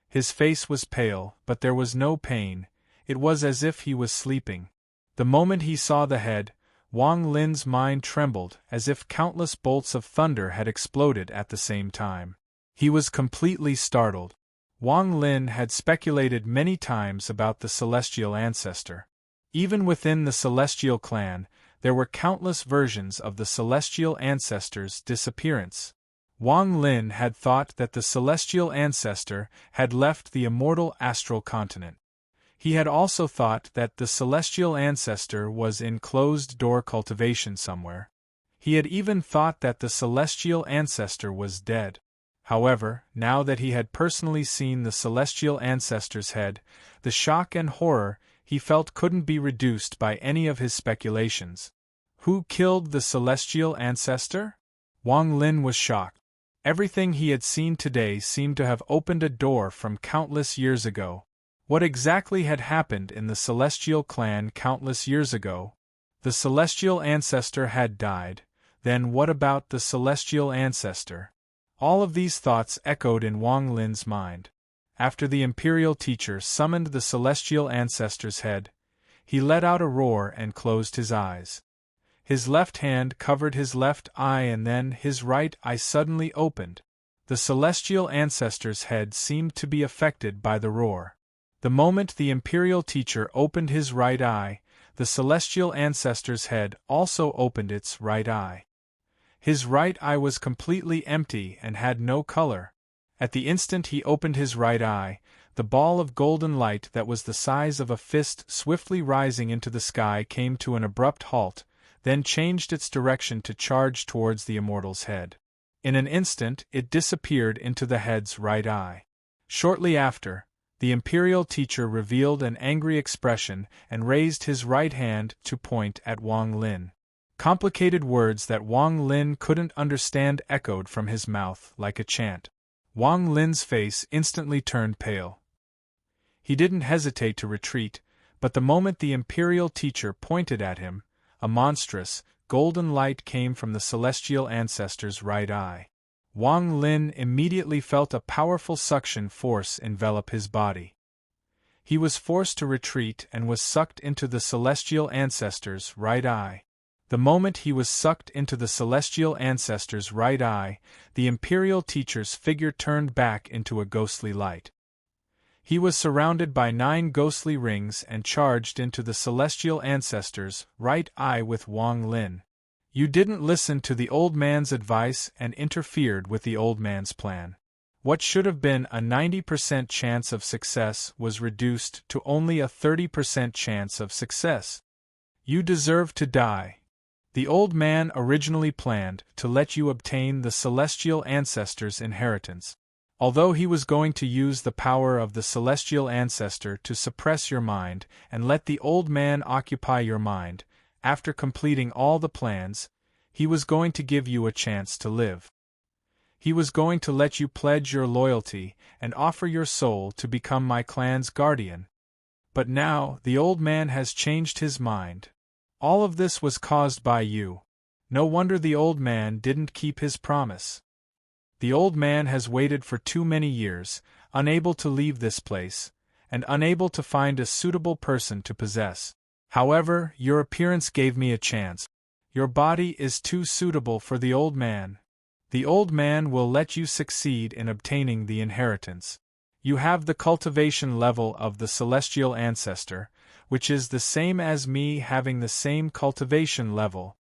His face was pale, but there was no pain. It was as if he was sleeping. The moment he saw the head, Wang Lin's mind trembled, as if countless bolts of thunder had exploded at the same time. He was completely startled. Wang Lin had speculated many times about the celestial ancestor. Even within the celestial clan, there were countless versions of the celestial ancestor's disappearance. Wang Lin had thought that the celestial ancestor had left the immortal astral continent. He had also thought that the celestial ancestor was in closed-door cultivation somewhere. He had even thought that the celestial ancestor was dead. However, now that he had personally seen the celestial ancestor's head, the shock and horror he felt couldn't be reduced by any of his speculations. Who killed the celestial ancestor? Wang Lin was shocked. Everything he had seen today seemed to have opened a door from countless years ago. What exactly had happened in the celestial clan countless years ago? The celestial ancestor had died. Then what about the celestial ancestor? All of these thoughts echoed in Wang Lin's mind. After the imperial teacher summoned the celestial ancestor's head, he let out a roar and closed his eyes. His left hand covered his left eye and then his right eye suddenly opened. The celestial ancestor's head seemed to be affected by the roar. The moment the imperial teacher opened his right eye, the celestial ancestor's head also opened its right eye. His right eye was completely empty and had no color. At the instant he opened his right eye, the ball of golden light that was the size of a fist swiftly rising into the sky came to an abrupt halt, then changed its direction to charge towards the immortal's head. In an instant it disappeared into the head's right eye. Shortly after, the imperial teacher revealed an angry expression and raised his right hand to point at Wang Lin. Complicated words that Wang Lin couldn't understand echoed from his mouth like a chant. Wang Lin's face instantly turned pale. He didn't hesitate to retreat, but the moment the imperial teacher pointed at him, a monstrous, golden light came from the celestial ancestor's right eye. Wang Lin immediately felt a powerful suction force envelop his body. He was forced to retreat and was sucked into the celestial ancestor's right eye. The moment he was sucked into the celestial ancestor's right eye, the imperial teacher's figure turned back into a ghostly light. He was surrounded by 9 ghostly rings and charged into the celestial ancestor's right eye with Wang Lin. You didn't listen to the old man's advice and interfered with the old man's plan. What should have been a 90% chance of success was reduced to only a 30% chance of success. You deserve to die. The old man originally planned to let you obtain the celestial ancestor's inheritance. Although he was going to use the power of the celestial ancestor to suppress your mind and let the old man occupy your mind, after completing all the plans, he was going to give you a chance to live. He was going to let you pledge your loyalty and offer your soul to become my clan's guardian. But now the old man has changed his mind. All of this was caused by you. No wonder the old man didn't keep his promise. The old man has waited for too many years, unable to leave this place, and unable to find a suitable person to possess. However, your appearance gave me a chance. Your body is too suitable for the old man. The old man will let you succeed in obtaining the inheritance. You have the cultivation level of the celestial ancestor, which is the same as me having the same cultivation level.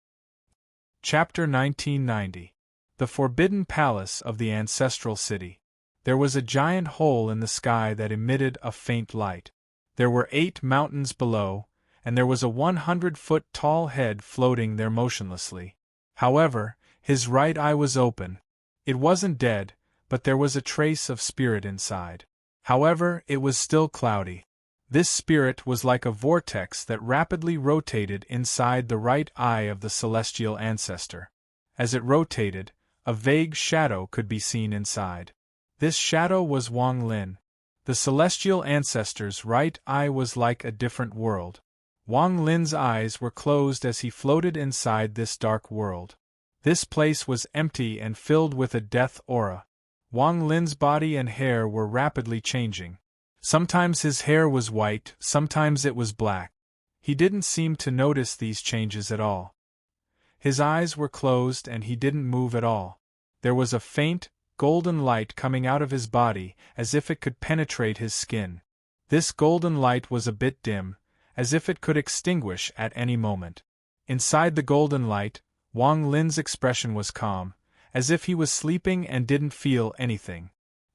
Chapter 1990. The Forbidden Palace of the Ancestral City. There was a giant hole in the sky that emitted a faint light. There were 8 mountains below, and there was a 100-foot-tall head floating there motionlessly. However, his right eye was open. It wasn't dead, but there was a trace of spirit inside. However, it was still cloudy. This spirit was like a vortex that rapidly rotated inside the right eye of the celestial ancestor. As it rotated, a vague shadow could be seen inside. This shadow was Wang Lin. The celestial ancestor's right eye was like a different world. Wang Lin's eyes were closed as he floated inside this dark world. This place was empty and filled with a death aura. Wang Lin's body and hair were rapidly changing. Sometimes his hair was white, sometimes it was black. He didn't seem to notice these changes at all. His eyes were closed and he didn't move at all. There was a faint, golden light coming out of his body, as if it could penetrate his skin. This golden light was a bit dim, as if it could extinguish at any moment. Inside the golden light, Wang Lin's expression was calm, as if he was sleeping and didn't feel anything.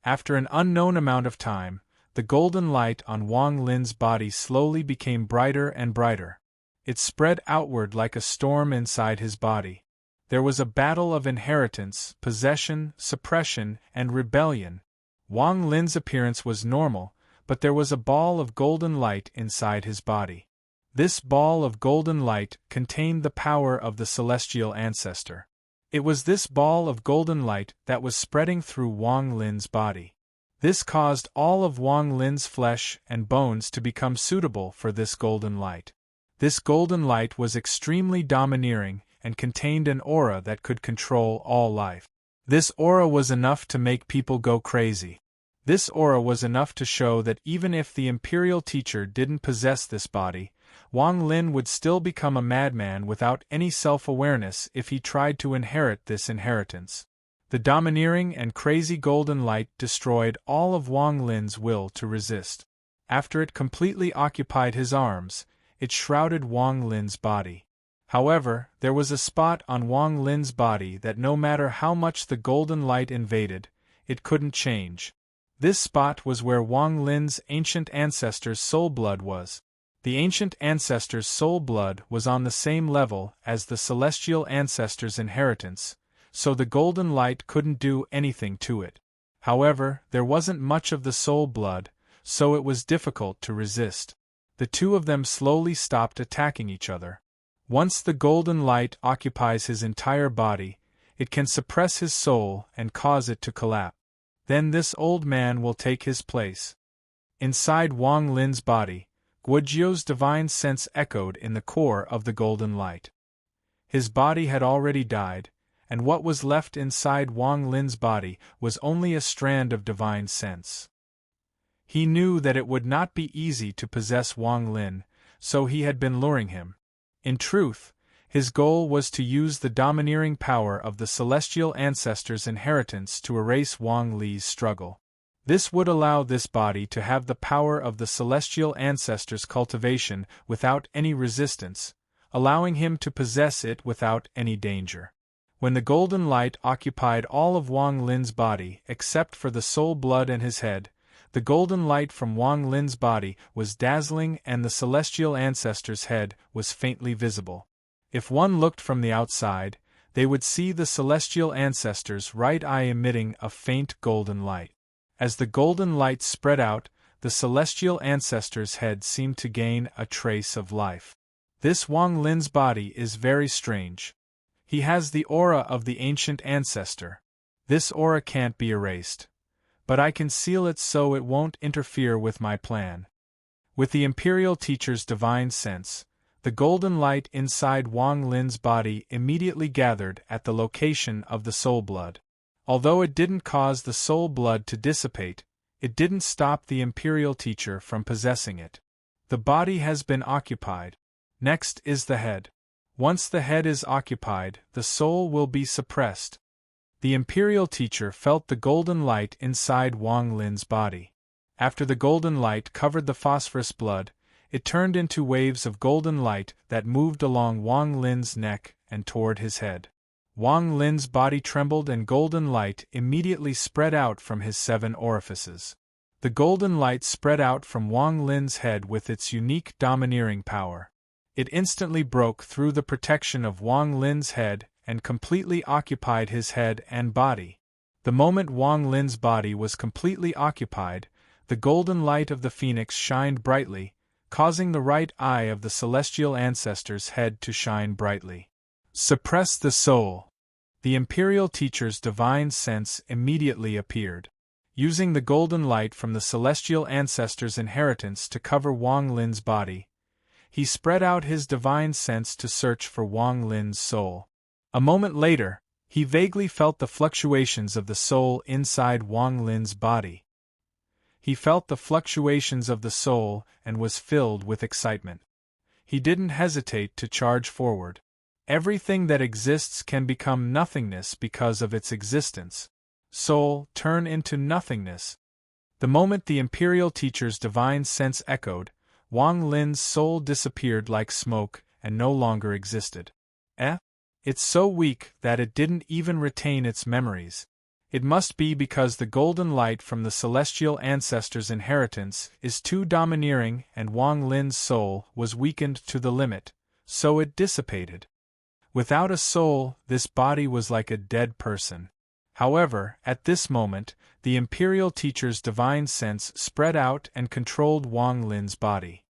After an unknown amount of time, the golden light on Wang Lin's body slowly became brighter and brighter. It spread outward like a storm inside his body. There was a battle of inheritance, possession, suppression, and rebellion. Wang Lin's appearance was normal, but there was a ball of golden light inside his body. This ball of golden light contained the power of the celestial ancestor. It was this ball of golden light that was spreading through Wang Lin's body. This caused all of Wang Lin's flesh and bones to become suitable for this golden light. This golden light was extremely domineering and contained an aura that could control all life. This aura was enough to make people go crazy. This aura was enough to show that even if the imperial teacher didn't possess this body, Wang Lin would still become a madman without any self-awareness if he tried to inherit this inheritance. The domineering and crazy golden light destroyed all of Wang Lin's will to resist. After it completely occupied his arms, it shrouded Wang Lin's body. However, there was a spot on Wang Lin's body that no matter how much the golden light invaded, it couldn't change. This spot was where Wang Lin's ancient ancestor's soul blood was. The ancient ancestor's soul blood was on the same level as the celestial ancestor's inheritance, so the golden light couldn't do anything to it. However, there wasn't much of the soul blood, so it was difficult to resist. The two of them slowly stopped attacking each other. Once the golden light occupies his entire body, it can suppress his soul and cause it to collapse. Then this old man will take his place. Inside Wang Lin's body, Guojiu's divine sense echoed in the core of the golden light. His body had already died, and what was left inside Wang Lin's body was only a strand of divine sense. He knew that it would not be easy to possess Wang Lin, so he had been luring him. In truth, his goal was to use the domineering power of the celestial ancestor's inheritance to erase Wang Li's struggle. This would allow this body to have the power of the celestial ancestor's cultivation without any resistance, allowing him to possess it without any danger. When the golden light occupied all of Wang Lin's body except for the soul blood and his head, the golden light from Wang Lin's body was dazzling and the celestial ancestor's head was faintly visible. If one looked from the outside, they would see the celestial ancestor's right eye emitting a faint golden light. As the golden light spread out, the celestial ancestor's head seemed to gain a trace of life. This Wang Lin's body is very strange. He has the aura of the ancient ancestor. This aura can't be erased. But I can seal it so it won't interfere with my plan. With the imperial teacher's divine sense, the golden light inside Wang Lin's body immediately gathered at the location of the soul blood. Although it didn't cause the soul blood to dissipate, it didn't stop the imperial teacher from possessing it. The body has been occupied. Next is the head. Once the head is occupied, the soul will be suppressed. The imperial teacher felt the golden light inside Wang Lin's body. After the golden light covered the phosphorus blood, it turned into waves of golden light that moved along Wang Lin's neck and toward his head. Wang Lin's body trembled and golden light immediately spread out from his 7 orifices. The golden light spread out from Wang Lin's head with its unique domineering power. It instantly broke through the protection of Wang Lin's head and completely occupied his head and body. The moment Wang Lin's body was completely occupied, the golden light of the phoenix shined brightly, causing the right eye of the celestial ancestor's head to shine brightly. Suppress the soul. The imperial teacher's divine sense immediately appeared. Using the golden light from the celestial ancestor's inheritance to cover Wang Lin's body, he spread out his divine sense to search for Wang Lin's soul. A moment later, He vaguely felt the fluctuations of the soul inside Wang Lin's body. He felt the fluctuations of the soul and was filled with excitement. He didn't hesitate to charge forward. Everything that exists can become nothingness because of its existence. Soul, turn into nothingness. The moment the Imperial Teacher's divine sense echoed, Wang Lin's soul disappeared like smoke and no longer existed. It's so weak that it didn't even retain its memories. It must be because the golden light from the celestial ancestors' inheritance is too domineering and Wang Lin's soul was weakened to the limit, so it dissipated. Without a soul, this body was like a dead person. However, at this moment, the Imperial Teacher's divine sense spread out and controlled Wang Lin's body.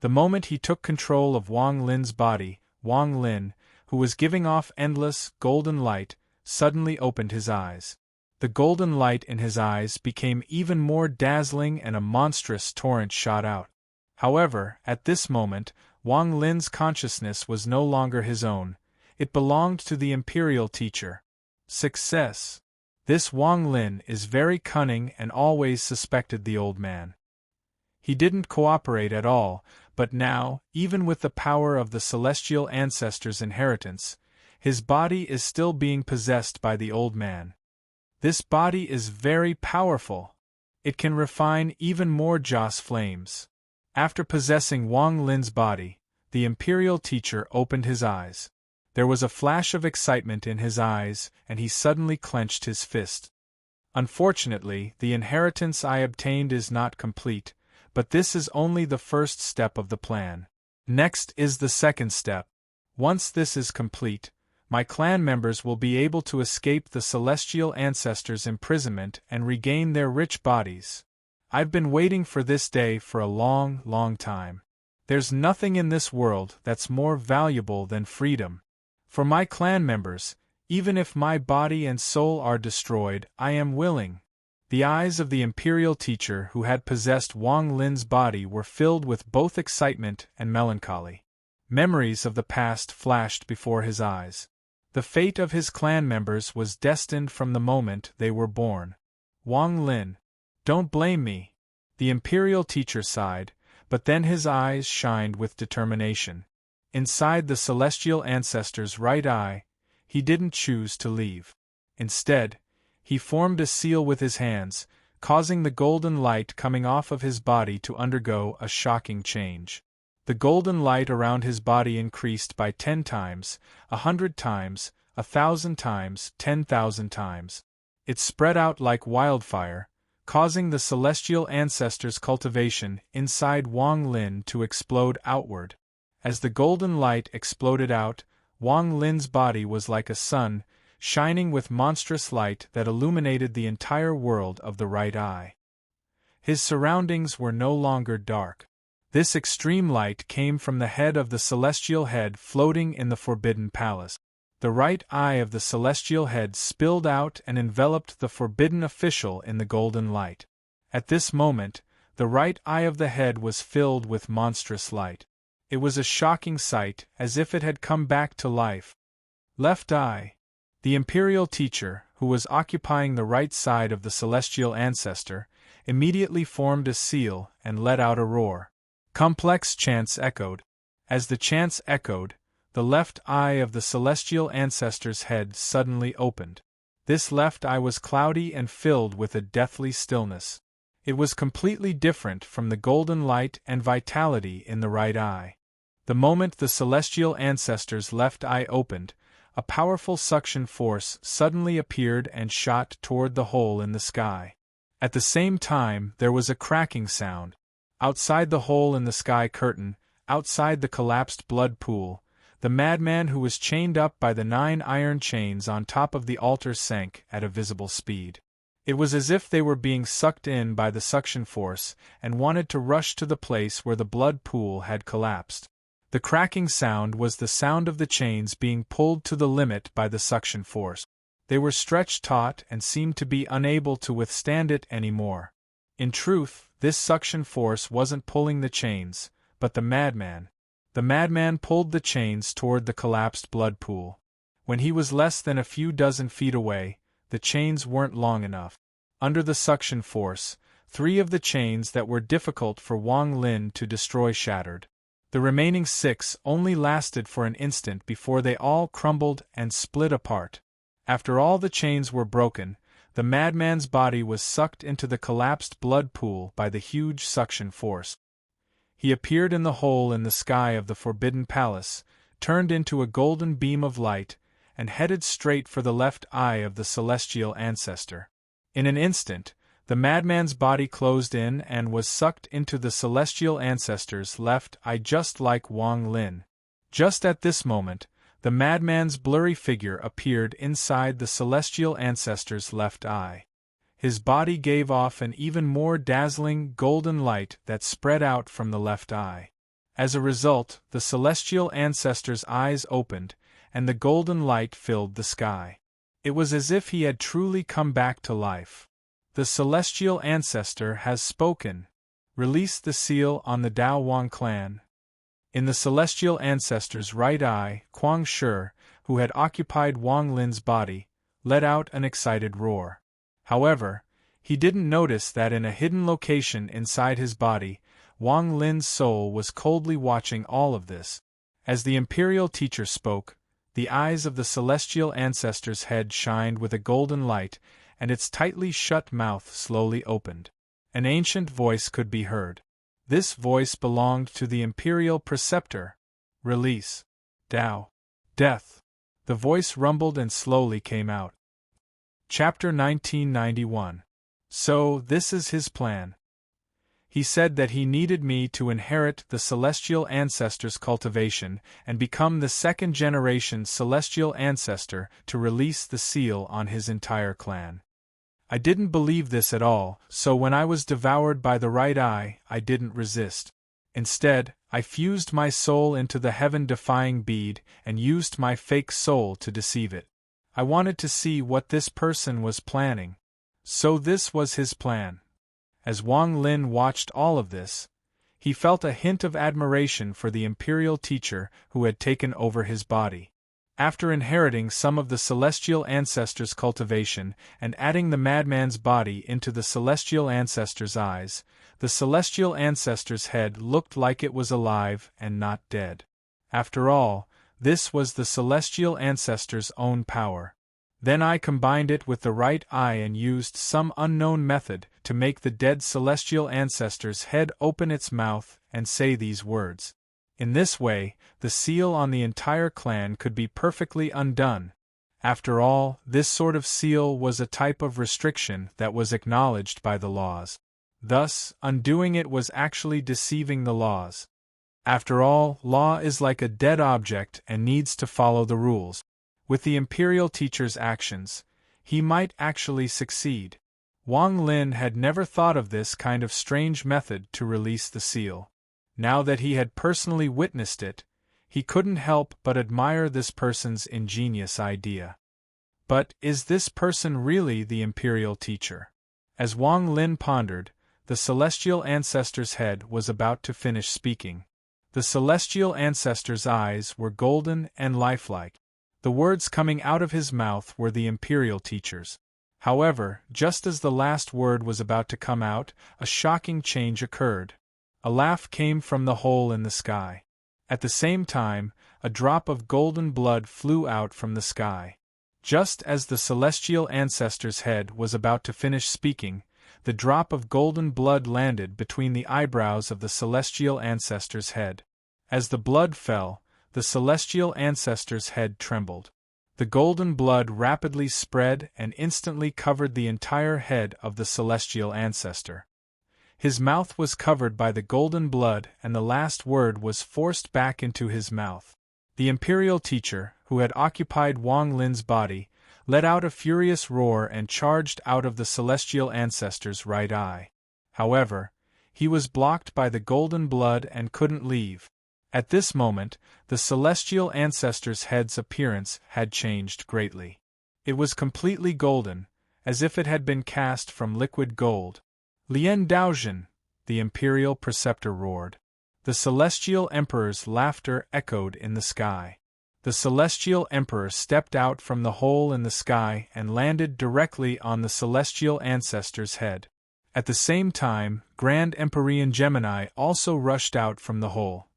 The moment he took control of Wang Lin's body, Wang Lin, who was giving off endless, golden light, suddenly opened his eyes. The golden light in his eyes became even more dazzling and a monstrous torrent shot out. However, at this moment, Wang Lin's consciousness was no longer his own. It belonged to the Imperial Teacher. Success. This Wang Lin is very cunning and always suspected the old man. He didn't cooperate at all, but now, even with the power of the celestial ancestors' inheritance, his body is still being possessed by the old man. This body is very powerful. It can refine even more Joss flames. After possessing Wang Lin's body, the Imperial Teacher opened his eyes. There was a flash of excitement in his eyes, and he suddenly clenched his fist. Unfortunately, the inheritance I obtained is not complete, but this is only the first step of the plan. Next is the second step. Once this is complete, my clan members will be able to escape the celestial ancestors' imprisonment and regain their rich bodies. I've been waiting for this day for a long, long time. There's nothing in this world that's more valuable than freedom. For my clan members, even if my body and soul are destroyed, I am willing. The eyes of the Imperial Teacher who had possessed Wang Lin's body were filled with both excitement and melancholy. Memories of the past flashed before his eyes. The fate of his clan members was destined from the moment they were born. Wang Lin, don't blame me. The Imperial Teacher sighed, but then his eyes shined with determination. Inside the celestial ancestor's right eye, he didn't choose to leave. Instead, he formed a seal with his hands, causing the golden light coming off of his body to undergo a shocking change. The golden light around his body increased by 10 times, 100 times, 1,000 times, 10,000 times. It spread out like wildfire, causing the celestial ancestors' cultivation inside Wang Lin to explode outward. As the golden light exploded out, Wang Lin's body was like a sun, shining with monstrous light that illuminated the entire world of the right eye. His surroundings were no longer dark. This extreme light came from the head of the celestial head floating in the Forbidden Palace. The right eye of the celestial head spilled out and enveloped the forbidden official in the golden light. At this moment, the right eye of the head was filled with monstrous light. It was a shocking sight, as if it had come back to life. Left eye. The Imperial Teacher, who was occupying the right side of the celestial ancestor, immediately formed a seal and let out a roar. Complex chants echoed. As the chants echoed, the left eye of the celestial ancestor's head suddenly opened. This left eye was cloudy and filled with a deathly stillness. It was completely different from the golden light and vitality in the right eye. The moment the celestial ancestor's left eye opened, a powerful suction force suddenly appeared and shot toward the hole in the sky. At the same time, there was a cracking sound. Outside the hole in the sky curtain, outside the collapsed blood pool, the madman who was chained up by the 9 iron chains on top of the altar sank at a visible speed. It was as if they were being sucked in by the suction force and wanted to rush to the place where the blood pool had collapsed. The cracking sound was the sound of the chains being pulled to the limit by the suction force. They were stretched taut and seemed to be unable to withstand it anymore. In truth, this suction force wasn't pulling the chains, but the madman. The madman pulled the chains toward the collapsed blood pool. When he was less than a few dozen feet away, the chains weren't long enough. Under the suction force, 3 of the chains that were difficult for Wang Lin to destroy shattered. The remaining 6 only lasted for an instant before they all crumbled and split apart. After all the chains were broken, the madman's body was sucked into the collapsed blood pool by the huge suction force. He appeared in the hole in the sky of the Forbidden Palace, turned into a golden beam of light, and headed straight for the left eye of the celestial ancestor. In an instant, the madman's body closed in and was sucked into the celestial ancestor's left eye just like Wang Lin. Just at this moment, the madman's blurry figure appeared inside the celestial ancestor's left eye. His body gave off an even more dazzling golden light that spread out from the left eye. As a result, the celestial ancestor's eyes opened, and the golden light filled the sky. It was as if he had truly come back to life. The celestial ancestor has spoken. Release the seal on the Dao Wang clan. In the celestial ancestor's right eye, Kuang Shi, who had occupied Wang Lin's body, let out an excited roar. However, he didn't notice that in a hidden location inside his body, Wang Lin's soul was coldly watching all of this. As the imperial teacher spoke, the eyes of the celestial ancestor's head shined with a golden light, and its tightly shut mouth slowly opened. An ancient voice could be heard. This voice belonged to the imperial preceptor. Release. Tao. Death. The voice rumbled and slowly came out. Chapter 1991. So, this is his plan. He said that he needed me to inherit the celestial ancestor's cultivation and become the second-generation celestial ancestor to release the seal on his entire clan. I didn't believe this at all, so when I was devoured by the right eye, I didn't resist. Instead, I fused my soul into the heaven-defying bead and used my fake soul to deceive it. I wanted to see what this person was planning. So this was his plan. As Wang Lin watched all of this, he felt a hint of admiration for the imperial teacher who had taken over his body. After inheriting some of the celestial ancestor's cultivation and adding the madman's body into the celestial ancestor's eyes, the celestial ancestor's head looked like it was alive and not dead. After all, this was the celestial ancestor's own power. Then I combined it with the right eye and used some unknown method to make the dead celestial ancestor's head open its mouth and say these words. In this way, the seal on the entire clan could be perfectly undone. After all, this sort of seal was a type of restriction that was acknowledged by the laws. Thus, undoing it was actually deceiving the laws. After all, law is like a dead object and needs to follow the rules. With the imperial teacher's actions, he might actually succeed. Wang Lin had never thought of this kind of strange method to release the seal. Now that he had personally witnessed it, he couldn't help but admire this person's ingenious idea. But is this person really the imperial teacher? As Wang Lin pondered, the celestial ancestor's head was about to finish speaking. The celestial ancestor's eyes were golden and lifelike. The words coming out of his mouth were the imperial teacher's. However, just as the last word was about to come out, a shocking change occurred. A laugh came from the hole in the sky. At the same time, a drop of golden blood flew out from the sky. Just as the celestial ancestor's head was about to finish speaking, the drop of golden blood landed between the eyebrows of the celestial ancestor's head. As the blood fell, the celestial ancestor's head trembled. The golden blood rapidly spread and instantly covered the entire head of the celestial ancestor. His mouth was covered by the golden blood and the last word was forced back into his mouth. The imperial teacher, who had occupied Wang Lin's body, let out a furious roar and charged out of the celestial ancestor's right eye. However, he was blocked by the golden blood and couldn't leave. At this moment, the celestial ancestor's head's appearance had changed greatly. It was completely golden, as if it had been cast from liquid gold. Lian Daozhen, the imperial preceptor roared. The celestial emperor's laughter echoed in the sky. The Celestial Emperor stepped out from the hole in the sky and landed directly on the Celestial Ancestor's head. At the same time, Grand Empyrean Gemini also rushed out from the hole.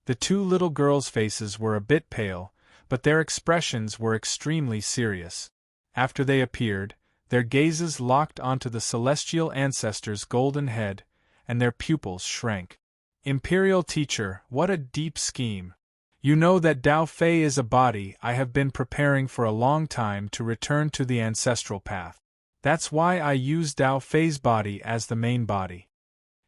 The two little girls' faces were a bit pale, but their expressions were extremely serious. After they appeared, their gazes locked onto the Celestial Ancestor's golden head, and their pupils shrank. Imperial Teacher, what a deep scheme! You know that Dao Fei is a body I have been preparing for a long time to return to the ancestral path. That's why I use Dao Fei's body as the main body.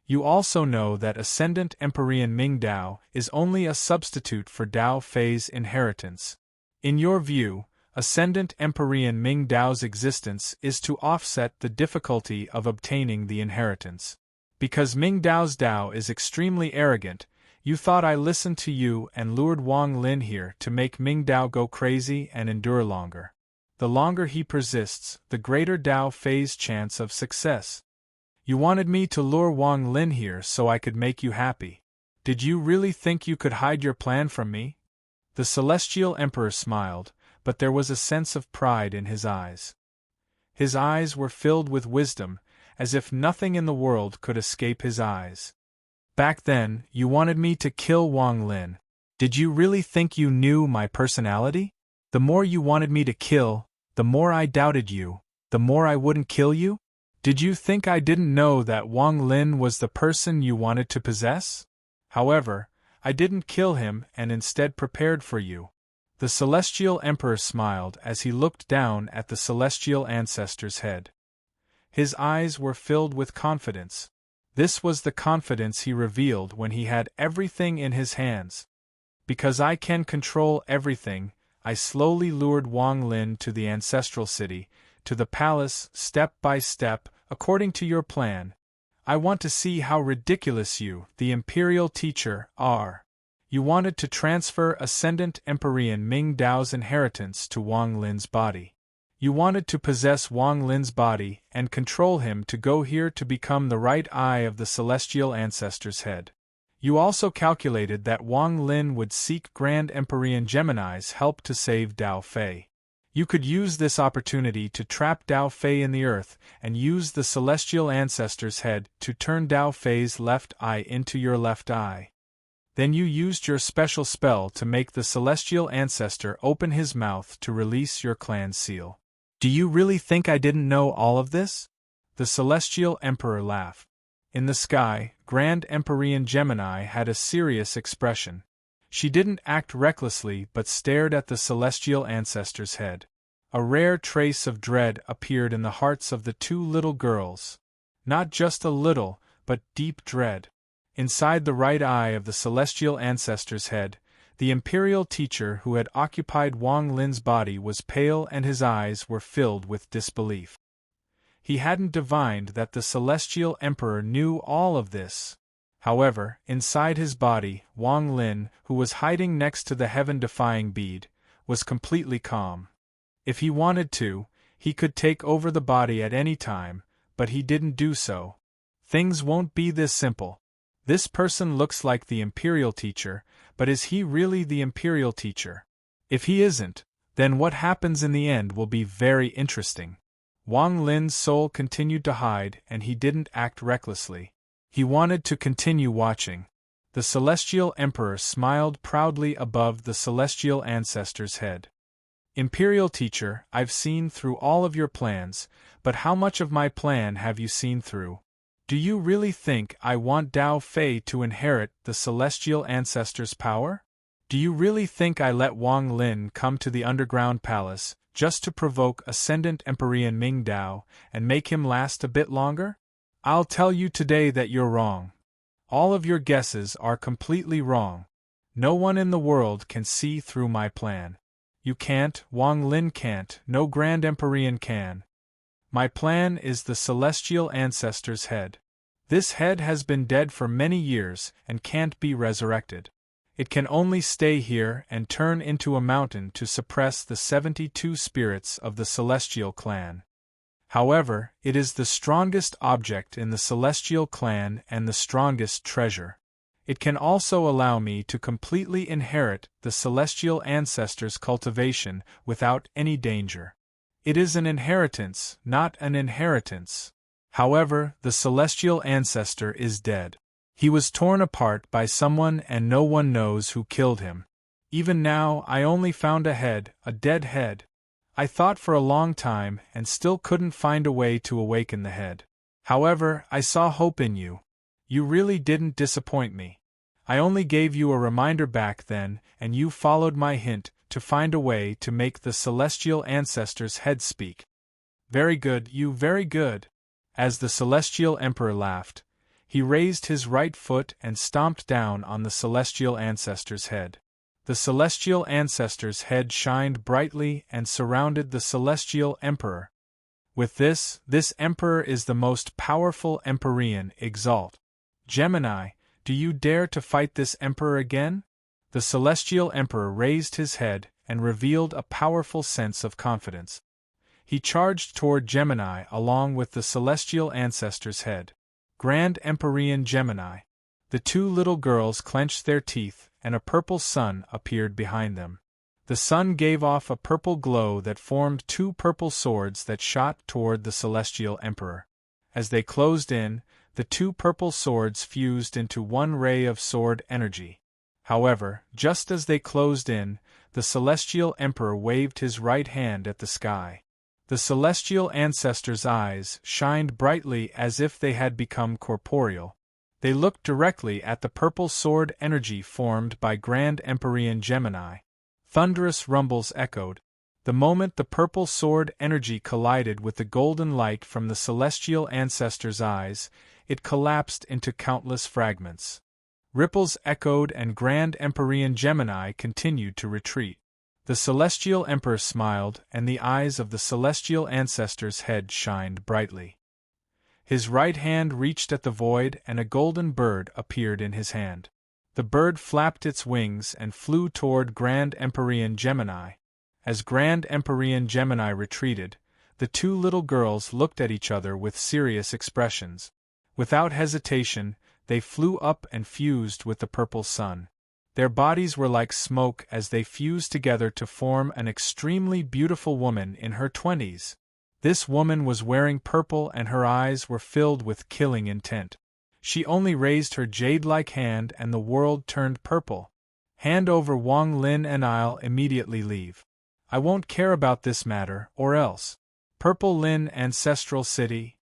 You also know that Ascendant Empyrean Ming Dao is only a substitute for Dao Fei's inheritance. In your view, Ascendant Empyrean Ming Dao's existence is to offset the difficulty of obtaining the inheritance. Because Ming Dao's Dao is extremely arrogant, you thought I listened to you and lured Wang Lin here to make Ming Dao go crazy and endure longer. The longer he persists, the greater Dao Fei's chance of success. You wanted me to lure Wang Lin here so I could make you happy. Did you really think you could hide your plan from me? The Celestial Emperor smiled, but there was a sense of pride in his eyes. His eyes were filled with wisdom, as if nothing in the world could escape his eyes. Back then, you wanted me to kill Wang Lin. Did you really think you knew my personality? The more you wanted me to kill, the more I doubted you, the more I wouldn't kill you? Did you think I didn't know that Wang Lin was the person you wanted to possess? However, I didn't kill him and instead prepared for you. The Celestial Emperor smiled as he looked down at the Celestial Ancestor's head. His eyes were filled with confidence. This was the confidence he revealed when he had everything in his hands. Because I can control everything, I slowly lured Wang Lin to the ancestral city, to the palace, step by step, according to your plan. I want to see how ridiculous you, the Imperial Teacher, are. You wanted to transfer Ascendant Empyrean Ming Dao's inheritance to Wang Lin's body. You wanted to possess Wang Lin's body and control him to go here to become the right eye of the Celestial Ancestor's head. You also calculated that Wang Lin would seek Grand Empyrean Gemini's help to save Dao Fei. You could use this opportunity to trap Dao Fei in the earth and use the Celestial Ancestor's head to turn Dao Fei's left eye into your left eye. Then you used your special spell to make the Celestial Ancestor open his mouth to release your clan seal. Do you really think I didn't know all of this? The Celestial Emperor laughed. In the sky, Grand Empyrean Gemini had a serious expression. She didn't act recklessly but stared at the Celestial Ancestor's head. A rare trace of dread appeared in the hearts of the two little girls. Not just a little, but deep dread. Inside the right eye of the Celestial Ancestor's head, the Imperial Teacher who had occupied Wang Lin's body was pale and his eyes were filled with disbelief. He hadn't divined that the Celestial Emperor knew all of this. However, inside his body, Wang Lin, who was hiding next to the heaven-defying bead, was completely calm. If he wanted to, he could take over the body at any time, but he didn't do so. Things won't be this simple. This person looks like the Imperial Teacher, but is he really the Imperial Teacher? If he isn't, then what happens in the end will be very interesting. Wang Lin's soul continued to hide and he didn't act recklessly. He wanted to continue watching. The Celestial Emperor smiled proudly above the Celestial Ancestor's head. Imperial Teacher, I've seen through all of your plans, but how much of my plan have you seen through? Do you really think I want Dao Fei to inherit the Celestial Ancestor's power? Do you really think I let Wang Lin come to the underground palace just to provoke Ascendant Empyrean Ming Dao and make him last a bit longer? I'll tell you today that you're wrong. All of your guesses are completely wrong. No one in the world can see through my plan. You can't, Wang Lin can't, no Grand Empyrean can. My plan is the Celestial Ancestor's head. This head has been dead for many years and can't be resurrected. It can only stay here and turn into a mountain to suppress the 72 spirits of the Celestial clan. However, it is the strongest object in the Celestial clan and the strongest treasure. It can also allow me to completely inherit the celestial ancestors' cultivation without any danger. It is an inheritance, not an inheritance. However, the celestial ancestor is dead. He was torn apart by someone and no one knows who killed him. Even now, I only found a head, a dead head. I thought for a long time and still couldn't find a way to awaken the head. However, I saw hope in you. You really didn't disappoint me. I only gave you a reminder back then, and you followed my hint to find a way to make the celestial ancestor's head speak. Very good, you very good. As the celestial emperor laughed, he raised his right foot and stomped down on the celestial ancestor's head. The celestial ancestor's head shined brightly and surrounded the celestial emperor. With this emperor is the most powerful Empyrean, exalt. Gemini, do you dare to fight this emperor again? The celestial emperor raised his head and revealed a powerful sense of confidence. He charged toward Gemini along with the celestial ancestor's head. Grand Empyrean Gemini. The two little girls clenched their teeth, and a purple sun appeared behind them. The sun gave off a purple glow that formed two purple swords that shot toward the celestial emperor. As they closed in, the two purple swords fused into one ray of sword energy. However, just as they closed in, the celestial emperor waved his right hand at the sky. The celestial ancestor's eyes shined brightly as if they had become corporeal. They looked directly at the purple sword energy formed by Grand Empyrean Gemini. Thunderous rumbles echoed. The moment the purple sword energy collided with the golden light from the celestial ancestor's eyes, it collapsed into countless fragments. Ripples echoed and Grand Empyrean Gemini continued to retreat. The celestial emperor smiled and the eyes of the celestial ancestor's head shined brightly. His right hand reached at the void and a golden bird appeared in his hand. The bird flapped its wings and flew toward Grand Empyrean Gemini. As Grand Empyrean Gemini retreated, the two little girls looked at each other with serious expressions. Without hesitation, they flew up and fused with the purple sun. Their bodies were like smoke as they fused together to form an extremely beautiful woman in her 20s. This woman was wearing purple and her eyes were filled with killing intent. She only raised her jade-like hand and the world turned purple. Hand over Wang Lin and I'll immediately leave. I won't care about this matter, or else. Purple Lin Ancestral City.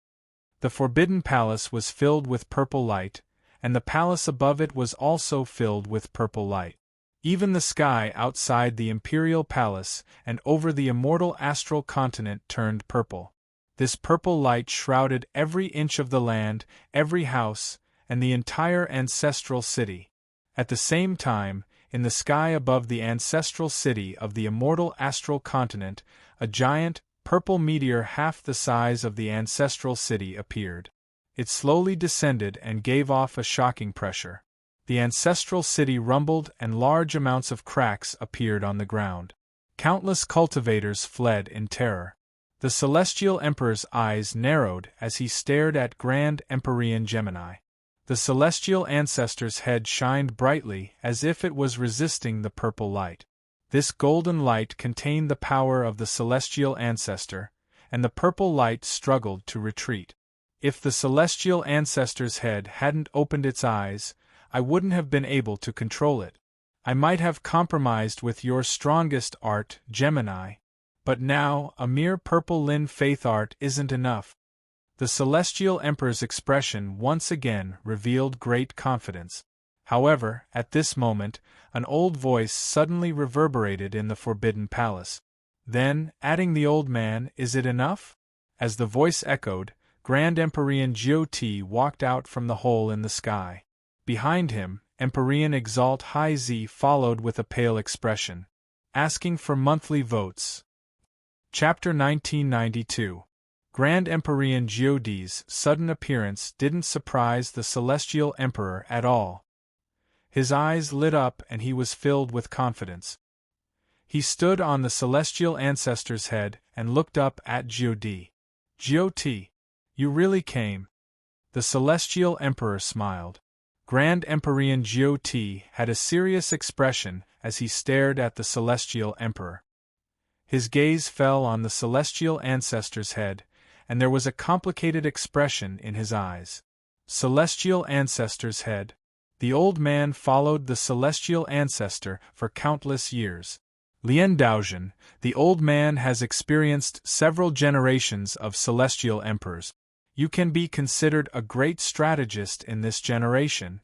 The Forbidden Palace was filled with purple light, and the palace above it was also filled with purple light. Even the sky outside the Imperial Palace and over the immortal astral continent turned purple. This purple light shrouded every inch of the land, every house, and the entire ancestral city. At the same time, in the sky above the ancestral city of the immortal astral continent, a giant, purple meteor half the size of the ancestral city appeared. It slowly descended and gave off a shocking pressure. The ancestral city rumbled and large amounts of cracks appeared on the ground. Countless cultivators fled in terror. The celestial emperor's eyes narrowed as he stared at Grand Empyrean Gemini. The celestial ancestor's head shined brightly as if it was resisting the purple light. This golden light contained the power of the celestial ancestor, and the purple light struggled to retreat. If the celestial ancestor's head hadn't opened its eyes, I wouldn't have been able to control it. I might have compromised with your strongest art, Gemini. But now, a mere purple Lin faith art isn't enough. The celestial emperor's expression once again revealed great confidence. However, at this moment, an old voice suddenly reverberated in the Forbidden Palace. Then, adding the old man, is it enough? As the voice echoed, Grand Empyrean Jiu-Ti walked out from the hole in the sky. Behind him, Empyrean Exalt High Z followed with a pale expression, asking for monthly votes. Chapter 1992. Grand Empyrean Jiu-Ti's sudden appearance didn't surprise the Celestial Emperor at all. His eyes lit up and he was filled with confidence. He stood on the celestial ancestor's head and looked up at Jiu-Ti. Jiu-Ti, you really came. The celestial emperor smiled. Grand Empyrean Jiu-Ti had a serious expression as he stared at the Celestial Emperor. His gaze fell on the Celestial Ancestor's head, and there was a complicated expression in his eyes. Celestial Ancestor's head. The old man followed the Celestial Ancestor for countless years. Lien Daozhen, the old man has experienced several generations of Celestial Emperors. You can be considered a great strategist in this generation.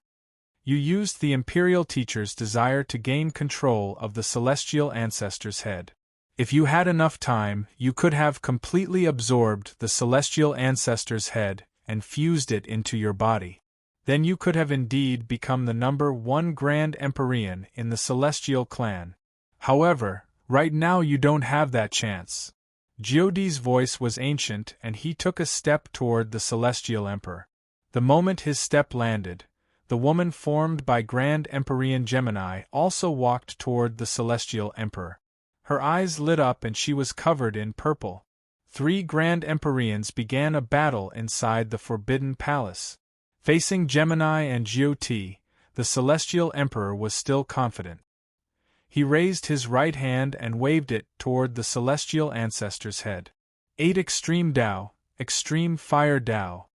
You used the Imperial Teacher's desire to gain control of the Celestial Ancestor's head. If you had enough time, you could have completely absorbed the Celestial Ancestor's head and fused it into your body. Then you could have indeed become the #1 Grand Empyrean in the Celestial clan. However, right now you don't have that chance. Jiodi's voice was ancient and he took a step toward the Celestial Emperor. The moment his step landed, the woman formed by Grand Empyrean Gemini also walked toward the Celestial Emperor. Her eyes lit up and she was covered in purple. 3 Grand Empyreans began a battle inside the Forbidden Palace. Facing Gemini and Jioti, the Celestial Emperor was still confident. He raised his right hand and waved it toward the Celestial Ancestor's head. 8 Extreme Dao, Extreme Fire Dao.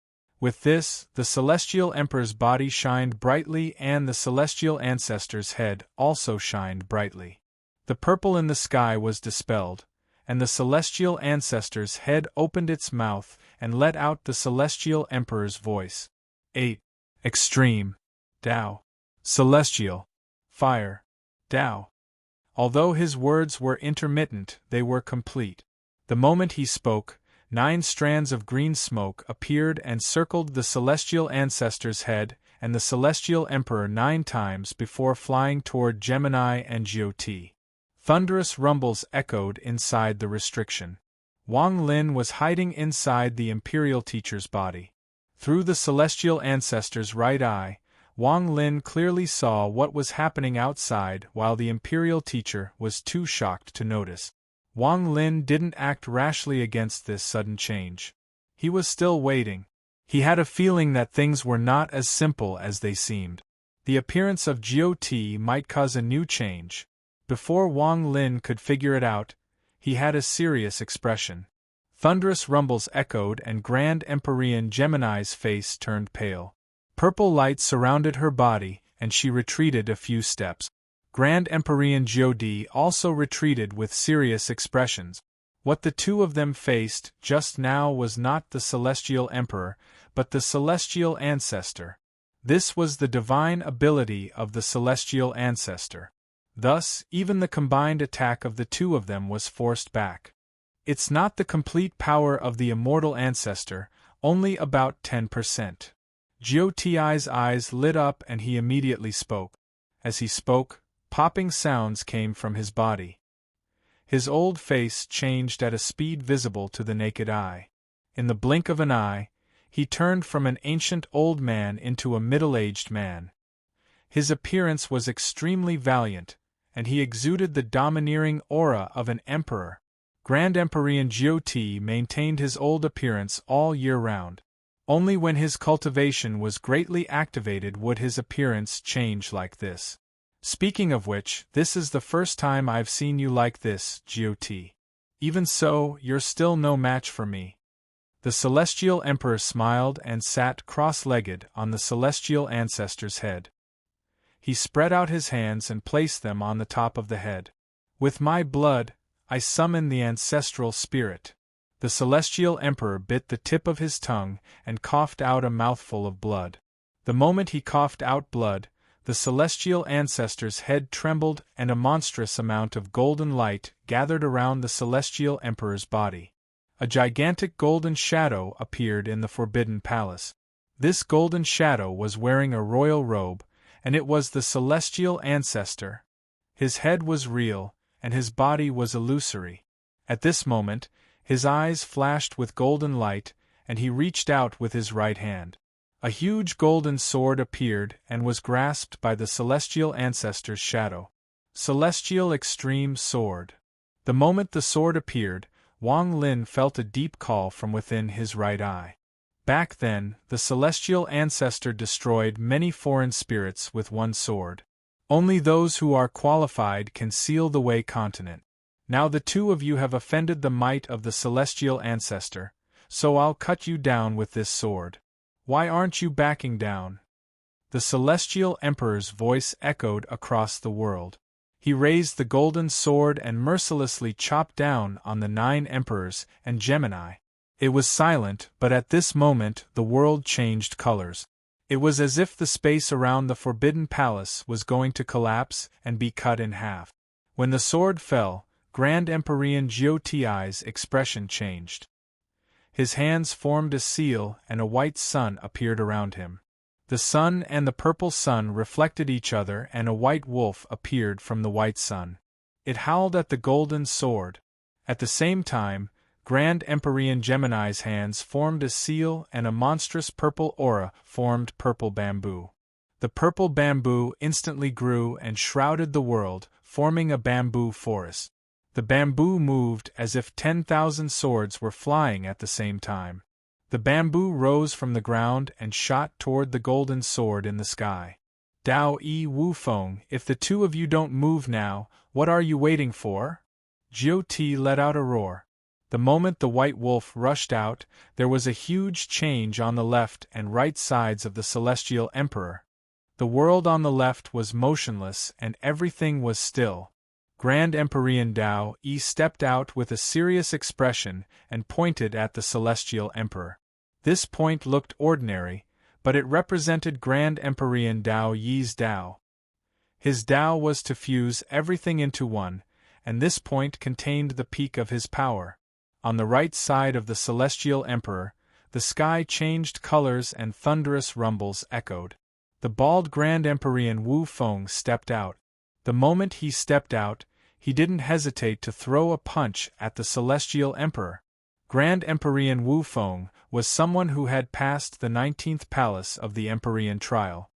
With this, the Celestial Emperor's body shined brightly and the Celestial Ancestor's head also shined brightly. The purple in the sky was dispelled, and the Celestial Ancestor's head opened its mouth and let out the Celestial Emperor's voice. 8. Extreme Dao. Celestial Fire Dao. Although his words were intermittent, they were complete. The moment he spoke, 9 strands of green smoke appeared and circled the Celestial Ancestor's head and the Celestial Emperor 9 times before flying toward Gemini and Jioti. Thunderous rumbles echoed inside the restriction. Wang Lin was hiding inside the Imperial Teacher's body. Through the Celestial Ancestor's right eye, Wang Lin clearly saw what was happening outside while the Imperial Teacher was too shocked to notice. Wang Lin didn't act rashly against this sudden change. He was still waiting. He had a feeling that things were not as simple as they seemed. The appearance of Jioti might cause a new change. Before Wang Lin could figure it out, he had a serious expression. Thunderous rumbles echoed and Grand Empyrean Gemini's face turned pale. Purple light surrounded her body, and she retreated a few steps. Grand Empyrean Jiodi also retreated with serious expressions. What the two of them faced just now was not the Celestial Emperor, but the Celestial Ancestor. This was the divine ability of the Celestial Ancestor. Thus, even the combined attack of the two of them was forced back. It's not the complete power of the immortal ancestor, only about 10%. Jioti's eyes lit up and he immediately spoke. As he spoke, popping sounds came from his body. His old face changed at a speed visible to the naked eye. In the blink of an eye, he turned from an ancient old man into a middle-aged man. His appearance was extremely valiant, and he exuded the domineering aura of an emperor. Grand Empyrean Jioti maintained his old appearance all year round. Only when his cultivation was greatly activated would his appearance change like this. Speaking of which, this is the first time I've seen you like this, Jioti. Even so, you're still no match for me. The Celestial Emperor smiled and sat cross-legged on the Celestial Ancestor's head. He spread out his hands and placed them on the top of the head. With my blood, I summon the ancestral spirit. The Celestial Emperor bit the tip of his tongue and coughed out a mouthful of blood. The moment he coughed out blood, the Celestial Ancestor's head trembled and a monstrous amount of golden light gathered around the Celestial Emperor's body. A gigantic golden shadow appeared in the Forbidden Palace. This golden shadow was wearing a royal robe, and it was the Celestial Ancestor. His head was real, and his body was illusory. At this moment, his eyes flashed with golden light, and he reached out with his right hand. A huge golden sword appeared and was grasped by the Celestial Ancestor's shadow. Celestial Extreme Sword. The moment the sword appeared, Wang Lin felt a deep call from within his right eye. Back then, the celestial ancestor destroyed many foreign spirits with one sword. Only those who are qualified can seal the way continent. Now the two of you have offended the might of the celestial ancestor, so I'll cut you down with this sword. Why aren't you backing down? The celestial emperor's voice echoed across the world. He raised the golden sword and mercilessly chopped down on the 9 emperors and Gemini. It was silent, but at this moment the world changed colors. It was as if the space around the Forbidden Palace was going to collapse and be cut in half. When the sword fell, Grand Empyrean Jioti's expression changed. His hands formed a seal and a white sun appeared around him. The sun and the purple sun reflected each other and a white wolf appeared from the white sun. It howled at the golden sword. At the same time, Grand Empyrean Gemini's hands formed a seal and a monstrous purple aura formed purple bamboo. The purple bamboo instantly grew and shrouded the world, forming a bamboo forest. The bamboo moved as if 10,000 swords were flying at the same time. The bamboo rose from the ground and shot toward the golden sword in the sky. Dao Yi Wu Feng, if the two of you don't move now, what are you waiting for? Jioti let out a roar. The moment the white wolf rushed out, there was a huge change on the left and right sides of the celestial emperor. The world on the left was motionless and everything was still. Grand Empyrean Dao Yi stepped out with a serious expression and pointed at the celestial emperor. This point looked ordinary, but it represented Grand Empyrean Dao Yi's Dao. His Dao was to fuse everything into one, and this point contained the peak of his power. On the right side of the celestial emperor, the sky changed colors and thunderous rumbles echoed. The bald Grand Empyrean Wu Feng stepped out. The moment he stepped out, he didn't hesitate to throw a punch at the celestial emperor. Grand Empyrean Wu Feng was someone who had passed the 19th palace of the Empyrean trial.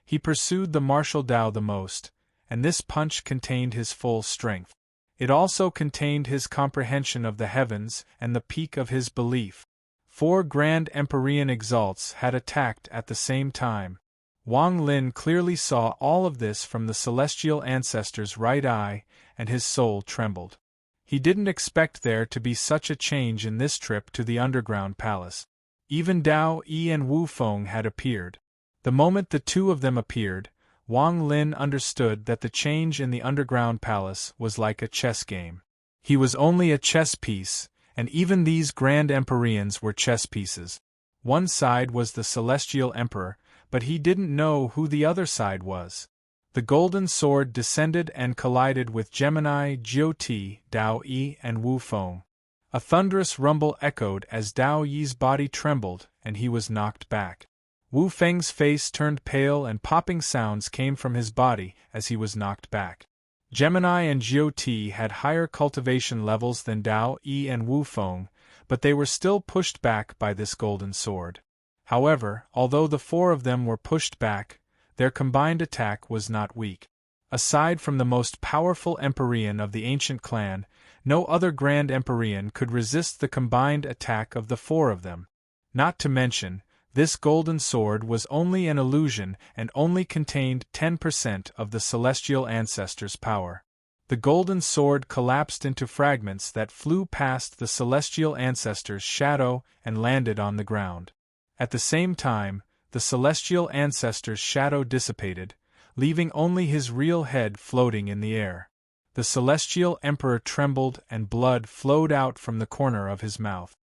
He pursued the martial Dao the most, and this punch contained his full strength. It also contained his comprehension of the heavens and the peak of his belief. 4 Grand Empyrean exalts had attacked at the same time. Wang Lin clearly saw all of this from the celestial ancestor's right eye, and his soul trembled. He didn't expect there to be such a change in this trip to the underground palace. Even Dao Yi and Wu Feng had appeared. The moment the two of them appeared, Wang Lin understood that the change in the underground palace was like a chess game. He was only a chess piece, and even these Grand Empyreans were chess pieces. One side was the celestial emperor, but he didn't know who the other side was. The golden sword descended and collided with Gemini, Jioti, Dao Yi, and Wu Feng. A thunderous rumble echoed as Dao Yi's body trembled, and he was knocked back. Wu Feng's face turned pale and popping sounds came from his body as he was knocked back. Gemini and Jioti had higher cultivation levels than Dao Yi and Wu Feng, but they were still pushed back by this golden sword. However, although the 4 of them were pushed back, their combined attack was not weak. Aside from the most powerful Empyrean of the ancient clan, no other Grand Empyrean could resist the combined attack of the 4 of them. Not to mention, this golden sword was only an illusion and only contained 10% of the celestial ancestor's power. The golden sword collapsed into fragments that flew past the celestial ancestor's shadow and landed on the ground. At the same time, the celestial ancestor's shadow dissipated, leaving only his real head floating in the air. The celestial emperor trembled and blood flowed out from the corner of his mouth.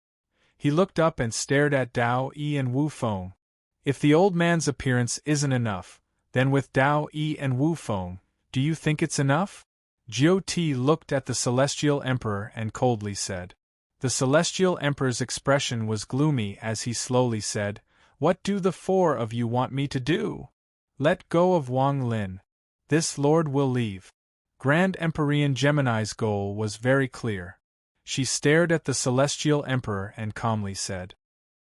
He looked up and stared at Dao Yi and Wu Feng. If the old man's appearance isn't enough, then with Dao Yi and Wu Feng, do you think it's enough? Jioti looked at the celestial emperor and coldly said. The celestial emperor's expression was gloomy as he slowly said, "What do the 4 of you want me to do? Let go of Wang Lin. This lord will leave." Grand Empyrean Gemini's goal was very clear. She stared at the celestial emperor and calmly said,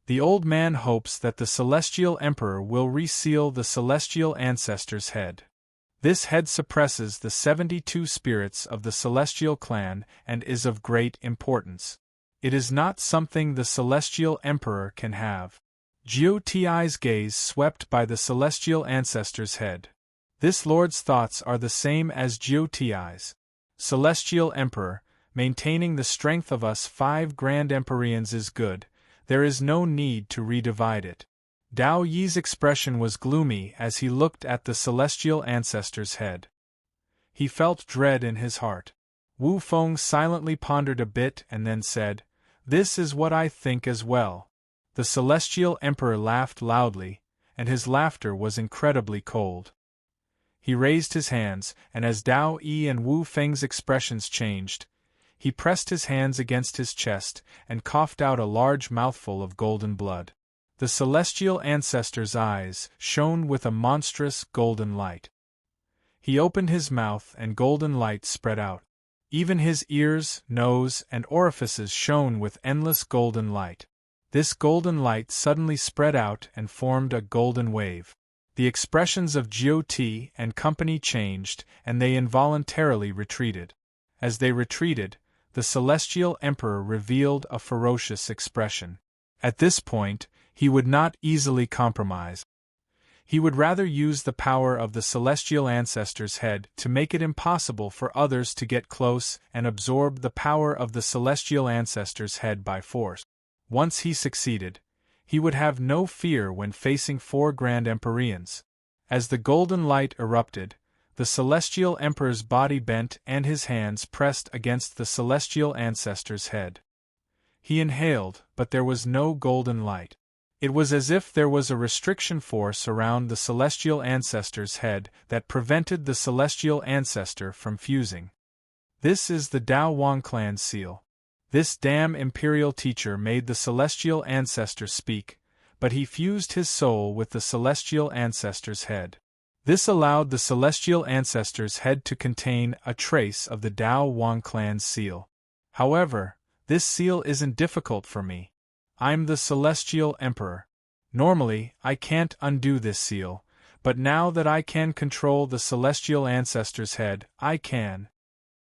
"The old man hopes that the celestial emperor will reseal the celestial ancestor's head. This head suppresses the 72 spirits of the celestial clan and is of great importance. It is not something the Celestial Emperor can have. Jiu-Ti's gaze swept by the Celestial Ancestor's head. This lord's thoughts are the same as Jiu-Ti's. Celestial Emperor, maintaining the strength of us 5 Grand Empyreans is good, there is no need to redivide it. Dao Yi's expression was gloomy as he looked at the Celestial Ancestor's head. He felt dread in his heart. Wu Feng silently pondered a bit and then said, "This is what I think as well." The Celestial Emperor laughed loudly, and his laughter was incredibly cold. He raised his hands, and as Dao Yi and Wu Feng's expressions changed, he pressed his hands against his chest and coughed out a large mouthful of golden blood. The Celestial Ancestor's eyes shone with a monstrous golden light. He opened his mouth and golden light spread out. Even his ears, nose, and orifices shone with endless golden light. This golden light suddenly spread out and formed a golden wave. The expressions of Jiu-Ti and company changed, and they involuntarily retreated. As they retreated, the Celestial Emperor revealed a ferocious expression. At this point, he would not easily compromise. He would rather use the power of the Celestial Ancestor's head to make it impossible for others to get close and absorb the power of the Celestial Ancestor's head by force. Once he succeeded, he would have no fear when facing 4 Grand Empyreans. As the golden light erupted, the Celestial Emperor's body bent and his hands pressed against the Celestial Ancestor's head. He inhaled, but there was no golden light. It was as if there was a restriction force around the Celestial Ancestor's head that prevented the Celestial Ancestor from fusing. This is the Dao Wang clan seal. This damn Imperial teacher made the Celestial Ancestor speak, but he fused his soul with the Celestial Ancestor's head. This allowed the Celestial Ancestor's head to contain a trace of the Dao Wang clan's seal. However, this seal isn't difficult for me. I'm the Celestial Emperor. Normally, I can't undo this seal, but now that I can control the Celestial Ancestor's head, I can.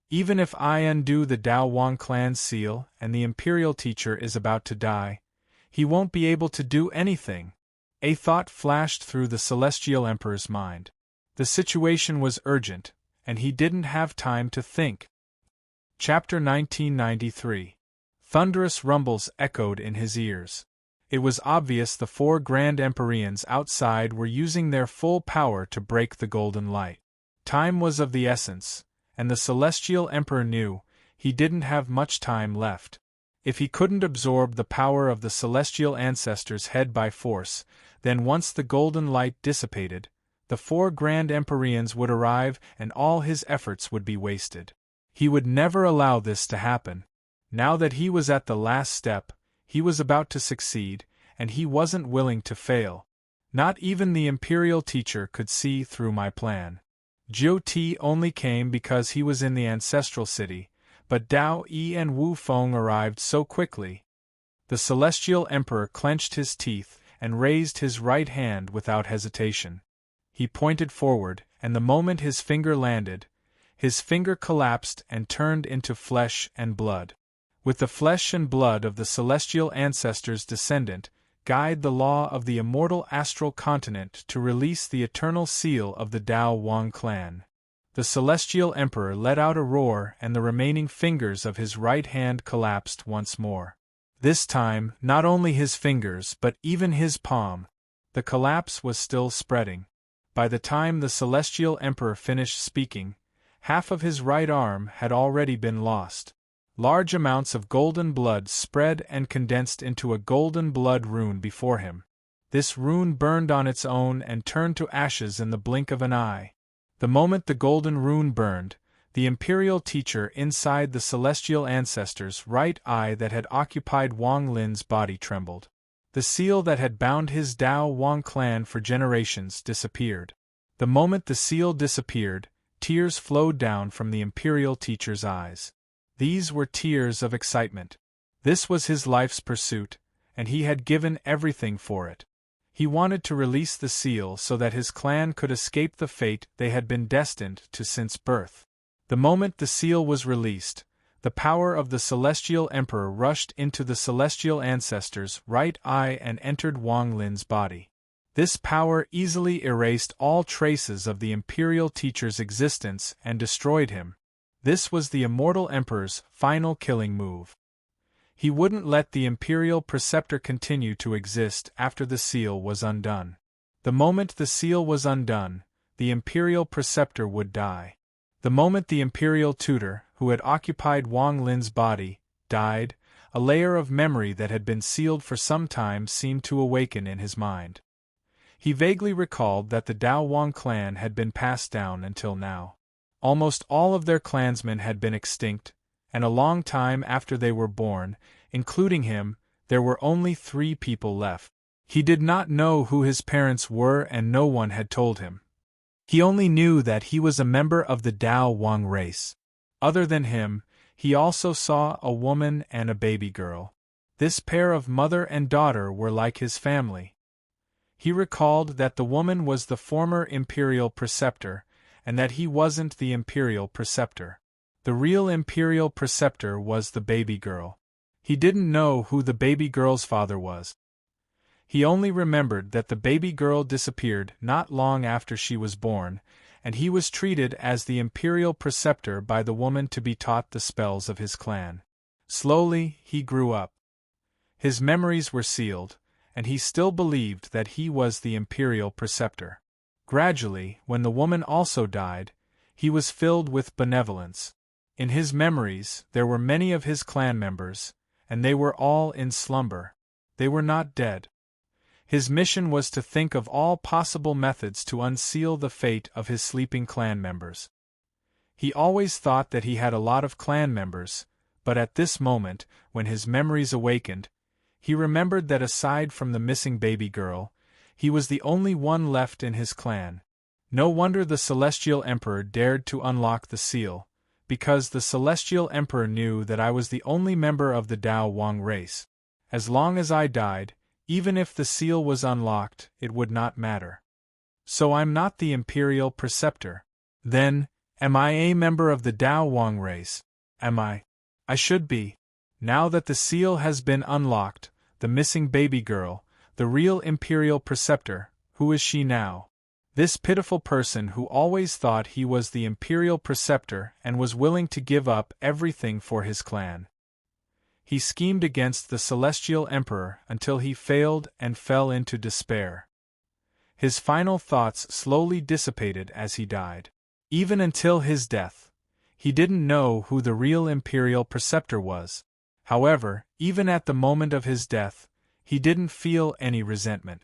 Even if I undo the Dao Wang clan's seal and the Imperial teacher is about to die, he won't be able to do anything. A thought flashed through the Celestial Emperor's mind. The situation was urgent, and he didn't have time to think. Chapter 1993. Thunderous rumbles echoed in his ears. It was obvious the 4 Grand Empyreans outside were using their full power to break the golden light. Time was of the essence, and the Celestial Emperor knew he didn't have much time left. If he couldn't absorb the power of the Celestial Ancestor's head by force, then once the golden light dissipated, the 4 Grand Empyreans would arrive and all his efforts would be wasted. He would never allow this to happen. Now that he was at the last step, he was about to succeed, and he wasn't willing to fail. Not even the Imperial teacher could see through my plan. Jiu-Ti only came because he was in the Ancestral City, but Dao Yi and Wu Feng arrived so quickly. The Celestial Emperor clenched his teeth and raised his right hand without hesitation. He pointed forward, and the moment his finger landed, his finger collapsed and turned into flesh and blood. With the flesh and blood of the Celestial Ancestor's descendant, guide the law of the immortal astral continent to release the eternal seal of the Dao Wang clan. The Celestial Emperor let out a roar and the remaining fingers of his right hand collapsed once more. This time, not only his fingers but even his palm. The collapse was still spreading. By the time the Celestial Emperor finished speaking, half of his right arm had already been lost. Large amounts of golden blood spread and condensed into a golden blood rune before him. This rune burned on its own and turned to ashes in the blink of an eye. The moment the golden rune burned, the Imperial teacher inside the Celestial Ancestor's right eye that had occupied Wang Lin's body trembled. The seal that had bound his Dao Wang clan for generations disappeared. The moment the seal disappeared, tears flowed down from the Imperial teacher's eyes. These were tears of excitement. This was his life's pursuit, and he had given everything for it. He wanted to release the seal so that his clan could escape the fate they had been destined to since birth. The moment the seal was released, The power of the Celestial Emperor rushed into the Celestial Ancestor's right eye and entered Wang Lin's body. This power easily erased all traces of the Imperial Teacher's existence and destroyed him. This was the Immortal Emperor's final killing move. He wouldn't let the Imperial Preceptor continue to exist after the seal was undone. The moment the seal was undone, the Imperial Preceptor would die. The moment the Imperial Tutor, who had occupied Wang Lin's body, died, a layer of memory that had been sealed for some time seemed to awaken in his mind. He vaguely recalled that the Dao Wang clan had been passed down until now. Almost all of their clansmen had been extinct, and a long time after they were born, including him, there were only 3 people left. He did not know who his parents were and no one had told him. He only knew that he was a member of the Dao Wang race. Other than him, he also saw a woman and a baby girl. This pair of mother and daughter were like his family. He recalled that the woman was the former Imperial Preceptor, and that he wasn't the Imperial Preceptor. The real Imperial Preceptor was the baby girl. He didn't know who the baby girl's father was. He only remembered that the baby girl disappeared not long after she was born, and he was treated as the Imperial Preceptor by the woman to be taught the spells of his clan. Slowly, he grew up. His memories were sealed, and he still believed that he was the Imperial Preceptor. Gradually, when the woman also died, he was filled with benevolence. In his memories, there were many of his clan members, and they were all in slumber. They were not dead. His mission was to think of all possible methods to unseal the fate of his sleeping clan members. He always thought that he had a lot of clan members, but at this moment, when his memories awakened, he remembered that aside from the missing baby girl, he was the only one left in his clan. No wonder the Celestial Emperor dared to unlock the seal, because the Celestial Emperor knew that I was the only member of the Dao Wang race. As long as I died, even if the seal was unlocked, it would not matter. So I'm not the Imperial Preceptor. Then, am I a member of the Dao Wang race? Am I? I should be. Now that the seal has been unlocked, the missing baby girl, the real Imperial Preceptor, who is she now? This pitiful person who always thought he was the Imperial Preceptor and was willing to give up everything for his clan. He schemed against the Celestial Emperor until he failed and fell into despair. His final thoughts slowly dissipated as he died. Even until his death, he didn't know who the real Imperial Preceptor was. However, even at the moment of his death, he didn't feel any resentment.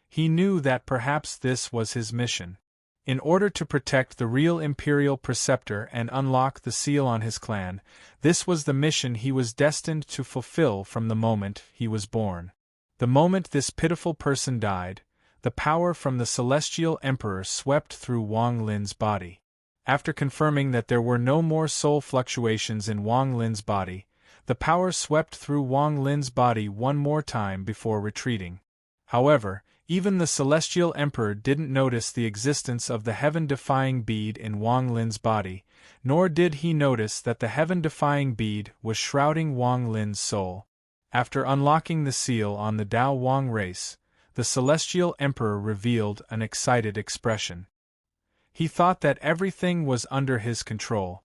He knew that perhaps this was his mission. In order to protect the real Imperial Preceptor and unlock the seal on his clan, this was the mission he was destined to fulfill from the moment he was born. The moment this pitiful person died, the power from the Celestial Emperor swept through Wang Lin's body. After confirming that there were no more soul fluctuations in Wang Lin's body, the power swept through Wang Lin's body one more time before retreating. However, even the Celestial Emperor didn't notice the existence of the heaven-defying bead in Wang Lin's body, nor did he notice that the heaven-defying bead was shrouding Wang Lin's soul. After unlocking the seal on the Dao Wang race, the Celestial Emperor revealed an excited expression. He thought that everything was under his control.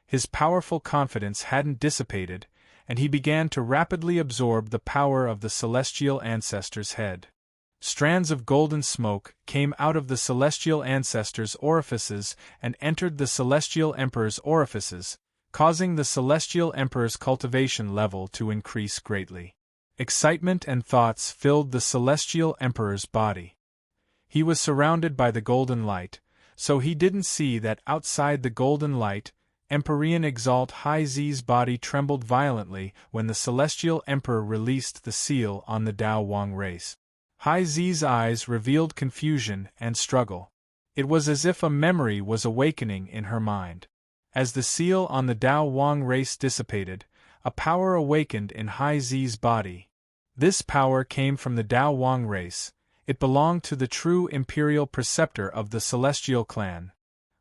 His powerful confidence hadn't dissipated, and he began to rapidly absorb the power of the Celestial Ancestor's head. Strands of golden smoke came out of the Celestial Ancestor's orifices and entered the Celestial Emperor's orifices, causing the Celestial Emperor's cultivation level to increase greatly. Excitement and thoughts filled the Celestial Emperor's body. He was surrounded by the golden light, so he didn't see that outside the golden light, Empyrean Exalt High Z's body trembled violently when the Celestial Emperor released the seal on the Dao Wang race. High Z's eyes revealed confusion and struggle. It was as if a memory was awakening in her mind. As the seal on the Dao Wang race dissipated, a power awakened in High Z's body. This power came from the Dao Wang race. It belonged to the true Imperial Preceptor of the Celestial Clan.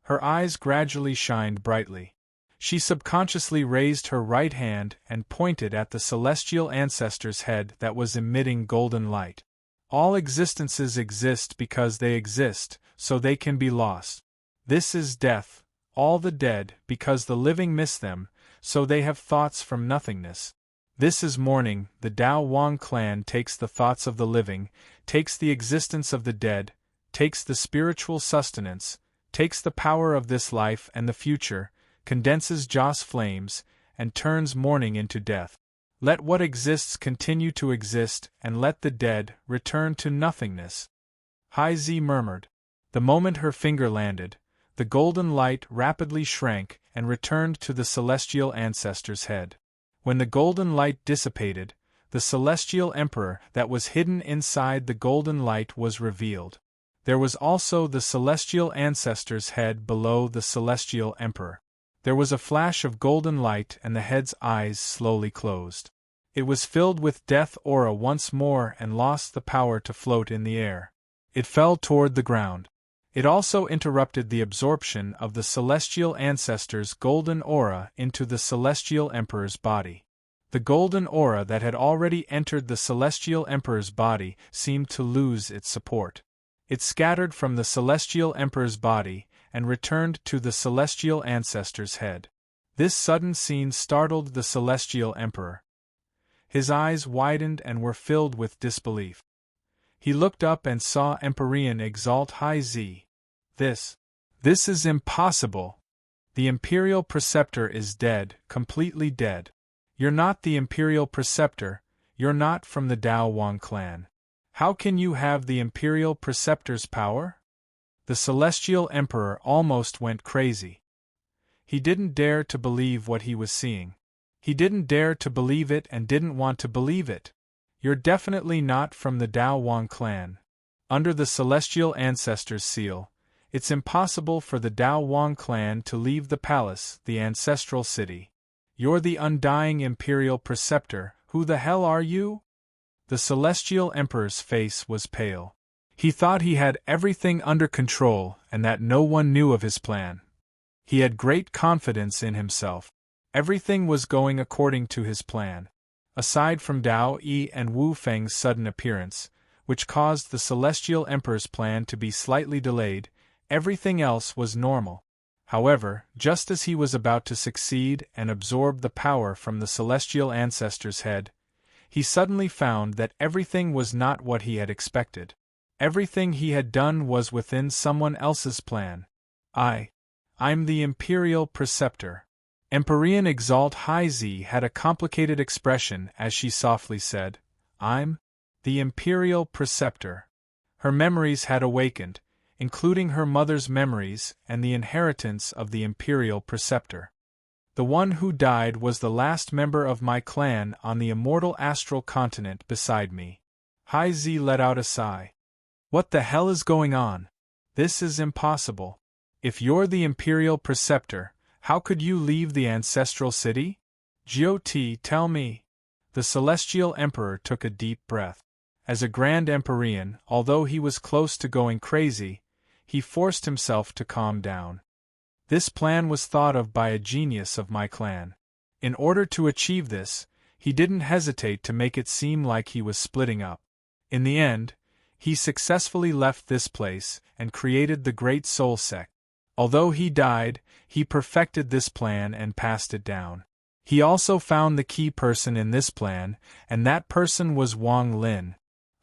Her eyes gradually shined brightly. She subconsciously raised her right hand and pointed at the celestial ancestor's head that was emitting golden light. All existences exist because they exist, so they can be lost. This is death, all the dead because the living miss them, so they have thoughts from nothingness. This is mourning, the Dao Wang clan takes the thoughts of the living, takes the existence of the dead, takes the spiritual sustenance, takes the power of this life and the future, condenses Joss flames, and turns mourning into death. Let what exists continue to exist, and let the dead return to nothingness. Hai Zi murmured. The moment her finger landed, the golden light rapidly shrank and returned to the celestial ancestor's head. When the golden light dissipated, the celestial emperor that was hidden inside the golden light was revealed. There was also the celestial ancestor's head below the celestial emperor. There was a flash of golden light and the head's eyes slowly closed. It was filled with death aura once more and lost the power to float in the air. It fell toward the ground. It also interrupted the absorption of the celestial ancestor's golden aura into the celestial emperor's body. The golden aura that had already entered the celestial emperor's body seemed to lose its support. It scattered from the celestial emperor's body and returned to the celestial ancestor's head. This sudden scene startled the celestial emperor. His eyes widened and were filled with disbelief. He looked up and saw Empyrean exalt Hai Zi. This is impossible. The Imperial Preceptor is dead, completely dead. You're not the Imperial Preceptor, you're not from the Dao Wang clan. How can you have the Imperial Preceptor's power? The Celestial Emperor almost went crazy. He didn't dare to believe what he was seeing. He didn't dare to believe it and didn't want to believe it. You're definitely not from the Dao Wang clan. Under the Celestial Ancestor's seal, it's impossible for the Dao Wang clan to leave the palace, the ancestral city. You're the undying Imperial Preceptor, who the hell are you? The Celestial Emperor's face was pale. He thought he had everything under control and that no one knew of his plan. He had great confidence in himself. Everything was going according to his plan. Aside from Dao Yi and Wu Feng's sudden appearance, which caused the Celestial Emperor's plan to be slightly delayed, everything else was normal. However, just as he was about to succeed and absorb the power from the Celestial Ancestor's head, he suddenly found that everything was not what he had expected. Everything he had done was within someone else's plan. I'm the Imperial Preceptor. Empyrean Exalt Hai Zi had a complicated expression as she softly said, I'm the Imperial Preceptor. Her memories had awakened, including her mother's memories and the inheritance of the Imperial Preceptor. The one who died was the last member of my clan on the immortal astral continent beside me. Hai Zi let out a sigh. What the hell is going on? This is impossible. If you're the Imperial Preceptor, how could you leave the ancestral city? Jiu-Ti, tell me. The Celestial Emperor took a deep breath. As a Grand Empyrean, although he was close to going crazy, he forced himself to calm down. This plan was thought of by a genius of my clan. In order to achieve this, he didn't hesitate to make it seem like he was splitting up. In the end, he successfully left this place and created the Great Soul Sect. Although he died, he perfected this plan and passed it down. He also found the key person in this plan, and that person was Wang Lin,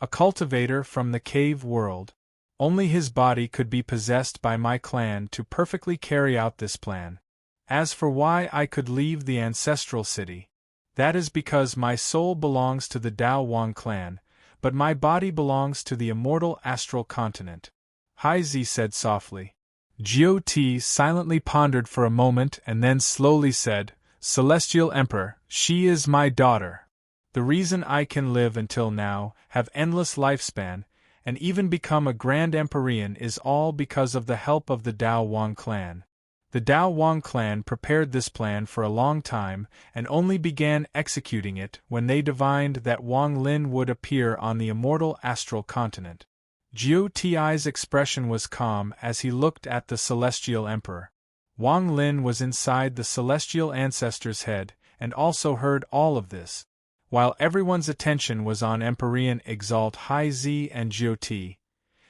a cultivator from the cave world. Only his body could be possessed by my clan to perfectly carry out this plan. As for why I could leave the ancestral city, that is because my soul belongs to the Dao Wang clan, but my body belongs to the immortal astral continent. Hai Zi said softly. Jiu-Ti silently pondered for a moment and then slowly said, Celestial Emperor, she is my daughter. The reason I can live until now, have endless lifespan, and even become a Grand Empyrean is all because of the help of the Dao Wang clan. The Dao Wang clan prepared this plan for a long time and only began executing it when they divined that Wang Lin would appear on the immortal astral continent. Jiu Ti's expression was calm as he looked at the Celestial Emperor. Wang Lin was inside the celestial ancestor's head, and also heard all of this. While everyone's attention was on Empyrean Exalt High Z and Jiu-Ti,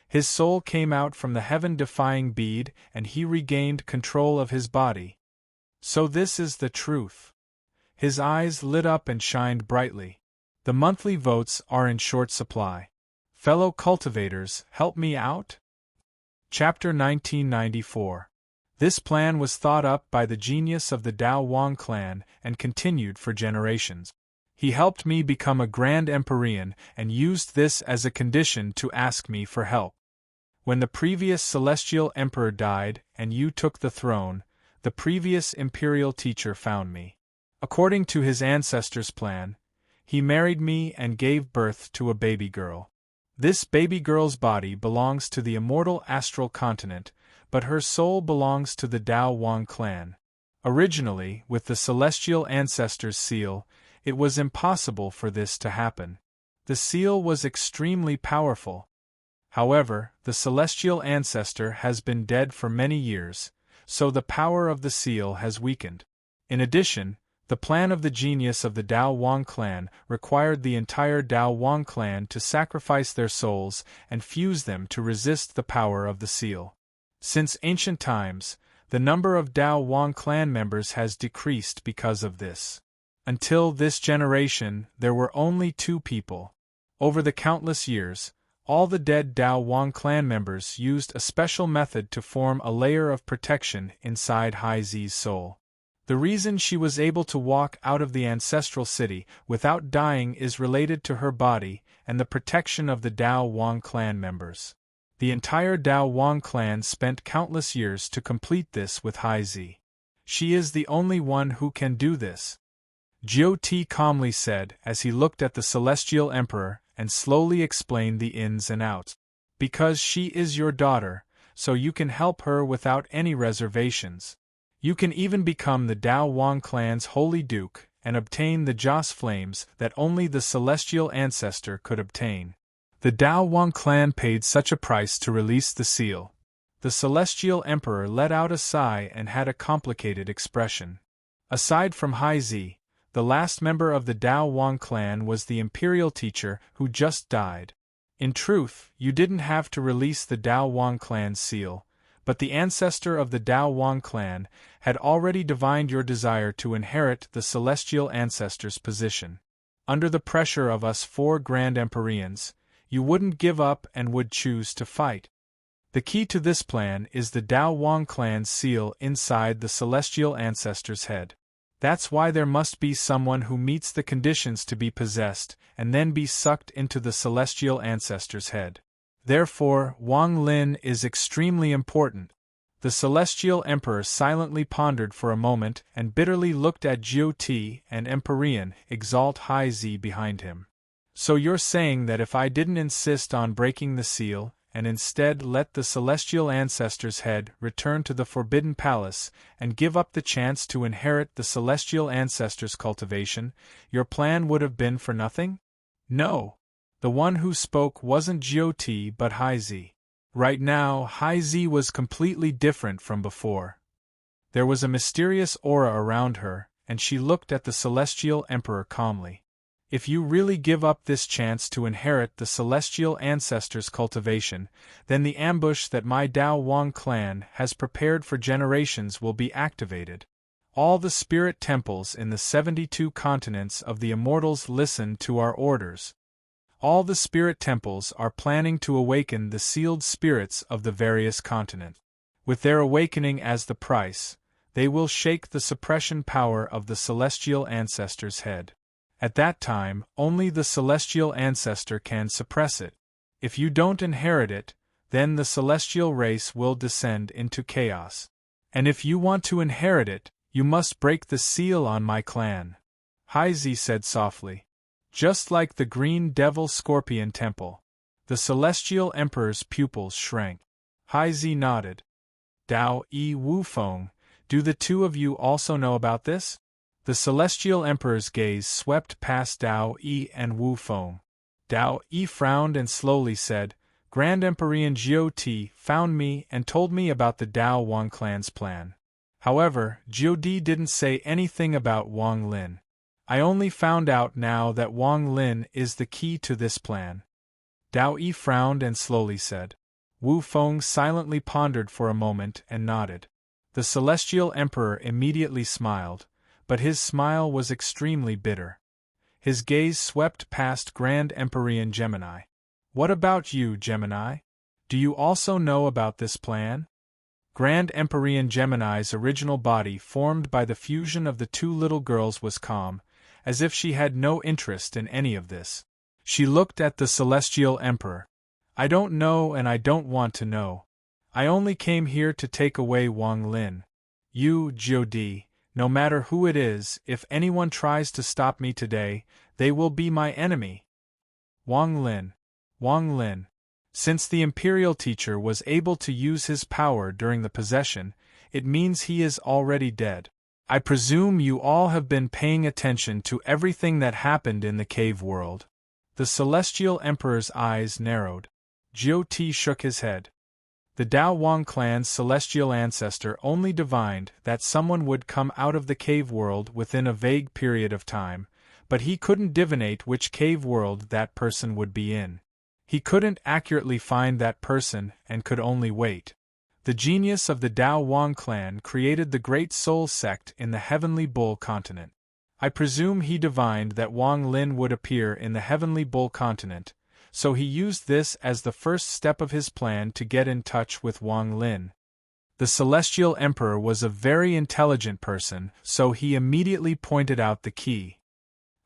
his soul came out from the heaven-defying bead and he regained control of his body. So this is the truth. His eyes lit up and shined brightly. The monthly votes are in short supply. Fellow cultivators, help me out? Chapter 1994. This plan was thought up by the genius of the Dao Wang clan and continued for generations. He helped me become a Grand Empyrean and used this as a condition to ask me for help. When the previous celestial emperor died and you took the throne, the previous imperial teacher found me. According to his ancestors' plan, he married me and gave birth to a baby girl. This baby girl's body belongs to the immortal astral continent, but her soul belongs to the Dao Wang clan. Originally, with the celestial ancestor's seal, it was impossible for this to happen. The seal was extremely powerful. However, the celestial ancestor has been dead for many years, so the power of the seal has weakened. In addition, the plan of the genius of the Dao Wang clan required the entire Dao Wang clan to sacrifice their souls and fuse them to resist the power of the seal. Since ancient times, the number of Dao Wang clan members has decreased because of this. Until this generation, there were only 2 people. Over the countless years, all the dead Dao Wang clan members used a special method to form a layer of protection inside Hai Zi's soul. The reason she was able to walk out of the ancestral city without dying is related to her body and the protection of the Dao Wang clan members. The entire Dao Wang clan spent countless years to complete this with Hai Zi. She is the only one who can do this. Jiu-Ti calmly said as he looked at the celestial emperor and slowly explained the ins and outs. Because she is your daughter, so you can help her without any reservations. You can even become the Dao Wang clan's holy duke and obtain the Joss flames that only the celestial ancestor could obtain. The Dao Wang clan paid such a price to release the seal. The celestial emperor let out a sigh and had a complicated expression. Aside from Hai Zi, the last member of the Dao Wang clan was the imperial teacher who just died. In truth, you didn't have to release the Dao Wang clan's seal, but the ancestor of the Dao Wang clan had already divined your desire to inherit the celestial ancestor's position. Under the pressure of us 4 Grand Empyreans, you wouldn't give up and would choose to fight. The key to this plan is the Dao Wang clan's seal inside the celestial ancestor's head. That's why there must be someone who meets the conditions to be possessed and then be sucked into the celestial ancestor's head. Therefore, Wang Lin is extremely important. The celestial emperor silently pondered for a moment and bitterly looked at Jiu-Ti and Empyrean Exalt High Z behind him. So you're saying that if I didn't insist on breaking the seal, and instead let the celestial ancestor's head return to the Forbidden Palace and give up the chance to inherit the celestial ancestor's cultivation, your plan would have been for nothing? No. The one who spoke wasn't Jiu-Ti but Hai Zi. Right now, Hai Zi was completely different from before. There was a mysterious aura around her, and she looked at the celestial emperor calmly. If you really give up this chance to inherit the celestial ancestor's cultivation, then the ambush that my Dao Wang clan has prepared for generations will be activated. All the spirit temples in the 72 continents of the immortals listen to our orders. All the spirit temples are planning to awaken the sealed spirits of the various continents. With their awakening as the price, they will shake the suppression power of the celestial ancestor's head. At that time, only the celestial ancestor can suppress it. If you don't inherit it, then the celestial race will descend into chaos. And if you want to inherit it, you must break the seal on my clan. Hai Zi said softly. Just like the green devil scorpion temple. The celestial emperor's pupils shrank. Hai Zi nodded. Dao Yi Wu Feng, do the 2 of you also know about this? The celestial emperor's gaze swept past Dao Yi and Wu Feng. Dao Yi frowned and slowly said, Grand Empyrean Jiu-Ti found me and told me about the Dao Wang clan's plan. However, Jiudi didn't say anything about Wang Lin. I only found out now that Wang Lin is the key to this plan. Dao Yi frowned and slowly said. Wu Feng silently pondered for a moment and nodded. The Celestial Emperor immediately smiled, but his smile was extremely bitter. His gaze swept past Grand Empyrean Gemini. What about you, Gemini? Do you also know about this plan? Grand Empyrean Gemini's original body formed by the fusion of the two little girls was calm, as if she had no interest in any of this. She looked at the Celestial Emperor. I don't know and I don't want to know. I only came here to take away Wang Lin. You, Jiudi, no matter who it is, if anyone tries to stop me today, they will be my enemy. Wang Lin. Wang Lin. Since the Imperial Teacher was able to use his power during the possession, it means he is already dead. I presume you all have been paying attention to everything that happened in the cave world. The Celestial Emperor's eyes narrowed. Jiu-Ti shook his head. The Dao Wang clan's celestial ancestor only divined that someone would come out of the cave world within a vague period of time, but he couldn't divinate which cave world that person would be in. He couldn't accurately find that person and could only wait. The genius of the Dao Wang clan created the Great Soul Sect in the Heavenly Bull continent. I presume he divined that Wang Lin would appear in the Heavenly Bull continent, so he used this as the first step of his plan to get in touch with Wang Lin. The Celestial Emperor was a very intelligent person, so he immediately pointed out the key.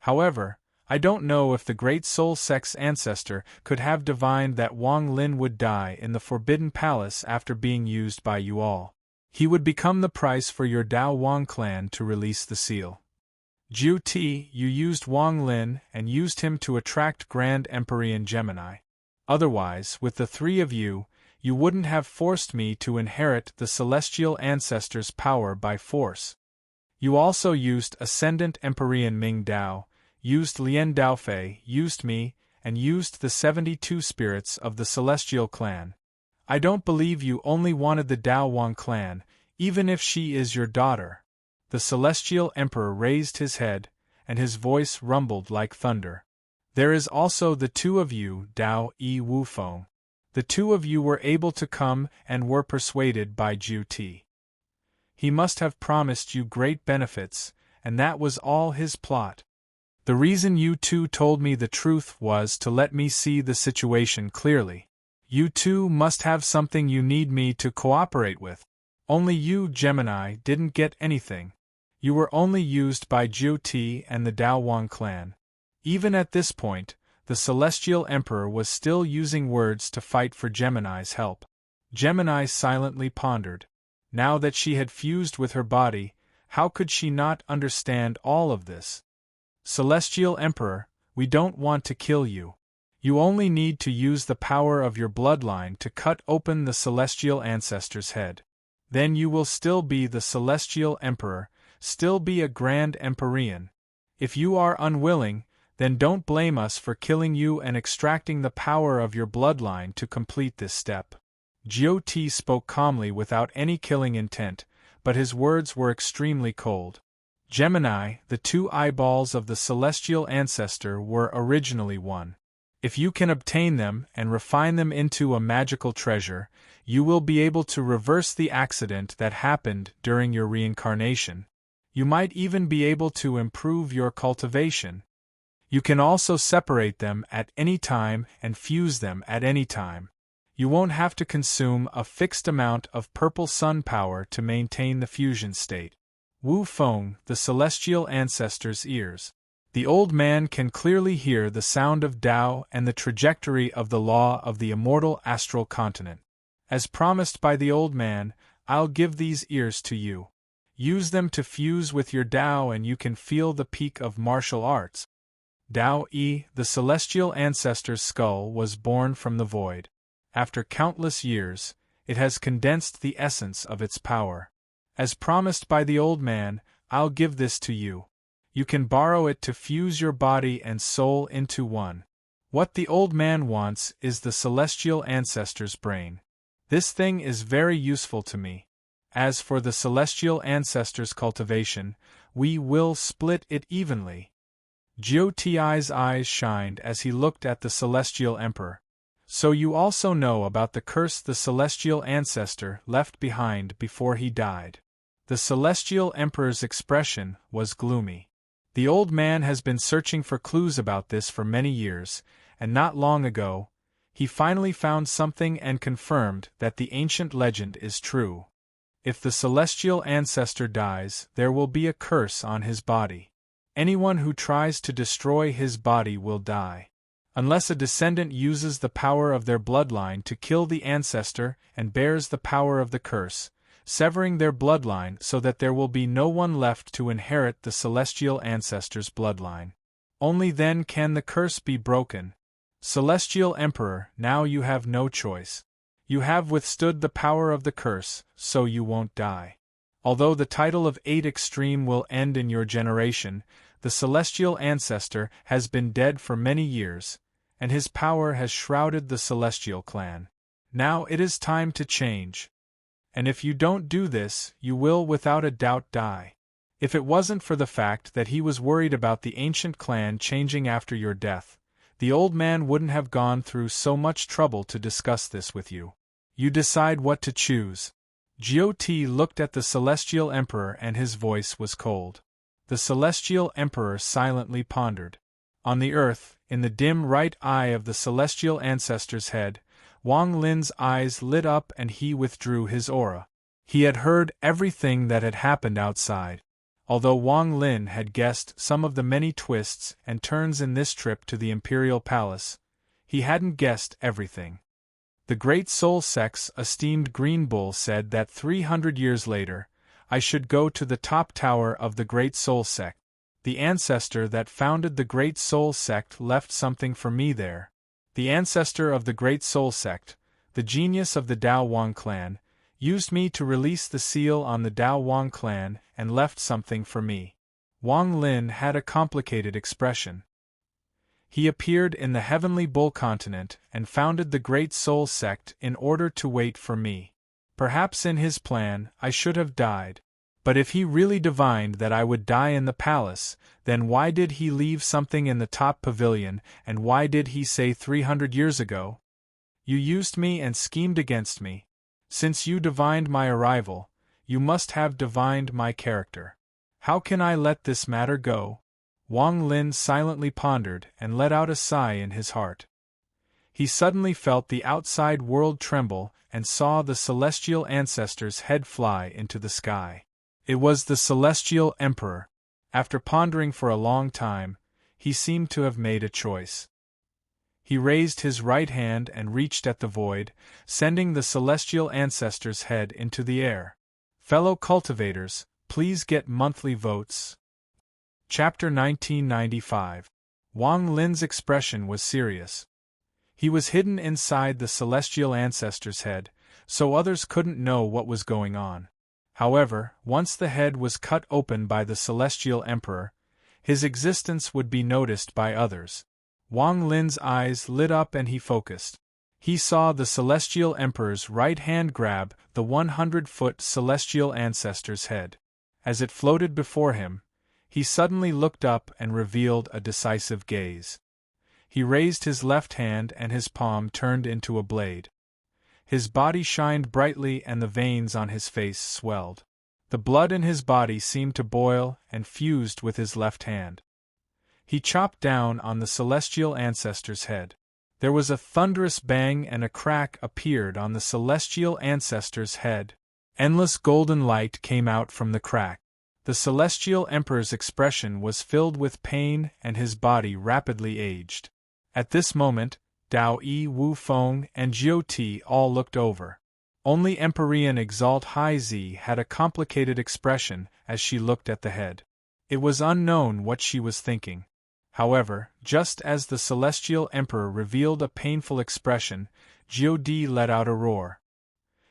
However, I don't know if the Great Soul Sect's ancestor could have divined that Wang Lin would die in the Forbidden Palace after being used by you all. He would become the price for your Dao Wang clan to release the seal. Jiu-Ti, you used Wang Lin and used him to attract Grand Empyrean Gemini. Otherwise, with the three of you, you wouldn't have forced me to inherit the Celestial Ancestor's power by force. You also used Ascendant Empyrean Ming Dao, used Lien Daofei, used me, and used the 72 spirits of the Celestial Clan. I don't believe you only wanted the Dao Wang clan, even if she is your daughter. The Celestial Emperor raised his head, and his voice rumbled like thunder. There is also the two of you, Dao Yi Wu Feng. The two of you were able to come and were persuaded by Jiu-Ti. He must have promised you great benefits, and that was all his plot. The reason you two told me the truth was to let me see the situation clearly. You two must have something you need me to cooperate with. Only you, Gemini, didn't get anything. You were only used by Jiu-Ti and the Dao Wang clan. Even at this point, the Celestial Emperor was still using words to fight for Gemini's help. Gemini silently pondered. Now that she had fused with her body, how could she not understand all of this? Celestial Emperor, we don't want to kill you. You only need to use the power of your bloodline to cut open the Celestial Ancestor's head. Then you will still be the Celestial Emperor, still be a Grand Empyrean. If you are unwilling, then don't blame us for killing you and extracting the power of your bloodline to complete this step. Jiu-Ti spoke calmly without any killing intent, but his words were extremely cold. Gemini, the two eyeballs of the Celestial Ancestor were originally one. If you can obtain them and refine them into a magical treasure, you will be able to reverse the accident that happened during your reincarnation. You might even be able to improve your cultivation. You can also separate them at any time and fuse them at any time. You won't have to consume a fixed amount of purple sun power to maintain the fusion state. Wu Feng, the Celestial Ancestor's ears. The old man can clearly hear the sound of Tao and the trajectory of the law of the immortal astral continent. As promised by the old man, I'll give these ears to you. Use them to fuse with your Tao and you can feel the peak of martial arts. Tao Yi, the Celestial Ancestor's skull, was born from the void. After countless years, it has condensed the essence of its power. As promised by the old man, I'll give this to you. You can borrow it to fuse your body and soul into one. What the old man wants is the Celestial Ancestor's brain. This thing is very useful to me. As for the celestial ancestors' cultivation, we will split it evenly. Jiu-Ti's eyes shined as he looked at the celestial emperor. So you also know about the curse the celestial ancestor left behind before he died. The celestial emperor's expression was gloomy. The old man has been searching for clues about this for many years, and not long ago, he finally found something and confirmed that the ancient legend is true. If the celestial ancestor dies, there will be a curse on his body. Anyone who tries to destroy his body will die. Unless a descendant uses the power of their bloodline to kill the ancestor and bears the power of the curse, severing their bloodline so that there will be no one left to inherit the celestial ancestor's bloodline. Only then can the curse be broken. Celestial Emperor, now you have no choice. You have withstood the power of the curse, so you won't die. Although the title of 8 Extreme will end in your generation, the celestial ancestor has been dead for many years, and his power has shrouded the celestial clan. Now it is time to change. And if you don't do this, you will without a doubt die. If it wasn't for the fact that he was worried about the ancient clan changing after your death, the old man wouldn't have gone through so much trouble to discuss this with you. You decide what to choose. Jiu-Ti looked at the celestial emperor and his voice was cold. The celestial emperor silently pondered. On the earth, in the dim right eye of the celestial ancestor's head, Wang Lin's eyes lit up and he withdrew his aura. He had heard everything that had happened outside. Although Wang Lin had guessed some of the many twists and turns in this trip to the Imperial Palace, he hadn't guessed everything. The Great Soul Sect's esteemed Green Bull said that 300 years later, I should go to the top tower of the Great Soul Sect. The ancestor that founded the Great Soul Sect left something for me there. The ancestor of the Great Soul Sect, the genius of the Dao Wang clan, used me to release the seal on the Dao Wang clan and left something for me. Wang Lin had a complicated expression. He appeared in the Heavenly Bull continent and founded the Great Soul Sect in order to wait for me. Perhaps in his plan I should have died. But if he really divined that I would die in the palace, then why did he leave something in the top pavilion, and why did he say 300 years ago? You used me and schemed against me. Since you divined my arrival, you must have divined my character. How can I let this matter go? Wang Lin silently pondered and let out a sigh in his heart. He suddenly felt the outside world tremble and saw the celestial ancestor's head fly into the sky. It was the celestial emperor. After pondering for a long time, he seemed to have made a choice. He raised his right hand and reached at the void, sending the celestial ancestor's head into the air. Fellow cultivators, please get monthly votes. Chapter 1995. Wang Lin's expression was serious. He was hidden inside the celestial ancestor's head, so others couldn't know what was going on. However, once the head was cut open by the celestial emperor, his existence would be noticed by others. Wang Lin's eyes lit up and he focused. He saw the celestial emperor's right hand grab the 100-foot celestial ancestor's head. As it floated before him, he suddenly looked up and revealed a decisive gaze. He raised his left hand and his palm turned into a blade. His body shined brightly and the veins on his face swelled. The blood in his body seemed to boil and fused with his left hand. He chopped down on the celestial ancestor's head. There was a thunderous bang and a crack appeared on the celestial ancestor's head. Endless golden light came out from the crack. The celestial emperor's expression was filled with pain and his body rapidly aged. At this moment, Dao Yi, Wu Feng, and Jiu-Ti all looked over. Only Empyrean Exalt High Z had a complicated expression as she looked at the head. It was unknown what she was thinking. However, just as the celestial emperor revealed a painful expression, Jiu-Di let out a roar.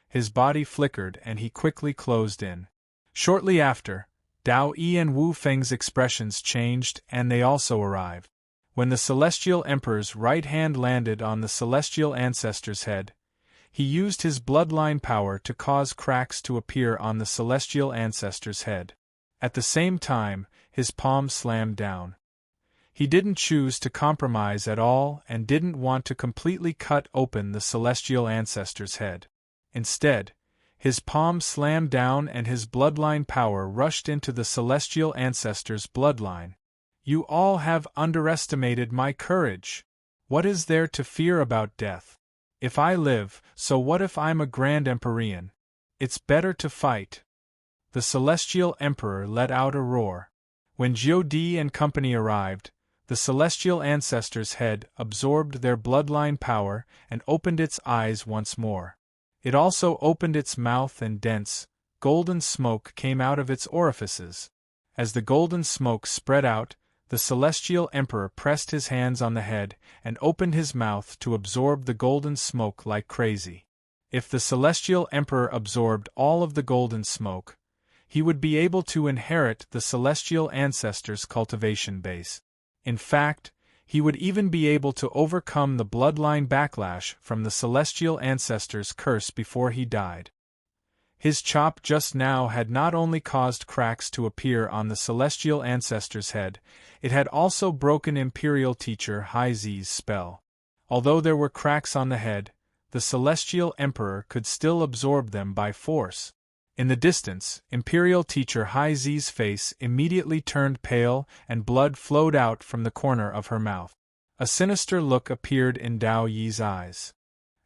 His body flickered and he quickly closed in. Shortly after, Dao Yi and Wu Feng's expressions changed and they also arrived. When the celestial emperor's right hand landed on the celestial ancestor's head, he used his bloodline power to cause cracks to appear on the celestial ancestor's head. At the same time, his palm slammed down. He didn't choose to compromise at all and didn't want to completely cut open the celestial ancestor's head. Instead, his palm slammed down and his bloodline power rushed into the celestial ancestor's bloodline. "You all have underestimated my courage. What is there to fear about death? If I live, so what if I'm a Grand Empyrean? It's better to fight." The Celestial Emperor let out a roar. When Jiudi and company arrived, the celestial ancestor's head absorbed their bloodline power and opened its eyes once more. It also opened its mouth and dense, golden smoke came out of its orifices. As the golden smoke spread out, the celestial emperor pressed his hands on the head and opened his mouth to absorb the golden smoke like crazy. If the celestial emperor absorbed all of the golden smoke, he would be able to inherit the celestial ancestor's cultivation base. In fact, he would even be able to overcome the bloodline backlash from the celestial ancestor's curse before he died. His chop just now had not only caused cracks to appear on the celestial ancestor's head, it had also broken Imperial Teacher Haizi's spell. Although there were cracks on the head, the celestial emperor could still absorb them by force. In the distance, Imperial Teacher Haizi's face immediately turned pale and blood flowed out from the corner of her mouth. A sinister look appeared in Dao Yi's eyes.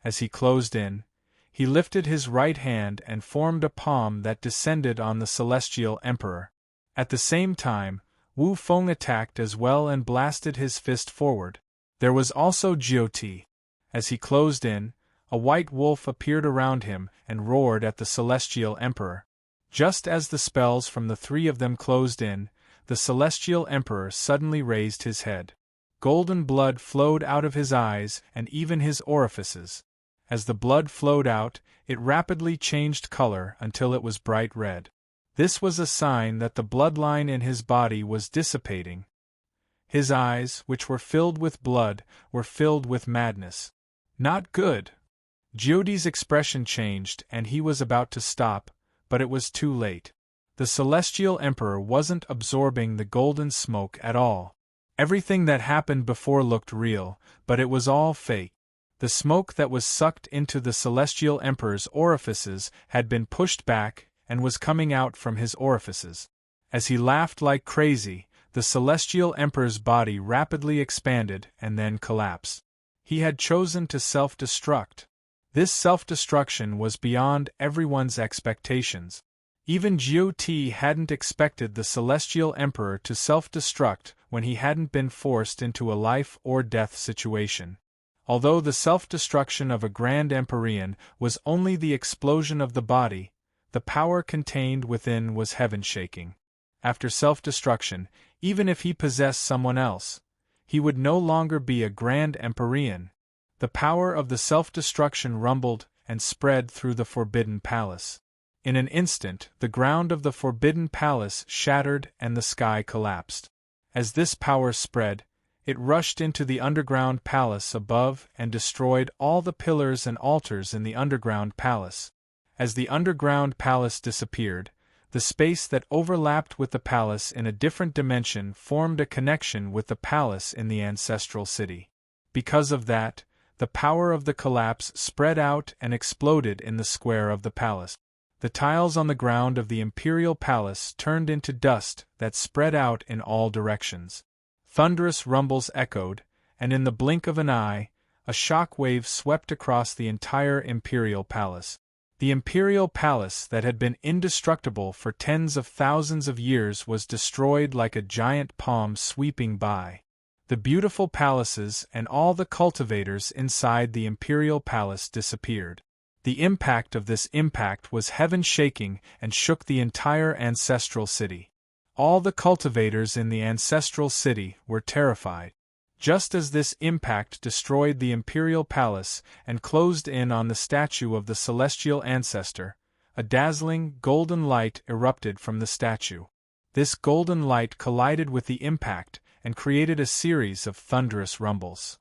As he closed in, he lifted his right hand and formed a palm that descended on the celestial emperor. At the same time, Wu Feng attacked as well and blasted his fist forward. There was also Jiuti. As he closed in, a white wolf appeared around him and roared at the celestial emperor. Just as the spells from the three of them closed in, the celestial emperor suddenly raised his head. Golden blood flowed out of his eyes and even his orifices. As the blood flowed out, it rapidly changed color until it was bright red. This was a sign that the bloodline in his body was dissipating. His eyes, which were filled with blood, were filled with madness. Not good. Jiudi's expression changed and he was about to stop, but it was too late. The celestial emperor wasn't absorbing the golden smoke at all. Everything that happened before looked real, but it was all fake. The smoke that was sucked into the celestial emperor's orifices had been pushed back and was coming out from his orifices. As he laughed like crazy, the celestial emperor's body rapidly expanded and then collapsed. He had chosen to self-destruct. This self-destruction was beyond everyone's expectations. Even Jiuti hadn't expected the celestial emperor to self-destruct when he hadn't been forced into a life-or-death situation. Although the self-destruction of a Grand Empyrean was only the explosion of the body, the power contained within was heaven-shaking. After self-destruction, even if he possessed someone else, he would no longer be a Grand Empyrean. The power of the self-destruction rumbled and spread through the Forbidden Palace. In an instant, the ground of the Forbidden Palace shattered and the sky collapsed. As this power spread, it rushed into the underground palace above and destroyed all the pillars and altars in the underground palace. As the underground palace disappeared, the space that overlapped with the palace in a different dimension formed a connection with the palace in the ancestral city. Because of that, the power of the collapse spread out and exploded in the square of the palace. The tiles on the ground of the imperial palace turned into dust that spread out in all directions. Thunderous rumbles echoed, and in the blink of an eye, a shock wave swept across the entire imperial palace. The imperial palace that had been indestructible for tens of thousands of years was destroyed like a giant palm sweeping by. The beautiful palaces and all the cultivators inside the imperial palace disappeared. The impact of this impact was heaven-shaking and shook the entire ancestral city. All the cultivators in the ancestral city were terrified. Just as this impact destroyed the imperial palace and closed in on the statue of the celestial ancestor, a dazzling, golden light erupted from the statue. This golden light collided with the impact and created a series of thunderous rumbles.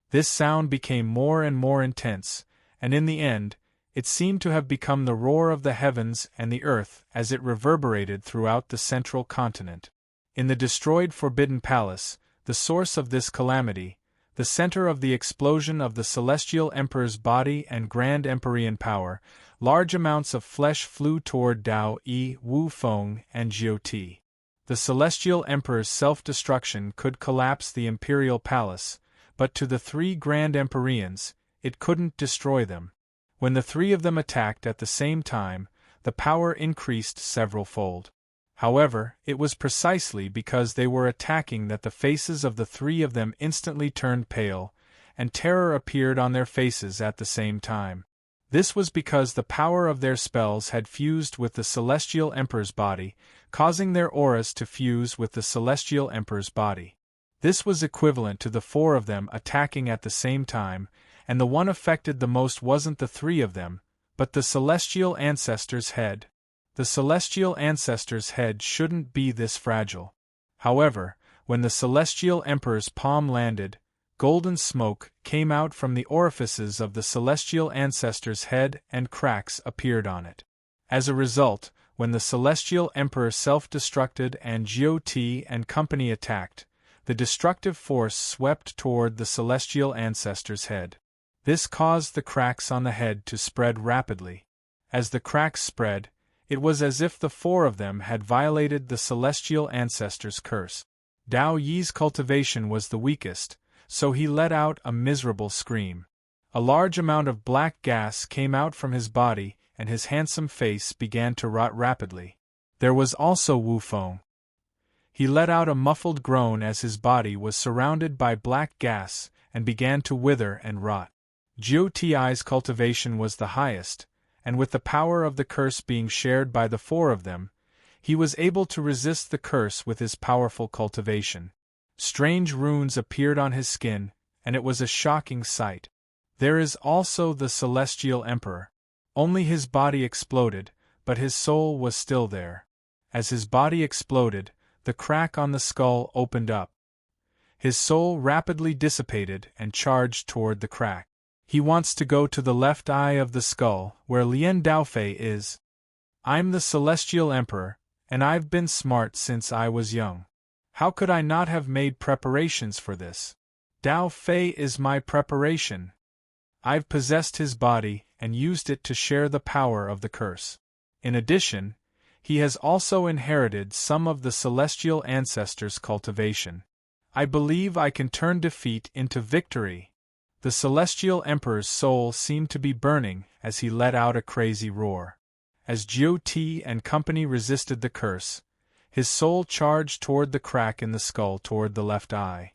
This sound became more and more intense, and in the end, it seemed to have become the roar of the heavens and the earth as it reverberated throughout the central continent. In the destroyed Forbidden Palace, the source of this calamity, the center of the explosion of the Celestial Emperor's body and Grand Empyrean power, large amounts of flesh flew toward Dao Yi, Wu Feng, and Jiu Ti. The Celestial Emperor's self-destruction could collapse the Imperial Palace, but to the three Grand Empyreans, it couldn't destroy them. When the three of them attacked at the same time, the power increased several-fold. However, it was precisely because they were attacking that the faces of the three of them instantly turned pale, and terror appeared on their faces at the same time. This was because the power of their spells had fused with the Celestial Emperor's body, causing their auras to fuse with the Celestial Emperor's body. This was equivalent to the four of them attacking at the same time, and the one affected the most wasn't the three of them, but the Celestial Ancestor's head. The Celestial Ancestor's head shouldn't be this fragile. However, when the Celestial Emperor's palm landed, golden smoke came out from the orifices of the Celestial Ancestor's head and cracks appeared on it. As a result, when the Celestial Emperor self-destructed and Jiu Ti and company attacked, the destructive force swept toward the Celestial Ancestor's head. This caused the cracks on the head to spread rapidly. As the cracks spread, it was as if the four of them had violated the Celestial Ancestor's curse. Dao Yi's cultivation was the weakest, so he let out a miserable scream. A large amount of black gas came out from his body, and his handsome face began to rot rapidly. There was also Wu Feng. He let out a muffled groan as his body was surrounded by black gas and began to wither and rot. Jiu Ti's cultivation was the highest, and with the power of the curse being shared by the four of them, he was able to resist the curse with his powerful cultivation. Strange runes appeared on his skin, and it was a shocking sight. There is also the Celestial Emperor. Only his body exploded, but his soul was still there. As his body exploded, the crack on the skull opened up. His soul rapidly dissipated and charged toward the crack. He wants to go to the left eye of the skull, where Lien Daofei is. I'm the Celestial Emperor, and I've been smart since I was young. How could I not have made preparations for this? Daofei is my preparation. I've possessed his body and used it to share the power of the curse. In addition, he has also inherited some of the Celestial Ancestor's cultivation. I believe I can turn defeat into victory. The Celestial Emperor's soul seemed to be burning as he let out a crazy roar. As Jiu Ti and company resisted the curse, his soul charged toward the crack in the skull toward the left eye.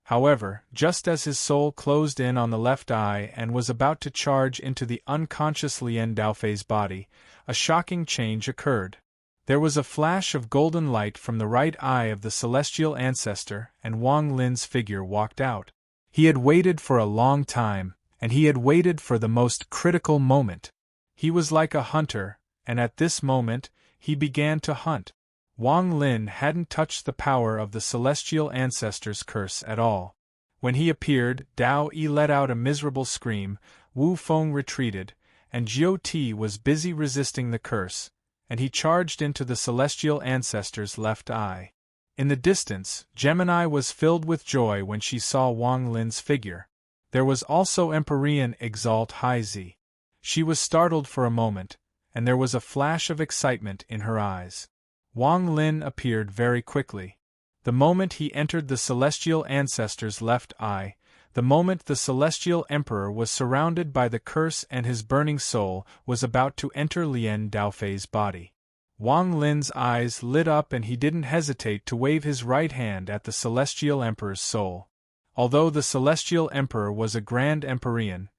However, just as his soul closed in on the left eye and was about to charge into the unconscious Lien Daofei's body, a shocking change occurred. There was a flash of golden light from the right eye of the Celestial Ancestor, and Wang Lin's figure walked out. He had waited for a long time, and he had waited for the most critical moment. He was like a hunter, and at this moment, he began to hunt. Wang Lin hadn't touched the power of the Celestial Ancestor's curse at all. When he appeared, Dao Yi let out a miserable scream, Wu Feng retreated, and Jiu Ti was busy resisting the curse, and he charged into the Celestial Ancestor's left eye. In the distance, Gemini was filled with joy when she saw Wang Lin's figure. There was also Empyrean Exalt High Z. She was startled for a moment, and there was a flash of excitement in her eyes. Wang Lin appeared very quickly. The moment he entered the Celestial Ancestor's left eye, the moment the Celestial Emperor was surrounded by the curse and his burning soul was about to enter Lien Daofei's body. Wang Lin's eyes lit up and he didn't hesitate to wave his right hand at the Celestial Emperor's soul. Although the Celestial Emperor was a Grand Empyrean,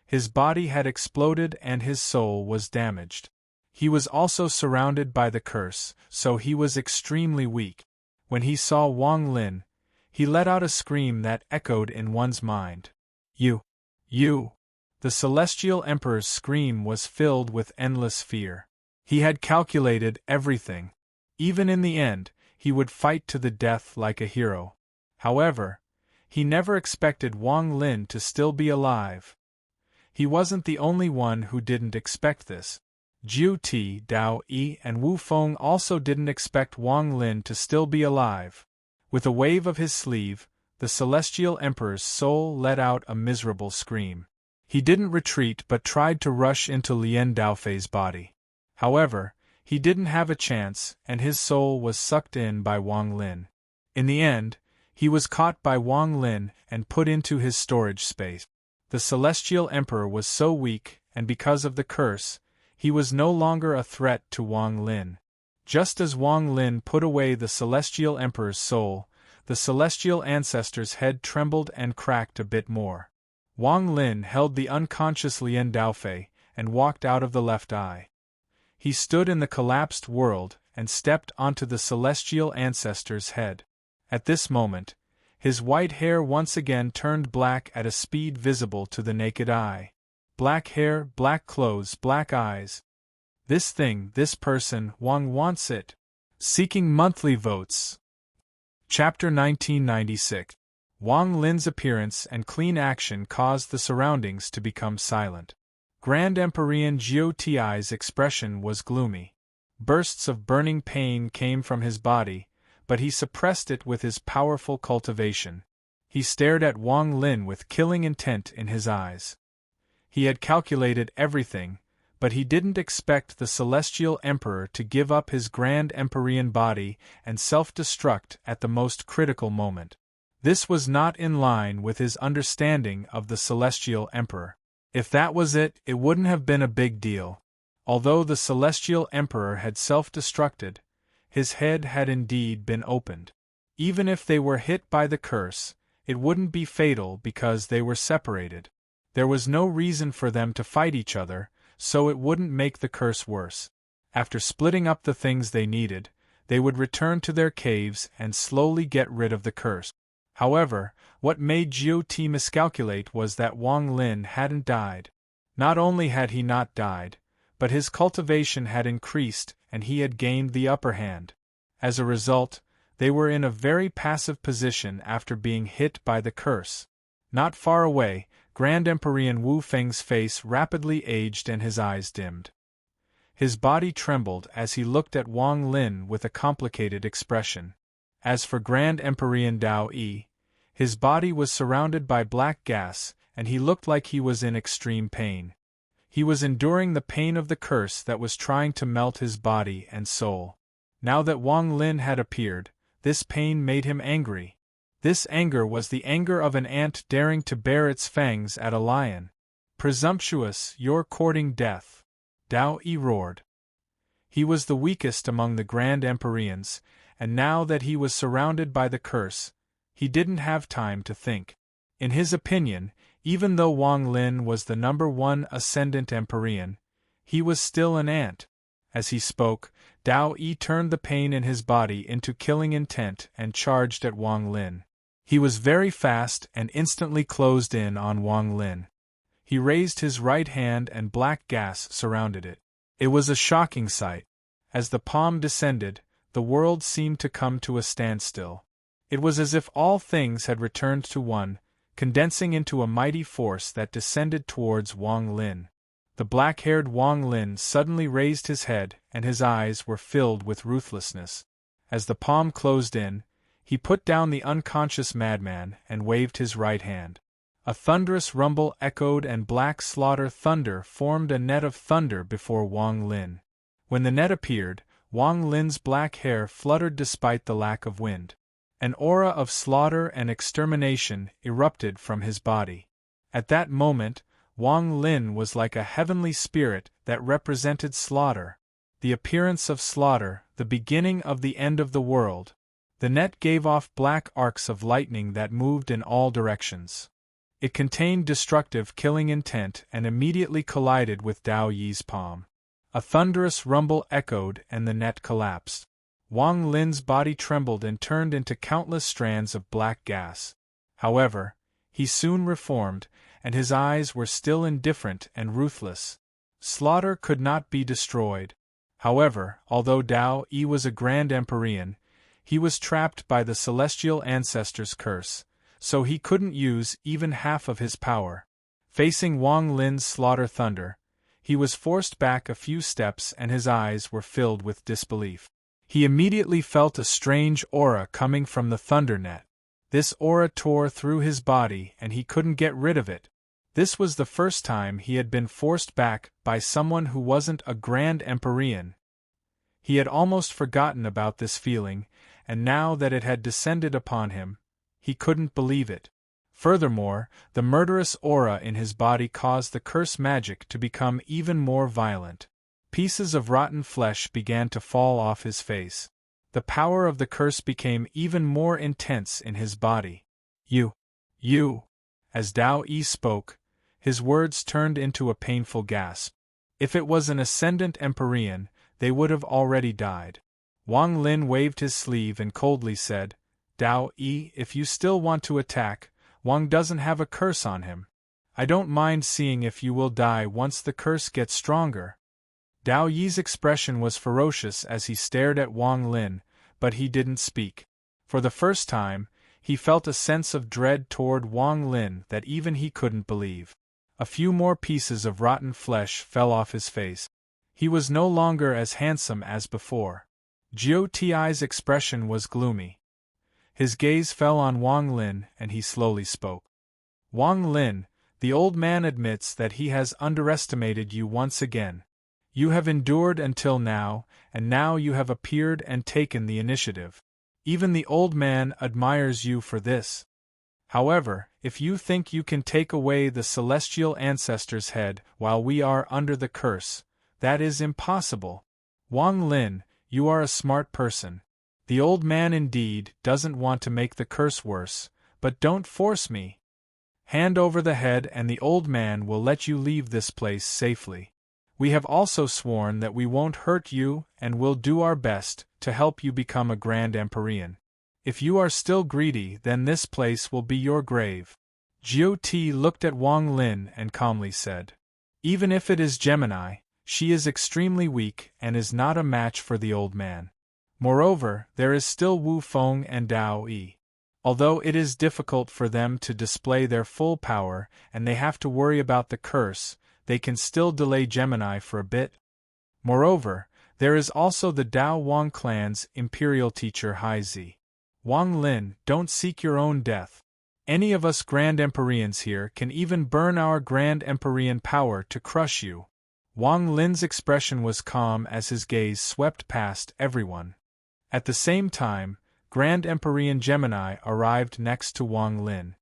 his body had exploded and his soul was damaged. He was also surrounded by the curse, so he was extremely weak. When he saw Wang Lin, he let out a scream that echoed in one's mind. You! The Celestial Emperor's scream was filled with endless fear. He had calculated everything. Even in the end, he would fight to the death like a hero. However, he never expected Wang Lin to still be alive. He wasn't the only one who didn't expect this. Jiu Ti, Dao Yi, and Wu Feng also didn't expect Wang Lin to still be alive. With a wave of his sleeve, the Celestial Emperor's soul let out a miserable scream. He didn't retreat but tried to rush into Lien Daofei's body. However, he didn't have a chance, and his soul was sucked in by Wang Lin. In the end, he was caught by Wang Lin and put into his storage space. The Celestial Emperor was so weak, and because of the curse, he was no longer a threat to Wang Lin. Just as Wang Lin put away the Celestial Emperor's soul, the Celestial Ancestor's head trembled and cracked a bit more. Wang Lin held the unconscious Lien Daofei and walked out of the left eye. He stood in the collapsed world and stepped onto the Celestial Ancestor's head. At this moment, his white hair once again turned black at a speed visible to the naked eye. Black hair, black clothes, black eyes. This thing, this person, Wang wants it. Seeking monthly votes. Chapter 1996. Wang Lin's appearance and clean action caused the surroundings to become silent. Grand Empyrean Jiu Ti's expression was gloomy. Bursts of burning pain came from his body, but he suppressed it with his powerful cultivation. He stared at Wang Lin with killing intent in his eyes. He had calculated everything, but he didn't expect the Celestial Emperor to give up his Grand Empyrean body and self-destruct at the most critical moment. This was not in line with his understanding of the Celestial Emperor. If that was it, it wouldn't have been a big deal. Although the Celestial Emperor had self-destructed, his head had indeed been opened. Even if they were hit by the curse, it wouldn't be fatal because they were separated. There was no reason for them to fight each other, so it wouldn't make the curse worse. After splitting up the things they needed, they would return to their caves and slowly get rid of the curse. However, what made Jiu Ti miscalculate was that Wang Lin hadn't died. Not only had he not died, but his cultivation had increased and he had gained the upper hand. As a result, they were in a very passive position after being hit by the curse. Not far away, Grand Empyrean Wu Feng's face rapidly aged and his eyes dimmed. His body trembled as he looked at Wang Lin with a complicated expression. As for Grand Empyrean Dao Yi, his body was surrounded by black gas, and he looked like he was in extreme pain. He was enduring the pain of the curse that was trying to melt his body and soul. Now that Wang Lin had appeared, this pain made him angry. This anger was the anger of an ant daring to bare its fangs at a lion. Presumptuous, you're courting death. Dao Yi roared. He was the weakest among the Grand Empyreans, and now that he was surrounded by the curse, he didn't have time to think. In his opinion, even though Wang Lin was the #1 Ascendant Empyrean, he was still an ant. As he spoke, Dao Yi turned the pain in his body into killing intent and charged at Wang Lin. He was very fast and instantly closed in on Wang Lin. He raised his right hand and black gas surrounded it. It was a shocking sight. As the palm descended, the world seemed to come to a standstill. It was as if all things had returned to one, condensing into a mighty force that descended towards Wang Lin. The black-haired Wang Lin suddenly raised his head and his eyes were filled with ruthlessness. As the palm closed in, he put down the unconscious madman and waved his right hand. A thunderous rumble echoed and black slaughter thunder formed a net of thunder before Wang Lin. When the net appeared, Wang Lin's black hair fluttered despite the lack of wind. An aura of slaughter and extermination erupted from his body. At that moment, Wang Lin was like a heavenly spirit that represented slaughter. The appearance of slaughter, the beginning of the end of the world. The net gave off black arcs of lightning that moved in all directions. It contained destructive killing intent and immediately collided with Dao Yi's palm. A thunderous rumble echoed and the net collapsed. Wang Lin's body trembled and turned into countless strands of black gas. However, he soon reformed, and his eyes were still indifferent and ruthless. Slaughter could not be destroyed. However, although Dao Yi was a Grand Empyrean, he was trapped by the Celestial Ancestor's curse, so he couldn't use even half of his power. Facing Wang Lin's slaughter thunder, he was forced back a few steps and his eyes were filled with disbelief. He immediately felt a strange aura coming from the thunder net. This aura tore through his body and he couldn't get rid of it. This was the first time he had been forced back by someone who wasn't a Grand Empyrean. He had almost forgotten about this feeling, and now that it had descended upon him, he couldn't believe it. Furthermore, the murderous aura in his body caused the curse magic to become even more violent. Pieces of rotten flesh began to fall off his face. The power of the curse became even more intense in his body. You. As Dao Yi spoke, his words turned into a painful gasp. If it was an ascendant Empyrean, they would have already died. Wang Lin waved his sleeve and coldly said, Dao Yi, if you still want to attack, Wang doesn't have a curse on him. I don't mind seeing if you will die once the curse gets stronger. Dao Yi's expression was ferocious as he stared at Wang Lin, but he didn't speak. For the first time, he felt a sense of dread toward Wang Lin that even he couldn't believe. A few more pieces of rotten flesh fell off his face. He was no longer as handsome as before. Jiu Ti's expression was gloomy. His gaze fell on Wang Lin and he slowly spoke. Wang Lin, the old man admits that he has underestimated you once again. You have endured until now, and now you have appeared and taken the initiative. Even the old man admires you for this. However, if you think you can take away the celestial ancestor's head while we are under the curse, that is impossible. Wang Lin, you are a smart person. The old man indeed doesn't want to make the curse worse, but don't force me. Hand over the head and the old man will let you leave this place safely. We have also sworn that we won't hurt you and will do our best to help you become a Grand Empyrean. If you are still greedy, then this place will be your grave. Jiu Ti looked at Wang Lin and calmly said, Even if it is Gemini, she is extremely weak and is not a match for the old man. Moreover, there is still Wu Feng and Dao Yi. Although it is difficult for them to display their full power and they have to worry about the curse, they can still delay Gemini for a bit. Moreover, there is also the Dao Wang clan's imperial teacher Hai Zi. Wang Lin, don't seek your own death. Any of us Grand Empyreans here can even burn our Grand Empyrean power to crush you. Wang Lin's expression was calm as his gaze swept past everyone. At the same time, Grand Empyrean Gemini arrived next to Wang Lin.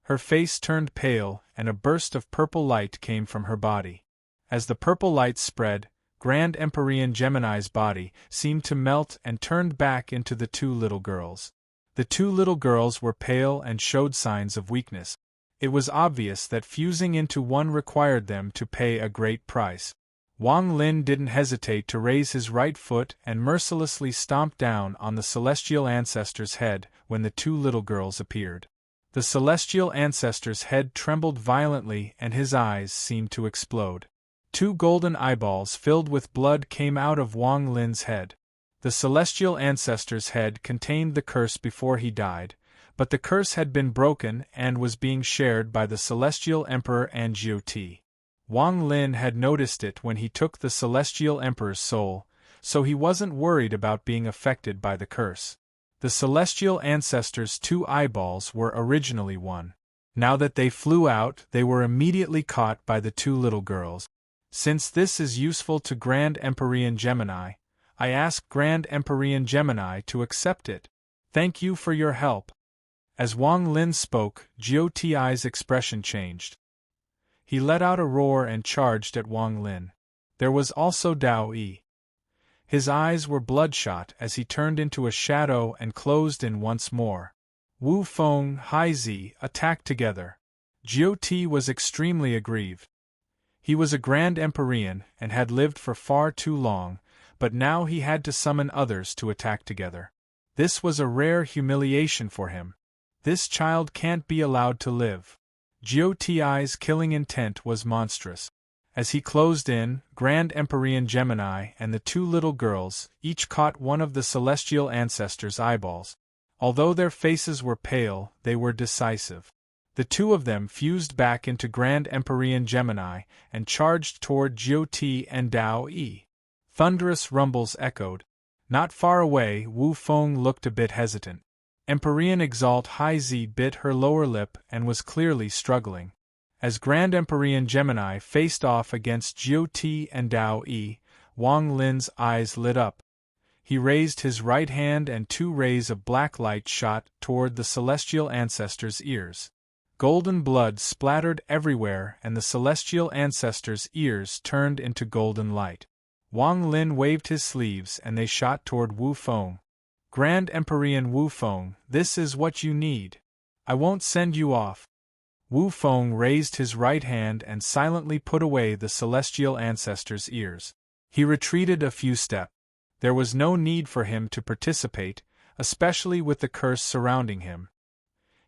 Her face turned pale and a burst of purple light came from her body. As the purple light spread, Grand Empyrean Gemini's body seemed to melt and turned back into the two little girls. The two little girls were pale and showed signs of weakness. It was obvious that fusing into one required them to pay a great price. Wang Lin didn't hesitate to raise his right foot and mercilessly stomp down on the celestial ancestor's head when the two little girls appeared. The celestial ancestor's head trembled violently and his eyes seemed to explode. Two golden eyeballs filled with blood came out of Wang Lin's head. The celestial ancestor's head contained the curse before he died, but the curse had been broken and was being shared by the celestial emperor and Jiu Ti. Wang Lin had noticed it when he took the celestial emperor's soul, so he wasn't worried about being affected by the curse. The celestial ancestor's two eyeballs were originally one. Now that they flew out, they were immediately caught by the two little girls. Since this is useful to Grand Empyrean Gemini, I ask Grand Empyrean Gemini to accept it. Thank you for your help. As Wang Lin spoke, Jiu Ti's expression changed. He let out a roar and charged at Wang Lin. There was also Dao Yi. His eyes were bloodshot as he turned into a shadow and closed in once more. Wu Feng, Hai Zi attacked together. Jiu Ti was extremely aggrieved. He was a Grand Empyrean and had lived for far too long, but now he had to summon others to attack together. This was a rare humiliation for him. This child can't be allowed to live. Jiu Ti's killing intent was monstrous. As he closed in, Grand Empyrean Gemini and the two little girls each caught one of the celestial ancestor's eyeballs. Although their faces were pale, they were decisive. The two of them fused back into Grand Empyrean Gemini and charged toward Jiu Ti and Dao Yi. Thunderous rumbles echoed. Not far away, Wu Feng looked a bit hesitant. Empyrean Exalt High Z bit her lower lip and was clearly struggling. As Grand Empyrean Gemini faced off against Jiu Ti and Dao Yi, Wang Lin's eyes lit up. He raised his right hand and two rays of black light shot toward the celestial ancestor's ears. Golden blood splattered everywhere and the celestial ancestor's ears turned into golden light. Wang Lin waved his sleeves and they shot toward Wu Feng. Grand Empyrean Wu Feng, this is what you need. I won't send you off. Wu Feng raised his right hand and silently put away the celestial ancestor's ears. He retreated a few steps. There was no need for him to participate, especially with the curse surrounding him.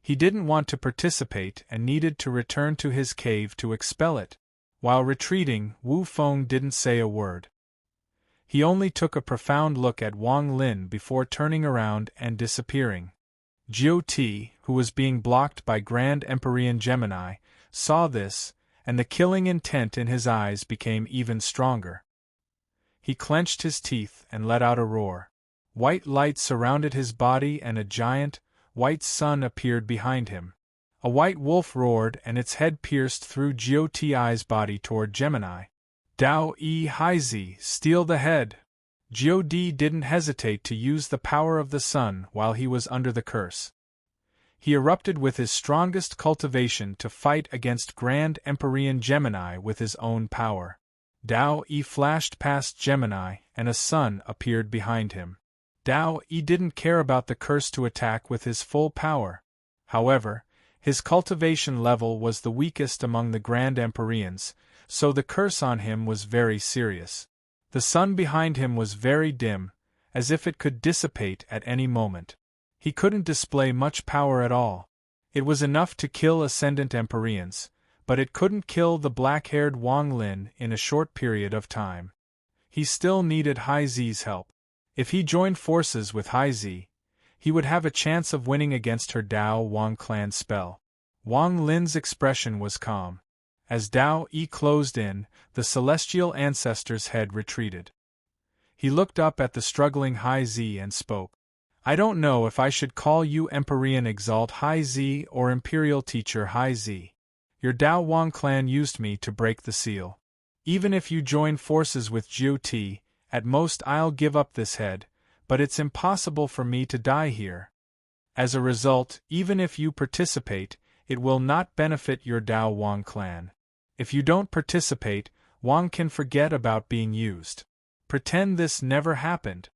He didn't want to participate and needed to return to his cave to expel it. While retreating, Wu Feng didn't say a word. He only took a profound look at Wang Lin before turning around and disappearing. Jiu Ti, who was being blocked by Grand Empyrean Gemini, saw this, and the killing intent in his eyes became even stronger. He clenched his teeth and let out a roar. White light surrounded his body and a giant, white sun appeared behind him. A white wolf roared and its head pierced through Jiu Ti's body toward Gemini. Dao Yi Haizi, steal the head! Jiu Di didn't hesitate to use the power of the sun while he was under the curse. He erupted with his strongest cultivation to fight against Grand Empyrean Gemini with his own power. Dao Yi flashed past Gemini and a sun appeared behind him. Dao Yi didn't care about the curse to attack with his full power. However, his cultivation level was the weakest among the Grand Empyreans, so the curse on him was very serious. The sun behind him was very dim, as if it could dissipate at any moment. He couldn't display much power at all. It was enough to kill Ascendant Empyreans, but it couldn't kill the black-haired Wang Lin in a short period of time. He still needed High Z's help. If he joined forces with High Z, he would have a chance of winning against her Dao Wang clan spell. Wang Lin's expression was calm. As Dao Yi closed in, the celestial ancestor's head retreated. He looked up at the struggling High Z and spoke. I don't know if I should call you Empyrean Exalt High Z or Imperial Teacher High Z. Your Dao Wang clan used me to break the seal. Even if you join forces with Jiu Ti, at most I'll give up this head, but it's impossible for me to die here. As a result, even if you participate, it will not benefit your Dao Wang clan. If you don't participate, Wang can forget about being used. Pretend this never happened.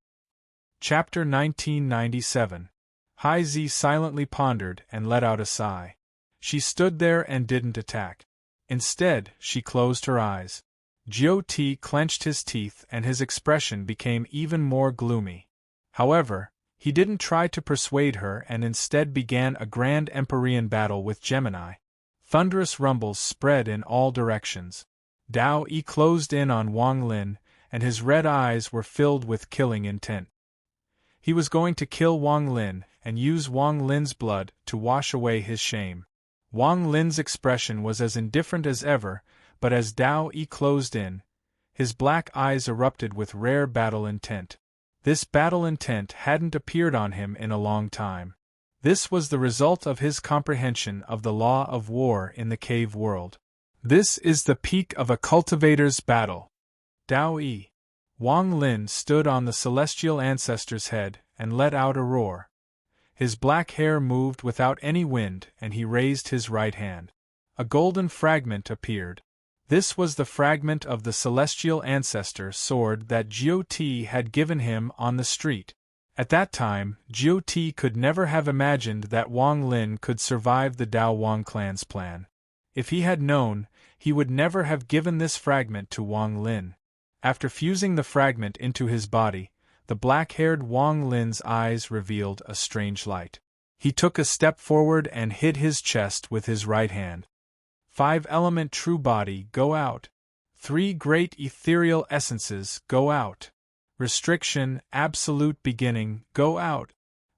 Chapter 1997. High Z silently pondered and let out a sigh. She stood there and didn't attack. Instead, she closed her eyes. Jiu Ti clenched his teeth and his expression became even more gloomy. However, he didn't try to persuade her and instead began a Grand Empyrean battle with Gemini. Thunderous rumbles spread in all directions. Dao Yi closed in on Wang Lin, and his red eyes were filled with killing intent. He was going to kill Wang Lin and use Wang Lin's blood to wash away his shame. Wang Lin's expression was as indifferent as ever, but as Dao Yi closed in, his black eyes erupted with rare battle intent. This battle intent hadn't appeared on him in a long time. This was the result of his comprehension of the law of war in the cave world. This is the peak of a cultivator's battle. Dao Yi. Wang Lin stood on the celestial ancestor's head and let out a roar. His black hair moved without any wind and he raised his right hand. A golden fragment appeared. This was the fragment of the celestial ancestor sword that Jiu Ti had given him on the street. At that time, Jiu Ti could never have imagined that Wang Lin could survive the Dao Wang clan's plan. If he had known, he would never have given this fragment to Wang Lin. After fusing the fragment into his body, the black-haired Wang Lin's eyes revealed a strange light. He took a step forward and hit his chest with his right hand. 5-element true body, go out. 3 great ethereal essences, go out. Restriction, absolute beginning, go out.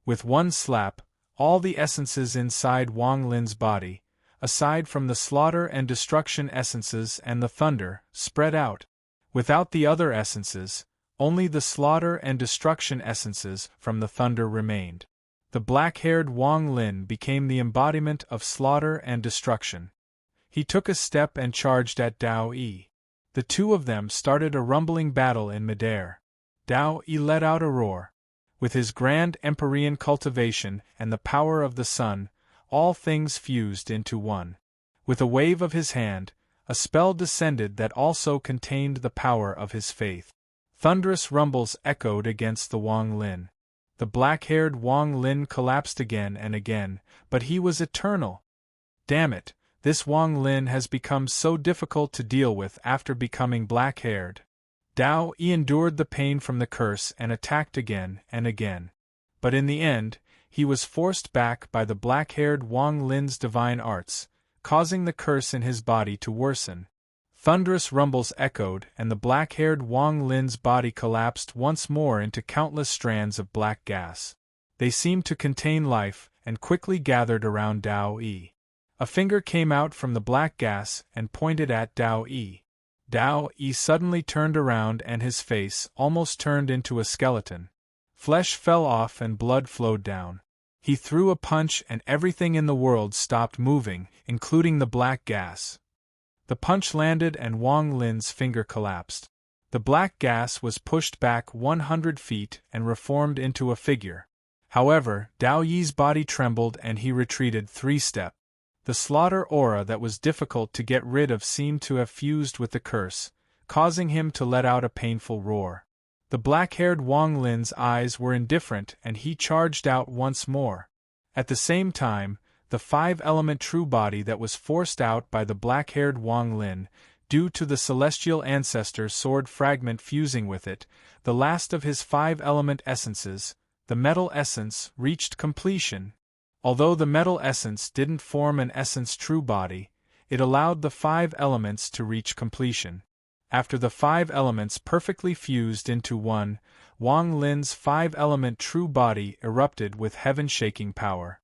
With one slap, all the essences inside Wang Lin's body, aside from the slaughter and destruction essences and the thunder, spread out. Without the other essences, only the slaughter and destruction essences from the thunder remained. The black-haired Wang Lin became the embodiment of slaughter and destruction. He took a step and charged at Dao Yi. The two of them started a rumbling battle in midair. Dao Yi let out a roar. With his grand Empyrean cultivation and the power of the sun, all things fused into one. With a wave of his hand, a spell descended that also contained the power of his faith. Thunderous rumbles echoed against the Wang Lin. The black-haired Wang Lin collapsed again and again, but he was eternal. Damn it, this Wang Lin has become so difficult to deal with after becoming black-haired. Dao Yi endured the pain from the curse and attacked again and again. But in the end, he was forced back by the black-haired Wang Lin's divine arts, causing the curse in his body to worsen. Thunderous rumbles echoed and the black-haired Wang Lin's body collapsed once more into countless strands of black gas. They seemed to contain life and quickly gathered around Dao Yi. A finger came out from the black gas and pointed at Dao Yi. Dao Yi suddenly turned around and his face almost turned into a skeleton. Flesh fell off and blood flowed down. He threw a punch and everything in the world stopped moving, including the black gas. The punch landed and Wang Lin's finger collapsed. The black gas was pushed back 100 feet and reformed into a figure. However, Dao Yi's body trembled and he retreated 3 steps. The slaughter aura that was difficult to get rid of seemed to have fused with the curse, causing him to let out a painful roar. The black-haired Wang Lin's eyes were indifferent and he charged out once more. At the same time, the 5-element true body that was forced out by the black-haired Wang Lin, due to the celestial ancestor sword fragment fusing with it, the last of his 5-element essences, the metal essence, reached completion. Although the metal essence didn't form an essence true body, it allowed the 5 elements to reach completion. After the 5 elements perfectly fused into one, Wang Lin's 5-element true body erupted with heaven-shaking power.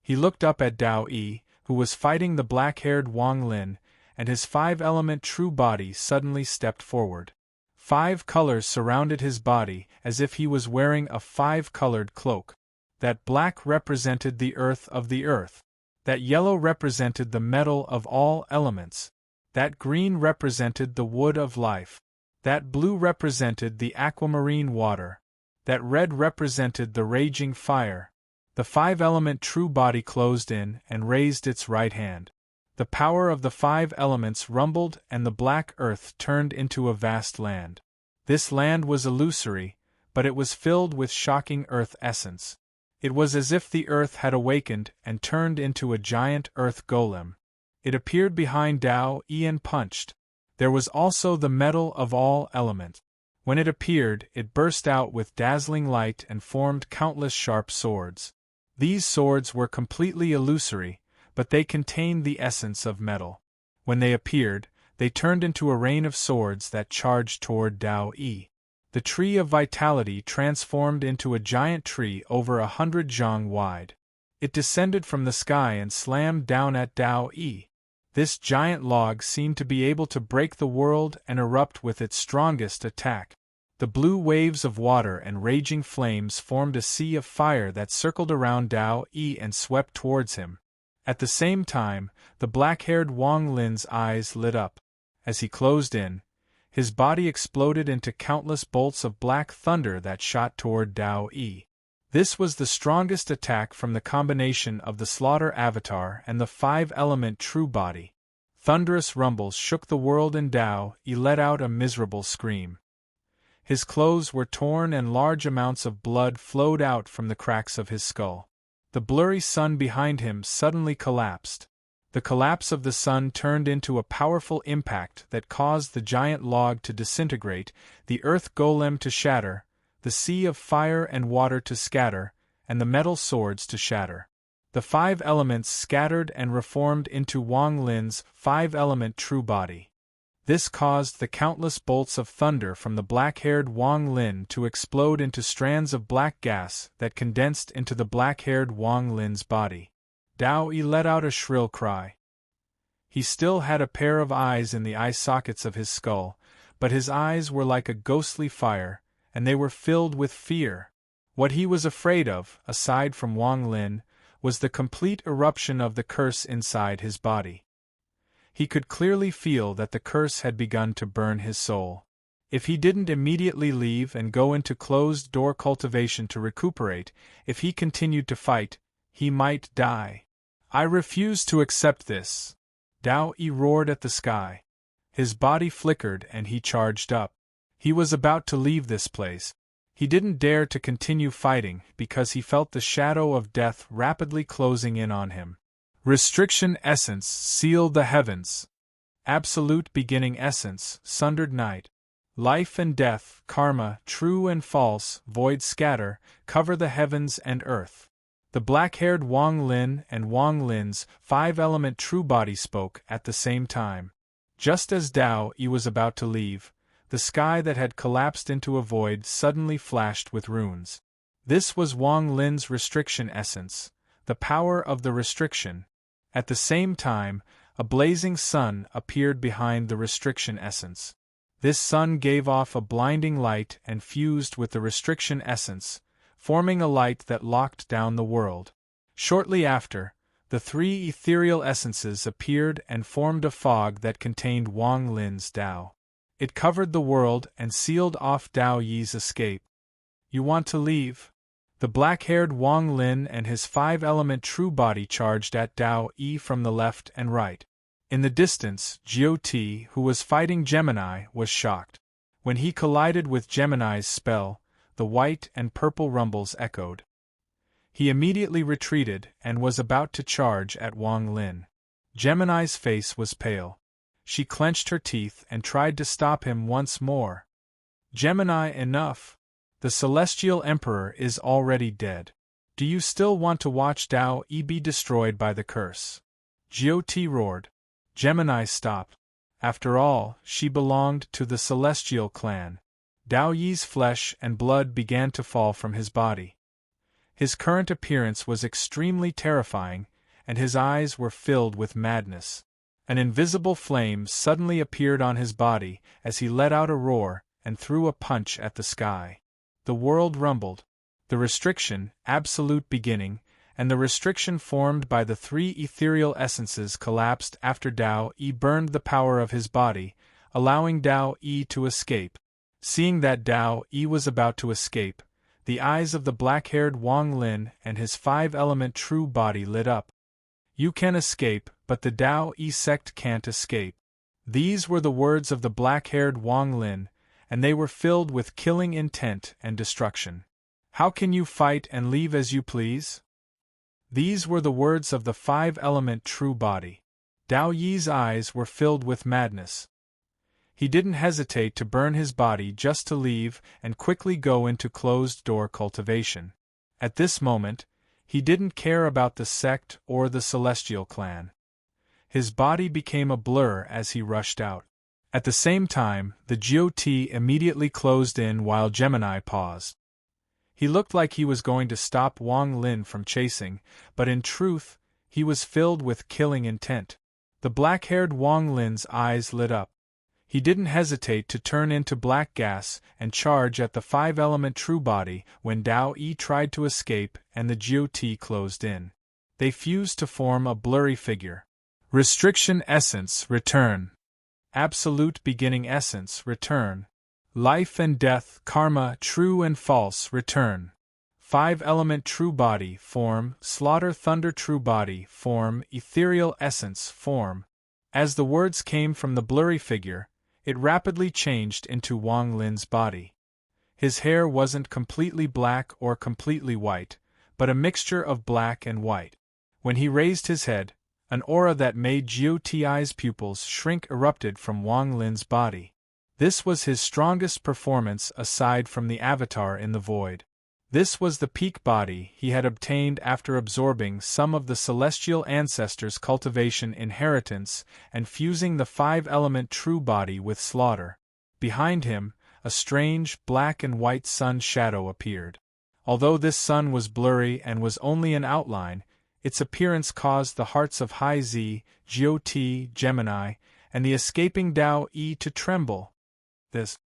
He looked up at Dao Yi, who was fighting the black-haired Wang Lin, and his 5-element true body suddenly stepped forward. 5 colors surrounded his body as if he was wearing a 5-colored cloak. That black represented the earth of the earth. That yellow represented the metal of all elements. That green represented the wood of life. That blue represented the aquamarine water. That red represented the raging fire. The 5-element true body closed in and raised its right hand. The power of the 5 elements rumbled and the black earth turned into a vast land. This land was illusory, but it was filled with shocking earth essence. It was as if the earth had awakened and turned into a giant earth golem. It appeared behind Dao Yi and punched. There was also the metal of all elements. When it appeared, it burst out with dazzling light and formed countless sharp swords. These swords were completely illusory, but they contained the essence of metal. When they appeared, they turned into a rain of swords that charged toward Dao Yi. The tree of vitality transformed into a giant tree over 100 zhang wide. It descended from the sky and slammed down at Dao Yi. This giant log seemed to be able to break the world and erupt with its strongest attack. The blue waves of water and raging flames formed a sea of fire that circled around Dao Yi and swept towards him. At the same time, the black-haired Wang Lin's eyes lit up. As he closed in, his body exploded into countless bolts of black thunder that shot toward Dao Yi. This was the strongest attack from the combination of the Slaughter Avatar and the 5-element True Body. Thunderous rumbles shook the world and Dao Yi let out a miserable scream. His clothes were torn and large amounts of blood flowed out from the cracks of his skull. The blurry sun behind him suddenly collapsed. The collapse of the sun turned into a powerful impact that caused the giant log to disintegrate, the earth golem to shatter, the sea of fire and water to scatter, and the metal swords to shatter. The 5 elements scattered and reformed into Wang Lin's 5-element true body. This caused the countless bolts of thunder from the black-haired Wang Lin to explode into strands of black gas that condensed into the black-haired Wang Lin's body. Dao Yi let out a shrill cry. He still had a pair of eyes in the eye sockets of his skull, but his eyes were like a ghostly fire, and they were filled with fear. What he was afraid of, aside from Wang Lin, was the complete eruption of the curse inside his body. He could clearly feel that the curse had begun to burn his soul. If he didn't immediately leave and go into closed-door cultivation to recuperate, if he continued to fight, he might die. I refuse to accept this. Dao Yi roared at the sky. His body flickered and he charged up. He was about to leave this place. He didn't dare to continue fighting because he felt the shadow of death rapidly closing in on him. Restriction essence sealed the heavens. Absolute beginning essence sundered night. Life and death, karma, true and false, void scatter, cover the heavens and earth. The black-haired Wang Lin and Wang Lin's five-element true body spoke at the same time. Just as Dao Yi was about to leave, the sky that had collapsed into a void suddenly flashed with runes. This was Wang Lin's restriction essence, the power of the restriction. At the same time, a blazing sun appeared behind the restriction essence. This sun gave off a blinding light and fused with the restriction essence, forming a light that locked down the world. Shortly after, the three ethereal essences appeared and formed a fog that contained Wang Lin's Dao. It covered the world and sealed off Dao Yi's escape. You want to leave? The black-haired Wang Lin and his five-element true body charged at Dao Yi from the left and right. In the distance, Jiu-Ti, who was fighting Gemini, was shocked. When he collided with Gemini's spell, the white and purple rumbles echoed. He immediately retreated and was about to charge at Wang Lin. Gemini's face was pale. She clenched her teeth and tried to stop him once more. Gemini, enough! The Celestial Emperor is already dead. Do you still want to watch Dao Yi be destroyed by the curse? Jiu-Ti roared. Gemini stopped. After all, she belonged to the Celestial clan. Dao Yi's flesh and blood began to fall from his body. His current appearance was extremely terrifying, and his eyes were filled with madness. An invisible flame suddenly appeared on his body as he let out a roar and threw a punch at the sky. The world rumbled. The restriction, absolute beginning, and the restriction formed by the three ethereal essences collapsed after Dao Yi burned the power of his body, allowing Dao Yi to escape. Seeing that Dao Yi was about to escape, the eyes of the black-haired Wang Lin and his five-element true body lit up. You can escape, but the Dao Yi sect can't escape. These were the words of the black-haired Wang Lin, and they were filled with killing intent and destruction. How can you fight and leave as you please? These were the words of the five-element true body. Dao Yi's eyes were filled with madness. He didn't hesitate to burn his body just to leave and quickly go into closed-door cultivation. At this moment, he didn't care about the sect or the Celestial clan. His body became a blur as he rushed out. At the same time, the Jiu-Ti immediately closed in while Gemini paused. He looked like he was going to stop Wang Lin from chasing, but in truth, he was filled with killing intent. The black-haired Wang Lin's eyes lit up. He didn't hesitate to turn into black gas and charge at the five-element true body when Dao Yi tried to escape and the Jiu-Ti closed in. They fused to form a blurry figure. Restriction essence, return. Absolute beginning essence, return. Life and death, karma, true and false, return. Five-element true body, form, slaughter thunder true body, form, ethereal essence, form. As the words came from the blurry figure, it rapidly changed into Wang Lin's body. His hair wasn't completely black or completely white, but a mixture of black and white. When he raised his head, an aura that made Jiu-Ti's pupils shrink erupted from Wang Lin's body. This was his strongest performance aside from the avatar in the void. This was the peak body he had obtained after absorbing some of the celestial ancestors' cultivation inheritance and fusing the five-element true body with slaughter. Behind him, a strange black and white sun shadow appeared. Although this sun was blurry and was only an outline, Its appearance caused the hearts of High Z, GOT, Gemini, and the escaping Tao E to tremble. This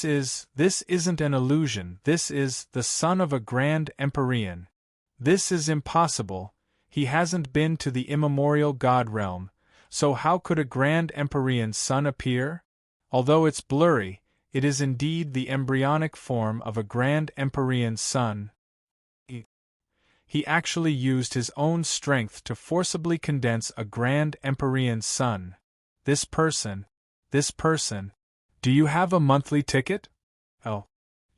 isn't an illusion, this is the son of a Grand Empyrean. This is impossible, he hasn't been to the immemorial God realm, so how could a Grand Empyrean son appear? Although it's blurry, it is indeed the embryonic form of a Grand Empyrean son. He actually used his own strength to forcibly condense a Grand Empyrean son. This person. Do you have a monthly ticket? Oh.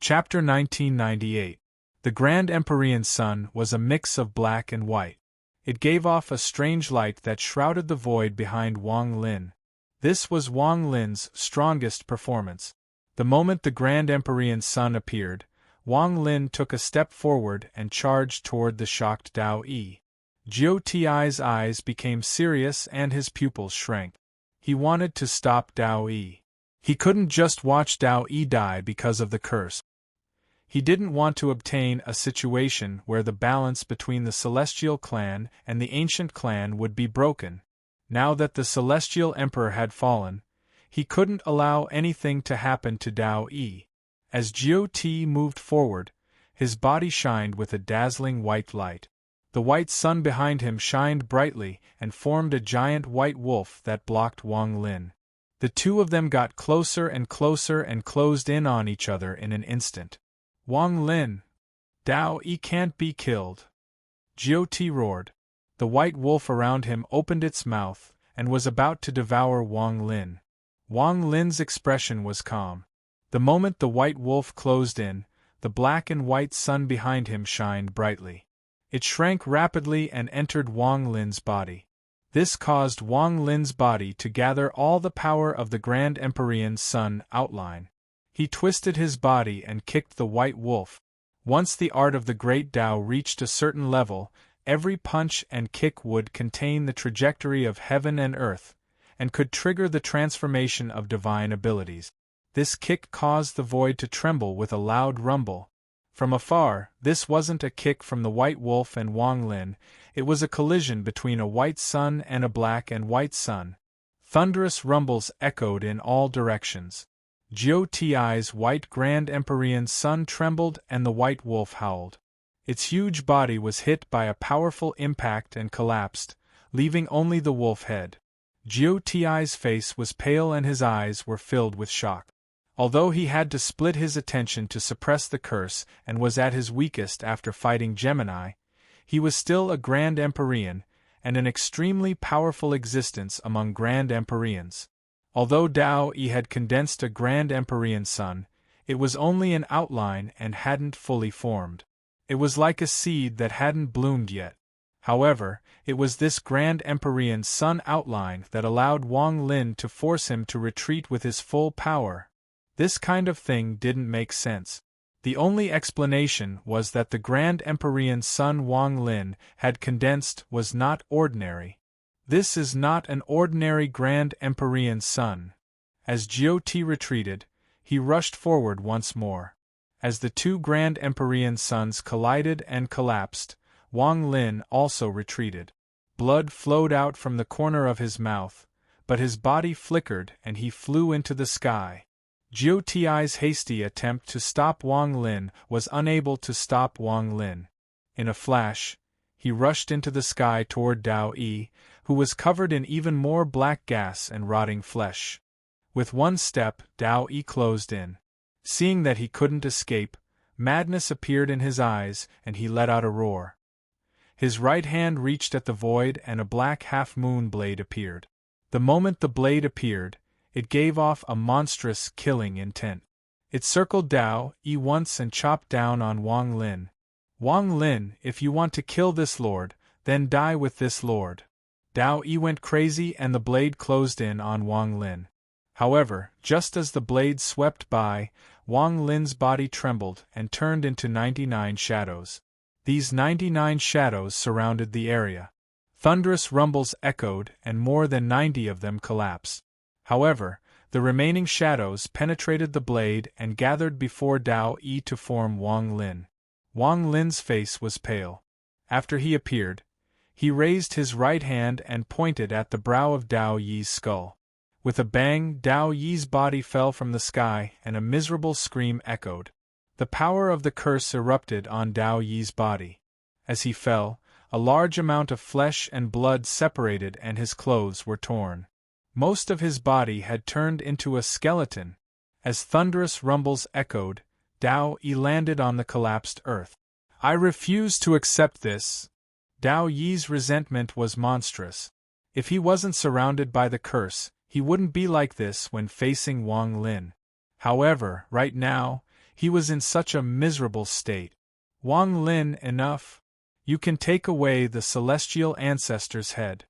Chapter 1998. The Grand Empyrean sun was a mix of black and white. It gave off a strange light that shrouded the void behind Wang Lin. This was Wang Lin's strongest performance. The moment the Grand Empyrean sun appeared, Wang Lin took a step forward and charged toward the shocked Dao Yi. Jiu Ti's eyes became serious and his pupils shrank. He wanted to stop Dao Yi. He couldn't just watch Dao Yi die because of the curse. He didn't want to obtain a situation where the balance between the Celestial clan and the Ancient clan would be broken. Now that the Celestial Emperor had fallen, he couldn't allow anything to happen to Dao Yi. As Jiu Ti moved forward, his body shined with a dazzling white light. The white sun behind him shined brightly and formed a giant white wolf that blocked Wang Lin. The two of them got closer and closer and closed in on each other in an instant. Wang Lin! Dao Yi can't be killed! Jiu Ti roared. The white wolf around him opened its mouth and was about to devour Wang Lin. Wang Lin's expression was calm. The moment the white wolf closed in, the black and white sun behind him shined brightly. It shrank rapidly and entered Wang Lin's body. This caused Wang Lin's body to gather all the power of the Grand Empyrean sun outline. He twisted his body and kicked the white wolf. Once the art of the great Tao reached a certain level, every punch and kick would contain the trajectory of heaven and earth, and could trigger the transformation of divine abilities. This kick caused the void to tremble with a loud rumble. From afar, this wasn't a kick from the white wolf and Wang Lin, it was a collision between a white sun and a black and white sun. Thunderous rumbles echoed in all directions. Jiu Ti's white Grand Empyrean sun trembled and the white wolf howled. Its huge body was hit by a powerful impact and collapsed, leaving only the wolf head. Jiu Ti's face was pale and his eyes were filled with shock. Although he had to split his attention to suppress the curse and was at his weakest after fighting Gemini, he was still a Grand Empyrean, and an extremely powerful existence among Grand Empyreans. Although Dao Yi had condensed a Grand Empyrean sun, it was only an outline and hadn't fully formed. It was like a seed that hadn't bloomed yet. However, it was this Grand Empyrean sun outline that allowed Wang Lin to force him to retreat with his full power. This kind of thing didn't make sense. The only explanation was that the Grand Empyrean sun Wang Lin had condensed was not ordinary. This is not an ordinary Grand Empyrean sun. As Jiu Ti retreated, he rushed forward once more. As the two Grand Empyrean suns collided and collapsed, Wang Lin also retreated. Blood flowed out from the corner of his mouth, but his body flickered and he flew into the sky. Jiu Ti's hasty attempt to stop Wang Lin was unable to stop Wang Lin. In a flash, he rushed into the sky toward Dao Yi, who was covered in even more black gas and rotting flesh. With one step, Dao Yi closed in. Seeing that he couldn't escape, madness appeared in his eyes and he let out a roar. His right hand reached at the void and a black half-moon blade appeared. The moment the blade appeared, it gave off a monstrous, killing intent. It circled Dao Yi once and chopped down on Wang Lin. Wang Lin, if you want to kill this lord, then die with this lord. Dao Yi went crazy and the blade closed in on Wang Lin. However, just as the blade swept by, Wang Lin's body trembled and turned into 99 shadows. These 99 shadows surrounded the area. Thunderous rumbles echoed and more than 90 of them collapsed. However, the remaining shadows penetrated the blade and gathered before Dao Yi to form Wang Lin. Wang Lin's face was pale. After he appeared, He raised his right hand and pointed at the brow of Dao Yi's skull. With a bang, Dao Yi's body fell from the sky and a miserable scream echoed. The power of the curse erupted on Dao Yi's body. As he fell, a large amount of flesh and blood separated and his clothes were torn. Most of his body had turned into a skeleton. As thunderous rumbles echoed, Dao Yi landed on the collapsed earth. I refuse to accept this. Dao Yi's resentment was monstrous. If he wasn't surrounded by the curse, he wouldn't be like this when facing Wang Lin. However, right now, he was in such a miserable state. Wang Lin, enough. You can take away the celestial ancestor's head.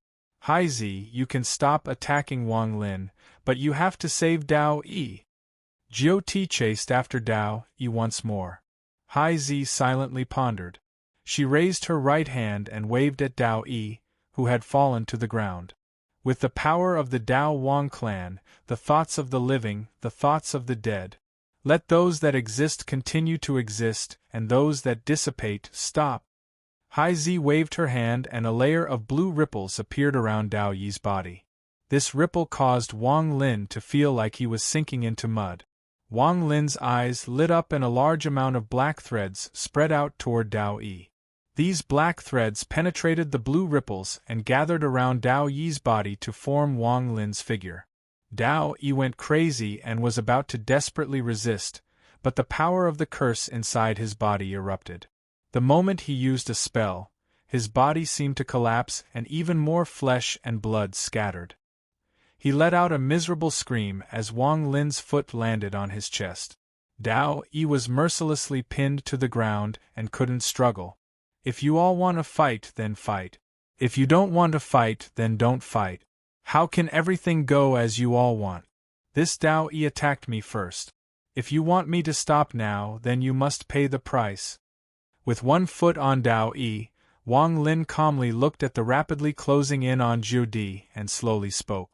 Haizi, you can stop attacking Wang Lin, but you have to save Dao Yi. Jiu chased after Dao Yi once more. Haizi silently pondered. She raised her right hand and waved at Dao Yi, who had fallen to the ground. With the power of the Dao Wang clan, the thoughts of the living, the thoughts of the dead. Let those that exist continue to exist, and those that dissipate stop. Haizi waved her hand and a layer of blue ripples appeared around Dao Yi's body. This ripple caused Wang Lin to feel like he was sinking into mud. Wang Lin's eyes lit up and a large amount of black threads spread out toward Dao Yi. These black threads penetrated the blue ripples and gathered around Dao Yi's body to form Wang Lin's figure. Dao Yi went crazy and was about to desperately resist, but the power of the curse inside his body erupted. The moment he used a spell, his body seemed to collapse and even more flesh and blood scattered. He let out a miserable scream as Wang Lin's foot landed on his chest. Dao Yi was mercilessly pinned to the ground and couldn't struggle. If you all want to fight, then fight. If you don't want to fight, then don't fight. How can everything go as you all want? This Dao Yi attacked me first. If you want me to stop now, then you must pay the price. With one foot on Dao Yi, Wang Lin calmly looked at the rapidly closing in on Jiu Di and slowly spoke.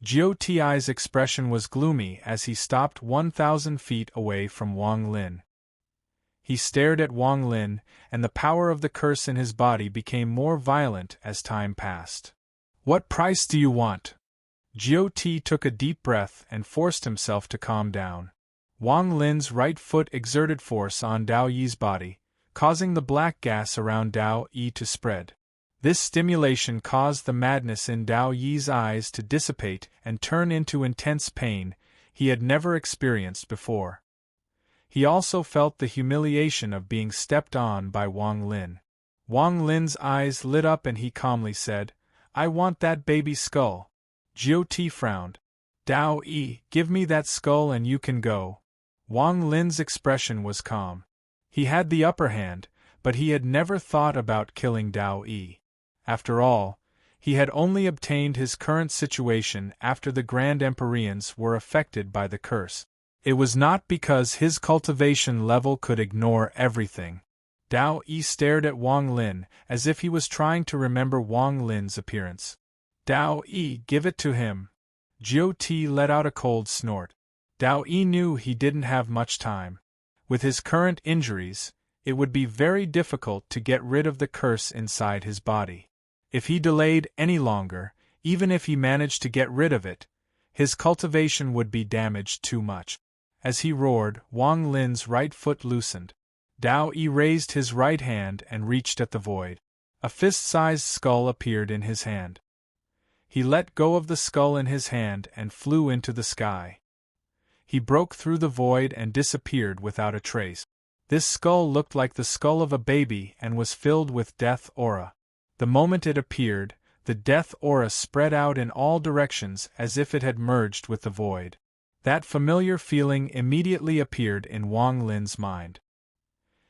Jiu Ti's expression was gloomy as he stopped 1,000 feet away from Wang Lin. He stared at Wang Lin, and the power of the curse in his body became more violent as time passed. What price do you want? Jiu Ti took a deep breath and forced himself to calm down. Wang Lin's right foot exerted force on Dao Yi's body, causing the black gas around Dao Yi to spread. This stimulation caused the madness in Dao Yi's eyes to dissipate and turn into intense pain he had never experienced before. He also felt the humiliation of being stepped on by Wang Lin. Wang Lin's eyes lit up and he calmly said, I want that baby skull. Jiu Ti frowned. Dao Yi, give me that skull and you can go. Wang Lin's expression was calm. He had the upper hand, but he had never thought about killing Dao Yi. After all, he had only obtained his current situation after the Grand Empyreans were affected by the curse. It was not because his cultivation level could ignore everything. Dao Yi stared at Wang Lin as if he was trying to remember Wang Lin's appearance. Dao Yi, give it to him. Jiu Ti let out a cold snort. Dao Yi knew he didn't have much time. With his current injuries, it would be very difficult to get rid of the curse inside his body. If he delayed any longer, even if he managed to get rid of it, his cultivation would be damaged too much. As he roared, Wang Lin's right foot loosened. Dao Yi raised his right hand and reached at the void. A fist-sized skull appeared in his hand. He let go of the skull in his hand and flew into the sky. He broke through the void and disappeared without a trace. This skull looked like the skull of a baby and was filled with death aura. The moment it appeared, the death aura spread out in all directions as if it had merged with the void. That familiar feeling immediately appeared in Wang Lin's mind.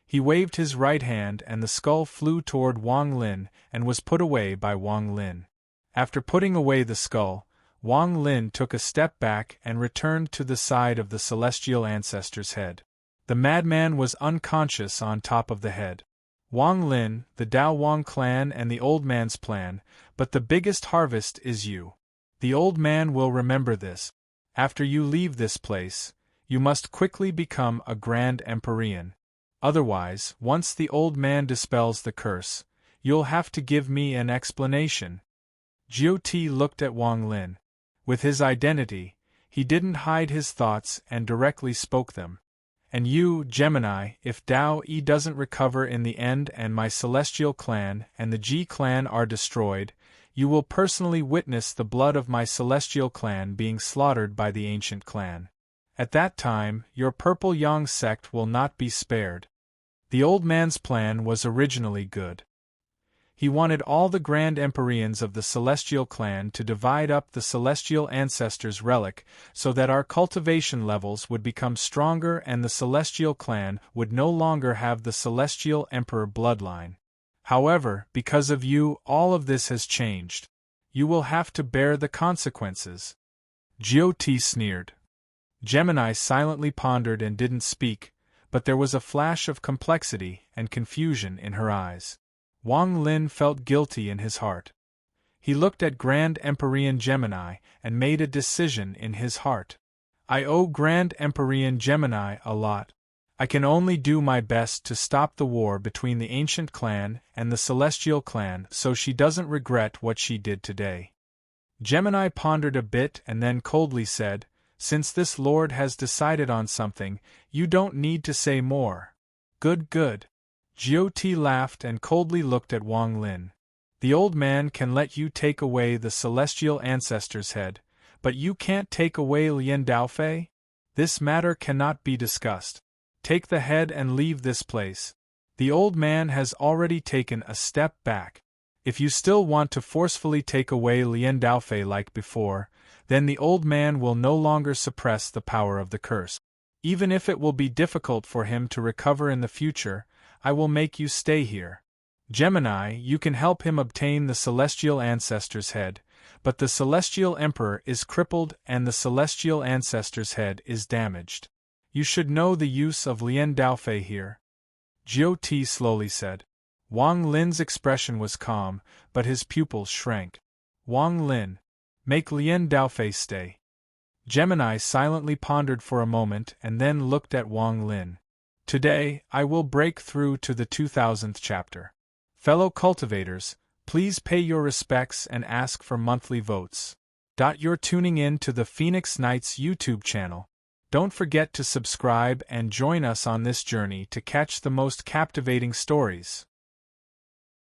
He waved his right hand and the skull flew toward Wang Lin and was put away by Wang Lin. After putting away the skull, Wang Lin took a step back and returned to the side of the celestial ancestor's head. The madman was unconscious on top of the head. Wang Lin, the Dao Wang clan and the old man's plan, but the biggest harvest is you. The old man will remember this. After you leave this place, you must quickly become a Grand Empyrean. Otherwise, once the old man dispels the curse, You'll have to give me an explanation. GOT looked at Wang Lin. With his identity, he didn't hide his thoughts and directly spoke them. And you, Gemini, if Dao E doesn't recover in the end and my celestial clan and the G clan are destroyed, you will personally witness the blood of my celestial clan being slaughtered by the ancient clan. At that time, your purple Yang sect will not be spared. The old man's plan was originally good. He wanted all the Grand Empyreans of the Celestial Clan to divide up the Celestial Ancestors' relic so that our cultivation levels would become stronger and the Celestial Clan would no longer have the Celestial Emperor bloodline. However, because of you, all of this has changed. You will have to bear the consequences. GOT sneered. Gemini silently pondered and didn't speak, but there was a flash of complexity and confusion in her eyes. Wang Lin felt guilty in his heart. He looked at Grand Empyrean Gemini and made a decision in his heart. I owe Grand Empyrean Gemini a lot. I can only do my best to stop the war between the Ancient Clan and the Celestial Clan so she doesn't regret what she did today. Gemini pondered a bit and then coldly said, Since this lord has decided on something, you don't need to say more. Good. GOT laughed and coldly looked at Wang Lin. The old man can let you take away the celestial ancestor's head, but you can't take away Lian Daofei? This matter cannot be discussed. Take the head and leave this place. The old man has already taken a step back. If you still want to forcefully take away Lian Daofei like before, then the old man will no longer suppress the power of the curse. Even if it will be difficult for him to recover in the future, I will make you stay here. Gemini, you can help him obtain the celestial ancestor's head, but the celestial emperor is crippled and the celestial ancestor's head is damaged. You should know the use of Lian Daofei here. GOT slowly said. Wang Lin's expression was calm, but his pupils shrank. Wang Lin, make Lian Daofei stay. Gemini silently pondered for a moment and then looked at Wang Lin. Today, I will break through to the 2000th chapter. Fellow cultivators, please pay your respects and ask for monthly votes. You're tuning in to the Phoenix Knights YouTube channel. Don't forget to subscribe and join us on this journey to catch the most captivating stories.